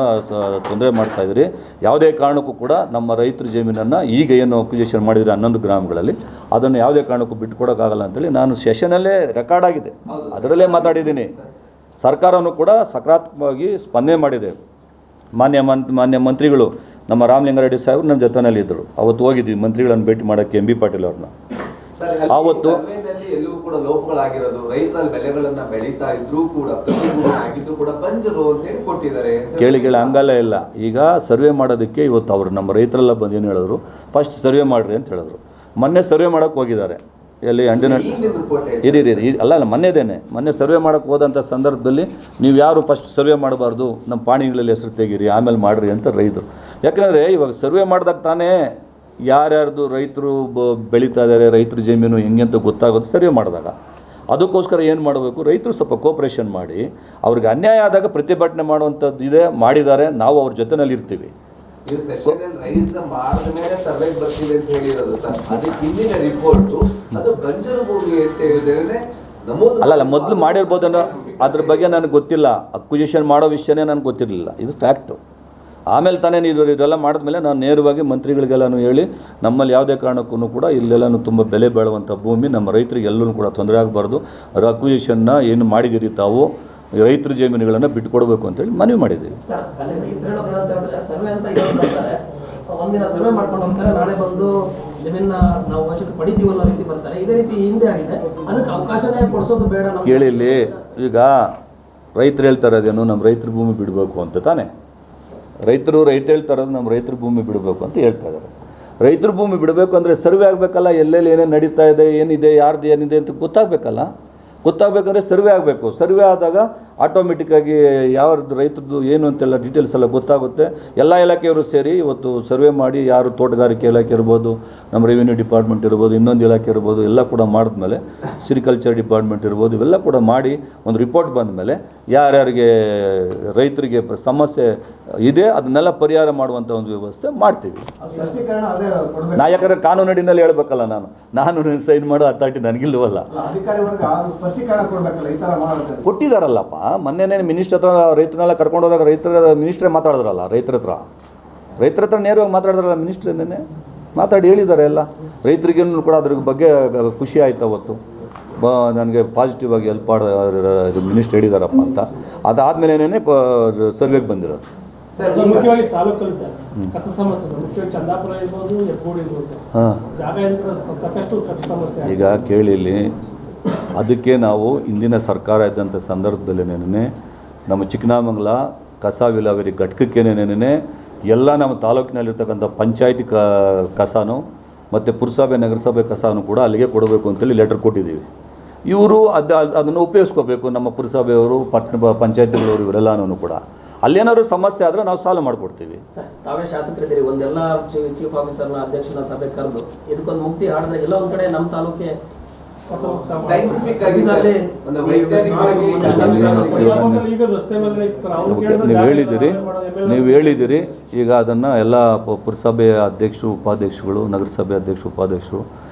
ತೊಂದರೆ ಮಾಡ್ತಾಯಿದ್ದೀರಿ. ಯಾವುದೇ ಕಾರಣಕ್ಕೂ ಕೂಡ ನಮ್ಮ ರೈತರ ಜಮೀನನ್ನು ಈಗ ಏನು ಅಕ್ವಿಸಿಷನ್ ಮಾಡಿದರೆ 11 ಗ್ರಾಮಗಳಲ್ಲಿ ಅದನ್ನು ಯಾವುದೇ ಕಾರಣಕ್ಕೂ ಬಿಟ್ಟುಕೊಡೋಕ್ಕಾಗಲ್ಲ ಅಂತೇಳಿ ನಾನು ಸೆಷನಲ್ಲೇ ರೆಕಾರ್ಡ್ ಆಗಿದೆ, ಅದರಲ್ಲೇ ಮಾತಾಡಿದ್ದೀನಿ. ಸರ್ಕಾರವೂ ಕೂಡ ಸಕಾರಾತ್ಮಕವಾಗಿ ಸ್ಪಂದನೆ ಮಾಡಿದೆ. ಮಾನ್ಯ ಮಂತ್ರಿಗಳು ನಮ್ಮ ರಾಮಲಿಂಗಾರೆಡ್ಡಿ ಸಾಹೇಬರು ನಮ್ಮ ಜೊತೆಯಲ್ಲಿದ್ದರು. ಅವತ್ತು ಹೋಗಿದ್ವಿ ಮಂತ್ರಿಗಳನ್ನು ಭೇಟಿ ಮಾಡೋಕ್ಕೆ MB ಪಾಟೀಲ್ ಅವ್ರನ್ನ. ಆವತ್ತು ಎಲ್ಲೂ ಕೂಡ ಲೋಪಗಳಾಗಿರೋದು, ರೈತರಲ್ಲಿ ಬೆಳೆಗಳನ್ನ ಬೆಳೀತಾ ಇದ್ರೂ ಕೂಡ ಆಗಿದ್ರು ಕೂಡ ಪಂಜರು ಅಂತ ಹೇಳಿ ಕೊಟ್ಟಿದ್ದಾರೆ. ಕೇಳಿ ಹಂಗಲ್ಲ ಇಲ್ಲ. ಈಗ ಸರ್ವೆ ಮಾಡೋದಕ್ಕೆ ಇವತ್ತು ಅವರು ನಮ್ಮ ರೈತರೆಲ್ಲ ಬಂದು ಏನು ಹೇಳಿದ್ರು, ಫಸ್ಟ್ ಸರ್ವೆ ಮಾಡಿರಿ ಅಂತ ಹೇಳಿದ್ರು. ಮೊನ್ನೆ ಸರ್ವೆ ಮಾಡೋಕ್ಕೆ ಹೋಗಿದ್ದಾರೆ. ಎಲ್ಲಿ? ಅಲ್ಲ ಮೊನ್ನೆ ಸರ್ವೆ ಮಾಡೋಕ್ಕೆ ಹೋದಂಥ ಸಂದರ್ಭದಲ್ಲಿ ನೀವು ಯಾರು ಫಸ್ಟ್ ಸರ್ವೆ ಮಾಡಬಾರ್ದು, ನಮ್ಮ ಪಾಣಿಗಳಲ್ಲಿ ಹೆಸರು ತೆಗೀರಿ, ಆಮೇಲೆ ಮಾಡಿರಿ ಅಂತ ರೈತರು. ಯಾಕಂದರೆ ಇವಾಗ ಸರ್ವೆ ಮಾಡಿದಾಗ ತಾನೇ ಯಾರ್ಯಾರ್ದು ರೈತರು ಬೆಳೀತಾ ಇದ್ದಾರೆ, ರೈತರ ಜಮೀನು ಹೆಂಗೆ ಅಂತ ಗೊತ್ತಾಗೋದು ಸರ್ವೆ ಮಾಡಿದಾಗ. ಅದಕ್ಕೋಸ್ಕರ ಏನು ಮಾಡಬೇಕು, ರೈತರು ಸ್ವಲ್ಪ ಕೋಪ್ರೇಷನ್ ಮಾಡಿ ಅವ್ರಿಗೆ ಅನ್ಯಾಯ ಆದಾಗ ಪ್ರತಿಭಟನೆ ಮಾಡುವಂಥದ್ದು ಇದೆ, ಮಾಡಿದ್ದಾರೆ. ನಾವು ಅವ್ರ ಜೊತೆನಲ್ಲಿ ಇರ್ತೀವಿ. ಅಲ್ಲ ಮೊದಲು ಮಾಡಿರ್ಬೋದನ್ನೋ ಅದ್ರ ಬಗ್ಗೆ ನನಗೆ ಗೊತ್ತಿಲ್ಲ. ಅಕ್ವಿಸಿಷನ್ ಮಾಡೋ ವಿಷಯನೇ ನನಗೆ ಗೊತ್ತಿರಲಿಲ್ಲ. ಇದು ಫ್ಯಾಕ್ಟು. ಆಮೇಲೆ ತಾನೇ ಇದೆಲ್ಲ ಮಾಡಿದ್ಮೇಲೆ ನಾನು ನೇರವಾಗಿ ಮಂತ್ರಿಗಳಿಗೆಲ್ಲನೂ ಹೇಳಿ, ನಮ್ಮಲ್ಲಿ ಯಾವುದೇ ಕಾರಣಕ್ಕೂ ಕೂಡ ಇಲ್ಲೆಲ್ಲನೂ ತುಂಬ ಬೆಲೆ ಬಾಳುವಂಥ ಭೂಮಿ, ನಮ್ಮ ರೈತರಿಗೆ ಎಲ್ಲೂ ಕೂಡ ತೊಂದರೆ ಆಗಬಾರ್ದು, ಅಕ್ವಿಸಿಷನ್ನ ಏನು ಮಾಡಿದ್ದೀರಿ ತಾವು ರೈತರ ಜಮೀನುಗಳನ್ನು ಬಿಟ್ಟುಕೊಡ್ಬೇಕು ಅಂತೇಳಿ ಮನವಿ ಮಾಡಿದ್ದೀವಿ. ಒಂದಿನ ಸರ್ವೆ ಮಾಡ್ಕೊಂಡು ಹೋಗ್ತಾರೆ, ನಾಳೆ ಬಂದು ಜಮೀನ ನಾವು ವಶಕ್ಕೆ ಪಡಿತೀವಲ್ಲ ರೀತಿ ಬರ್ತಾರೆ. ಇದೇ ರೀತಿ ಹಿಂದೆ ಆಗಿದೆ. ಅದಕ್ಕೆ ಅವಕಾಶನೇ ಕೊಡಿಸೋದು ಬೇಡ. ಕೇಳಿಲ್ಲಿ, ಈಗ ರೈತರು ಹೇಳ್ತಾ ಇರೋದೇನು, ನಮ್ಮ ರೈತರ ಭೂಮಿ ಬಿಡಬೇಕು ಅಂತ ತಾನೇ. ರೈತರು ಹೇಳ್ತಾ ಇರೋದು ನಮ್ಮ ರೈತರ ಭೂಮಿ ಬಿಡಬೇಕು ಅಂತ ಹೇಳ್ತಾ ಇದ್ದಾರೆ. ರೈತರ ಭೂಮಿ ಬಿಡಬೇಕು ಅಂದರೆ ಸರ್ವೆ ಆಗಬೇಕಲ್ಲ, ಎಲ್ಲೆಲ್ಲಿ ಏನೇನು ನಡೀತಾ ಇದೆ, ಏನಿದೆ, ಯಾರ್ದು ಏನಿದೆ ಅಂತ ಗೊತ್ತಾಗಬೇಕಂದ್ರೆ ಸರ್ವೆ ಆಗಬೇಕು. ಸರ್ವೆ ಆದಾಗ ಆಟೋಮೆಟಿಕ್ಕಾಗಿ ಯಾವ್ದು ರೈತರದ್ದು ಏನು ಅಂತೆಲ್ಲ ಡೀಟೇಲ್ಸ್ ಎಲ್ಲ ಗೊತ್ತಾಗುತ್ತೆ. ಎಲ್ಲ ಇಲಾಖೆಯವರು ಸೇರಿ ಇವತ್ತು ಸರ್ವೆ ಮಾಡಿ, ಯಾರು ತೋಟಗಾರಿಕೆ ಇಲಾಖೆ ಇರ್ಬೋದು, ನಮ್ಮ ರೆವಿನ್ಯೂ ಡಿಪಾರ್ಟ್ಮೆಂಟ್ ಇರ್ಬೋದು, ಇನ್ನೊಂದು ಇಲಾಖೆ ಇರ್ಬೋದು, ಎಲ್ಲ ಕೂಡ ಮಾಡಿದ್ಮೇಲೆ ಸಿರಿಕಲ್ಚರ್ ಡಿಪಾರ್ಟ್ಮೆಂಟ್ ಇರ್ಬೋದು, ಇವೆಲ್ಲ ಕೂಡ ಮಾಡಿ ಒಂದು ರಿಪೋರ್ಟ್ ಬಂದ ಮೇಲೆ ಯಾರ್ಯಾರಿಗೆ ರೈತರಿಗೆ ಸಮಸ್ಯೆ ಇದೆ ಅದನ್ನೆಲ್ಲ ಪರಿಹಾರ ಮಾಡುವಂಥ ಒಂದು ವ್ಯವಸ್ಥೆ ಮಾಡ್ತೀವಿ. ನಾ ಯಾಕಂದರೆ ಕಾನೂನಿನಲ್ಲಿ ಹೇಳ್ಬೇಕಲ್ಲ, ನಾನು ಸೈನ್ ಮಾಡೋ ಅಥಾರಿಟಿ ನನಗಿಲ್ವಲ್ಲ. ಕೊಟ್ಟಿದ್ದಾರಲ್ಲಪ್ಪ. ಮೊನ್ನೆ ಮಿನಿಸ್ಟರ್ ಹತ್ರ ರೈತರನ್ನೆಲ್ಲ ಕರ್ಕೊಂಡು ಹೋದಾಗ ಮಿನಿಸ್ಟ್ರೇ ಮಾತಾಡಿದ್ರಲ್ಲ, ರೈತರ ಹತ್ರ ನೇರವಾಗಿ ಮಾತಾಡಿದ್ರಲ್ಲ ಮಿನಿಸ್ಟ್ರೇನೇ ಮಾತಾಡಿ ಹೇಳಿದ್ದಾರೆ ಎಲ್ಲ. ರೈತರಿಗೇನು ಕೂಡ ಅದ್ರ ಬಗ್ಗೆ ಖುಷಿ ಆಯ್ತು ಅವತ್ತು. ನನಗೆ ಪಾಸಿಟಿವ್ ಆಗಿ ಹೆಲ್ಪ್ ಮಿನಿಸ್ಟರ್ ಹೇಳಿದಾರಪ್ಪ ಅಂತ. ಅದಾದಮೇಲೆ ಸರ್ವೆಗೆ ಬಂದಿರೋದು. ಅದು ಮುಖ್ಯವಾಗಿ ತಾಲೂಕಲ್ಲಿ ಸರ್ ಕಸ ಸಮಸ್ಯೆ ಮುಖ್ಯವಾಗಿ ಚಂದಾಪುರ ಇರ್ಬೋದು, ಹೆಬ್ಬಗೋಡು ಇರ್ಬೋದು ಸರ್. ಹಾಂ, ಜಾಗ ಇದ್ರೆ ಸಾಕಷ್ಟು ಕಸ ಸಮಸ್ಯೆ. ಈಗ ಕೇಳಿಲ್ಲಿ ಅದಕ್ಕೆ ನಾವು ಇಂದಿನ ಸರ್ಕಾರ ಇದ್ದಂಥ ಸಂದರ್ಭದಲ್ಲೇನೇ ನಮ್ಮ ಚಿಕ್ಕನಾಮಂಗಲ ಕಸ ವಿಲೇವಾರಿ ಘಟಕಕ್ಕೇನೇನೇ ಎಲ್ಲ ನಮ್ಮ ತಾಲೂಕಿನಲ್ಲಿರ್ತಕ್ಕಂಥ ಪಂಚಾಯತಿ ಕಸನೂ ಮತ್ತು ಪುರಸಭೆ ನಗರಸಭೆ ಕಸನೂ ಕೂಡ ಅಲ್ಲಿಗೆ ಕೊಡಬೇಕು ಅಂತೇಳಿ ಲೆಟರ್ ಕೊಟ್ಟಿದ್ದೀವಿ. ಇವರು ಅದನ್ನು ಉಪಯೋಗಿಸ್ಕೋಬೇಕು. ನಮ್ಮ ಪುರಸಭೆಯವರು ಪಂಚಾಯತಿಗಳವರು ಇವರೆಲ್ಲನೂ ಕೂಡ ಅಲ್ಲೇನಾದ್ರು ಸಮಸ್ಯೆ ಆದರೆ ನಾವು ಸಾಲ್ವ್ ಮಾಡಿಕೊಡ್ತೀವಿ. ಸರ್, ತಾವೇ ಶಾಸಕರಿದ್ದೀರಿ, ಒಂದೆಲ್ಲ ಚೀಫ್ ಆಫೀಸರ್ನ ಅಧ್ಯಕ್ಷನ ಸಭೆ ಕರೆದು ಇದಕ್ಕೊಂದು ಮುಕ್ತಿ ಹಾಡಿದ್ರೆ ಎಲ್ಲ ಒಂದು ಕಡೆ ನಮ್ಮ ತಾಲೂಕೆ ಸೈಂಟಿಫಿಕ್ ಆಗಿ ಒಂದು ವೈಜ್ಞಾನಿಕವಾಗಿ ಈಗ ರಸ್ತೆ ಮೇಲೆ ನೀವು ಹೇಳಿದ್ದೀರಿ. ಈಗ ಅದನ್ನು ಎಲ್ಲ ಪುರಸಭೆಯ ಅಧ್ಯಕ್ಷರು ಉಪಾಧ್ಯಕ್ಷಗಳು, ನಗರಸಭೆ ಅಧ್ಯಕ್ಷರು ಉಪಾಧ್ಯಕ್ಷರು,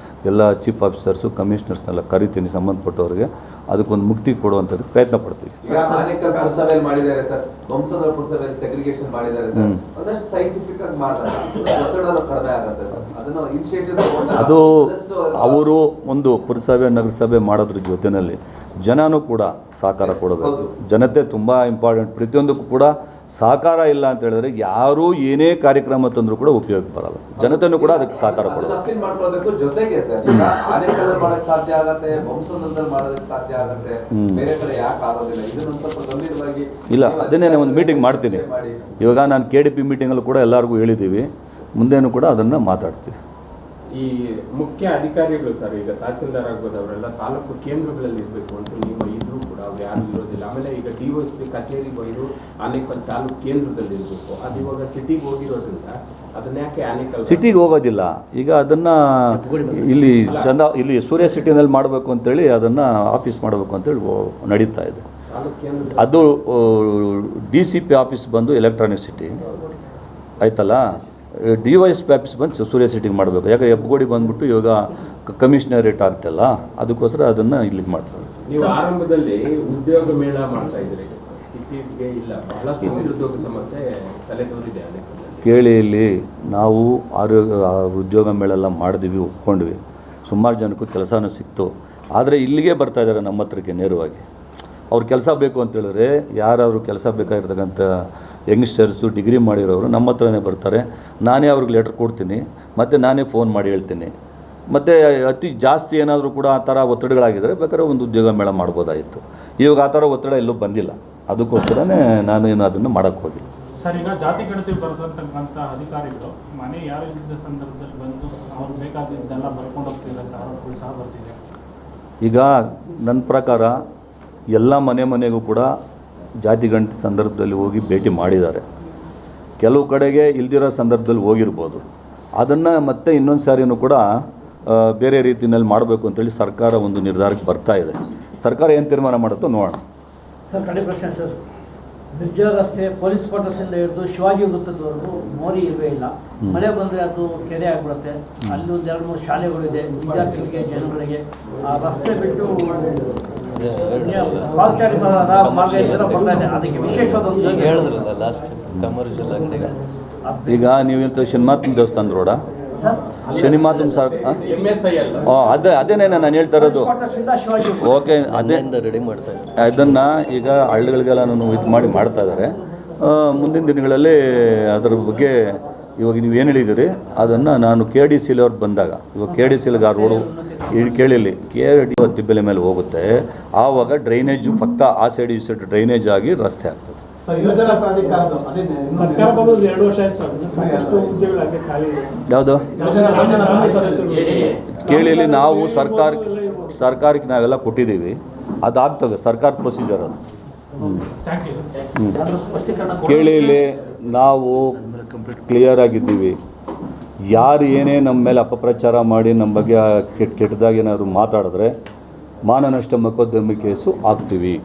ಎಲ್ಲ ಚೀಫ್ ಆಫೀಸರ್ಸು ಕಮಿಷನರ್ಸ್ನೆಲ್ಲ ಕರಿತೀನಿ ಸಂಬಂಧಪಟ್ಟವ್ರಿಗೆ. ಅದಕ್ಕೊಂದು ಮುಕ್ತಿ ಕೊಡುವಂಥದ್ದು ಪ್ರಯತ್ನ ಪಡ್ತೀವಿ. ಈಗ ಆನೇಕಲ್ ಪುರಸಭೆಯಲ್ಲಿ ಮಾಡಿದ್ದಾರೆ ಸರ್, ವಂಸದ ಪುರಸಭೆಯಲ್ಲಿ ಸೆಗ್ರಿಗೇಷನ್ ಮಾಡಿದ್ದಾರೆ ಸರ್. ಒಂದಷ್ಟು ಸೈಂಟಿಫಿಕ್ ಆಗಿ ಮಾಡ್ತಾರೆ, ಒತ್ತಡ ಕಡಿಮೆ ಆಗುತ್ತೆ ಸರ್. ಅದನ್ನು ಇನಿಷಿಯೇಟಿವ್ ಅದು ಅವರು ಒಂದು ಪುರಸಭೆ ನಗರಸಭೆ ಮಾಡೋದ್ರ ಜೊತೆಯಲ್ಲಿ ಜನನೂ ಕೂಡ ಸಹಕಾರ ಕೊಡಬೇಕು. ಜನತೆ ತುಂಬ ಇಂಪಾರ್ಟೆಂಟ್. ಪ್ರತಿಯೊಂದಕ್ಕೂ ಕೂಡ ಸಹಕಾರ ಇಲ್ಲ ಅಂತ ಹೇಳಿದ್ರೆ ಯಾರೂ ಏನೇ ಕಾರ್ಯಕ್ರಮ ತಂದರೂ ಕೂಡ ಉಪಯೋಗ ಬರಲ್ಲ. ಜನತೆನೂ ಕೂಡ ಅದಕ್ಕೆ ಸಹಕಾರ ಕೊಡಬೇಕು. ಅಪೀಲ್ ಮಾಡ್ಕೊಳ್ಬೇಕು. ಜೊತೆಗೆ ಸರ್, ಈಗ ಆನೇಕಲ್ ಮಾಡೋಕ್ಕೆ ಸಾಧ್ಯ ಆಗತ್ತೆ, ವಂಸದಲ್ಲಿ ಮಾಡೋದಕ್ಕೆ ಸಾಧ್ಯ ಆಗತ್ತೆ, ಬೇರೆ ಕಡೆ ಯಾಕೆ ಆಗೋದಿಲ್ಲ? ಇದನ್ನು ಸ್ವಲ್ಪ ಗಂಭೀರವಾಗಿ ಇಲ್ಲ, ಅದನ್ನೇ ಒಂದು ಮೀಟಿಂಗ್ ಮಾಡ್ತೀನಿ. ಇವಾಗ ನಾನು KDP ಮೀಟಿಂಗಲ್ಲೂ ಕೂಡ ಎಲ್ಲರಿಗೂ ಹೇಳಿದ್ದೀವಿ, ಮುಂದೇನೂ ಕೂಡ ಅದನ್ನು ಮಾತಾಡ್ತೀವಿ. ಈ ಮುಖ್ಯ ಅಧಿಕಾರಿಗಳು ಸರ್, ಈಗ ತಹಸೀಲ್ದಾರ್ ಆಗ್ಬೋದು, ಅವರೆಲ್ಲ ತಾಲೂಕು ಕೇಂದ್ರಗಳಲ್ಲಿ ಇರಬೇಕು ಅಂತ ನೀವು ಇದ್ರೂ ಕೂಡ ಅವ್ರು ಯಾರು ಇರೋದಿಲ್ಲ. ಆಮೇಲೆ ಈಗ DOSP ಕಚೇರಿ ಬಂದು ಆನೇಕಲ್ ತಾಲೂಕು ಕೇಂದ್ರದಲ್ಲಿ ಇರಬೇಕು. ಅದು ಇವಾಗ ಸಿಟಿಗೆ ಹೋಗಿರೋದ್ರಿಂದ ಅದನ್ನ ಯಾಕೆ ಆನೇಕಲ್ ಸಿಟಿಗೆ ಹೋಗೋದಿಲ್ಲ? ಈಗ ಅದನ್ನು ಇಲ್ಲಿ ಸೂರ್ಯ ಸಿಟಿನಲ್ಲಿ ಮಾಡಬೇಕು ಅಂತೇಳಿ ಅದನ್ನು ಆಫೀಸ್ ಮಾಡಬೇಕು ಅಂತೇಳಿ ನಡೀತಾ ಇದೆ. ತಾಲೂಕು ಕೇಂದ್ರ ಅದು DCP ಆಫೀಸ್ ಬಂದು ಎಲೆಕ್ಟ್ರಾನಿಕ್ ಸಿಟಿ ಆಯ್ತಲ್ಲ, DYSP ಆಫೀಸ್ ಬಂದು ಸೂರ್ಯ ಸಿಟಿಗೆ ಮಾಡಬೇಕು. ಯಾಕೆ ಹೆಬ್ಬಗೋಡಿ ಬಂದ್ಬಿಟ್ಟು ಇವಾಗ ಕಮಿಷನರೇಟ್ ಆಗ್ತಲ್ಲ, ಅದಕ್ಕೋಸ್ಕರ ಅದನ್ನು ಇಲ್ಲಿಗೆ ಮಾಡ್ತಾರೆ. ನೀವು ಆರಂಭದಲ್ಲಿ ಉದ್ಯೋಗ ಮೇಳ ಮಾಡ್ತಾ ಇದ್ರಿ, ಇತ್ತೀಚೆಗೆ ಇಲ್ಲ, ಬಹಳಷ್ಟು ನಿರುದ್ಯೋಗ ಸಮಸ್ಯೆ ತಲೆದೋರಿದೆ ಆನೇಕಲ್ನಲ್ಲಿ. ಕೇಳಿ, ಇಲ್ಲಿ ನಾವು ಉದ್ಯೋಗ ಮೇಳ ಎಲ್ಲ ಮಾಡಿದ್ವಿ, ಒಪ್ಕೊಂಡ್ವಿ, ಸುಮಾರು ಜನಕ್ಕೂ ಕೆಲಸನೂ ಸಿಕ್ತು. ಆದರೆ ಇಲ್ಲಿಗೆ ಬರ್ತಾ ಇದ್ದಾರೆ ನಮ್ಮ ಹತ್ರಕ್ಕೆ ನೇರವಾಗಿ. ಅವ್ರು ಕೆಲಸ ಬೇಕು ಅಂತ ಹೇಳಿದ್ರೆ, ಯಾರಾದರೂ ಕೆಲಸ ಬೇಕಾಗಿರ್ತಕ್ಕಂಥ ಯಂಗ್ಸ್ಟರ್ಸು ಡಿಗ್ರಿ ಮಾಡಿರೋರು ನಮ್ಮ ಹತ್ರನೇ ಬರ್ತಾರೆ. ನಾನೇ ಅವ್ರಿಗೆ ಲೆಟ್ರ್ ಕೊಡ್ತೀನಿ, ಮತ್ತು ನಾನೇ ಫೋನ್ ಮಾಡಿ ಹೇಳ್ತೀನಿ. ಮತ್ತು ಅತಿ ಜಾಸ್ತಿ ಏನಾದರೂ ಕೂಡ ಆ ಥರ ಒತ್ತಡಗಳಾಗಿದ್ದರೆ ಬೇಕಾದ್ರೆ ಒಂದು ಉದ್ಯೋಗ ಮೇಳ ಮಾಡ್ಬೋದಾಯಿತು. ಇವಾಗ ಆ ಥರ ಒತ್ತಡ ಎಲ್ಲೂ ಬಂದಿಲ್ಲ. ಅದಕ್ಕೋಸ್ಕರನೇ ನಾನು ಏನು ಅದನ್ನು ಮಾಡೋಕ್ಕೆ ಹೋಗಿಲ್ಲ. ಸರ್, ಈಗ ಜಾತಿ ಗಣತಿ ಬರೆದಂತಕ್ಕಂಥ ಅಧಿಕಾರಿಗಳು ಮನೆ ಯಾರು ಇದ್ದ ಸಂದರ್ಭದಲ್ಲಿ ಬಂದು ಅವ್ರು ಬೇಕಾದಿದ್ದೆಲ್ಲ ಬರ್ಕೊಂಡು ಹೋಗ್ತಿದ್ದಾರೆ, ಆರೋಪಗಳು ಸಹ ಬರ್ತಿದೆ. ಈಗ ನನ್ನ ಪ್ರಕಾರ ಎಲ್ಲ ಮನೆಗೂ ಕೂಡ ಜಾತಿ ಗಣತಿ ಸಂದರ್ಭದಲ್ಲಿ ಹೋಗಿ ಭೇಟಿ ಮಾಡಿದ್ದಾರೆ. ಕೆಲವು ಕಡೆಗೆ ಇಲ್ದಿರೋ ಸಂದರ್ಭದಲ್ಲಿ ಹೋಗಿರ್ಬೋದು. ಅದನ್ನು ಮತ್ತೆ ಇನ್ನೊಂದು ಸಾರಿನೂ ಕೂಡ ಬೇರೆ ರೀತಿಯಲ್ಲಿ ಮಾಡಬೇಕು ಅಂತೇಳಿ ಸರ್ಕಾರ ಒಂದು ನಿರ್ಧಾರಕ್ಕೆ ಬರ್ತಾ ಇದೆ. ಸರ್ಕಾರ ಏನು ತೀರ್ಮಾನ ಮಾಡುತ್ತೋ ನೋಡೋಣ. ಸರ್, ಕಡೆ ಪ್ರಶ್ನೆ ಸರ್. ನಿರ್ಜಲ ರಸ್ತೆ ಪೊಲೀಸ್ ಕ್ವಾರ್ಟರ್ಸಿಂದ ಹಿಡಿದು ಶಿವಾಜಿ ವೃತ್ತದವರೆಗೂ ಮೋರಿ ಇರುವೇ ಇಲ್ಲ. ಮಳೆ ಬಂದರೆ ಅದು ಕೆರೆ ಆಗಿಬಿಡುತ್ತೆ. ಅಲ್ಲಿ ಒಂದು 2-3 ಶಾಲೆಗಳಿದೆ, ವಿದ್ಯಾರ್ಥಿಗಳಿಗೆ, ಜನಗಳಿಗೆ. ಆ ರಸ್ತೆ ಬಿಟ್ಟು ಪಾದಚಾರಿ ಮಾರ್ಗ ಬರ್ತಾ ಇದೆ. ಅದಕ್ಕೆ ವಿಶೇಷವಾದ ಹೇಳಿದ್ರಲ್ಲ ಲಾಸ್ಟ್ ಕಮರ್ಷಿಯಲ್ ಅಂಗಡಿಗೆ. ಈಗ ನೀವು ಶನಿಮಾತನ ದೇವಸ್ಥಾನ ರೋಡ, ಶನಿಮಾತನ ಅದೇನೇ ನಾನು ಹೇಳ್ತಾ ಇರೋದು. ಓಕೆ, ಅದೇ ರೆಡಿ ಮಾಡ್ತಾ ಇದ್ದಾರೆ. ಅದನ್ನು ಈಗ ಹಳ್ಳಿಗಳಿಗೆಲ್ಲ ನಾನು ಇದು ಮಾಡ್ತಾ ಇದ್ದಾರೆ. ಮುಂದಿನ ದಿನಗಳಲ್ಲಿ ಅದರ ಬಗ್ಗೆ ಇವಾಗ ನೀವು ಏನು ಹೇಳಿದ್ದೀರಿ ಅದನ್ನು ನಾನು KDCL ಅವ್ರು ಬಂದಾಗ, ಇವಾಗ KDCLಗೆ ಆ ರೋಡು ಕೇಳಿಲ್ಲಿ ತಿಬ್ಬೆಲೆ ಮೇಲೆ ಹೋಗುತ್ತೆ, ಆವಾಗ ಡ್ರೈನೇಜು ಪಕ್ಕ ಆ ಸೈಡ್ ಈ ಸೈಡ್ ಡ್ರೈನೇಜ್ ಆಗಿ ರಸ್ತೆ ಆಗ್ತದೆ. ಯಾವುದು ಕೇಳಿಲ್ಲಿ ನಾವು ಸರ್ಕಾರಕ್ಕೆ ನಾವೆಲ್ಲ ಕೊಟ್ಟಿದ್ದೀವಿ, ಅದಾಗ್ತದೆ, ಸರ್ಕಾರ ಪ್ರೊಸೀಜರ್ ಅದು. ಕೇಳಿಲ್ಲಿ ನಾವು ಕ್ಲಿಯರ್ ಆಗಿದ್ದೀವಿ. ಯಾರು ಏನೇ ನಮ್ಮ ಮೇಲೆ ಅಪಪ್ರಚಾರ ಮಾಡಿ ನಮ್ಮ ಬಗ್ಗೆ ಕೆಟ್ಟದಾಗಿ ಏನಾದರೂ ಮಾತಾಡಿದ್ರೆ ಮಾನನಷ್ಟ ಮೊಕದ್ದಮೆ ಕೇಸು ಹಾಕ್ತೀವಿ.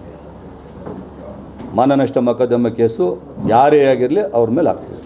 ಮಾನನಷ್ಟ ಮೊಕದ್ದಮೆ ಕೇಸು ಯಾರೇ ಆಗಿರಲಿ ಅವ್ರ ಮೇಲೆ ಹಾಕ್ತೀವಿ.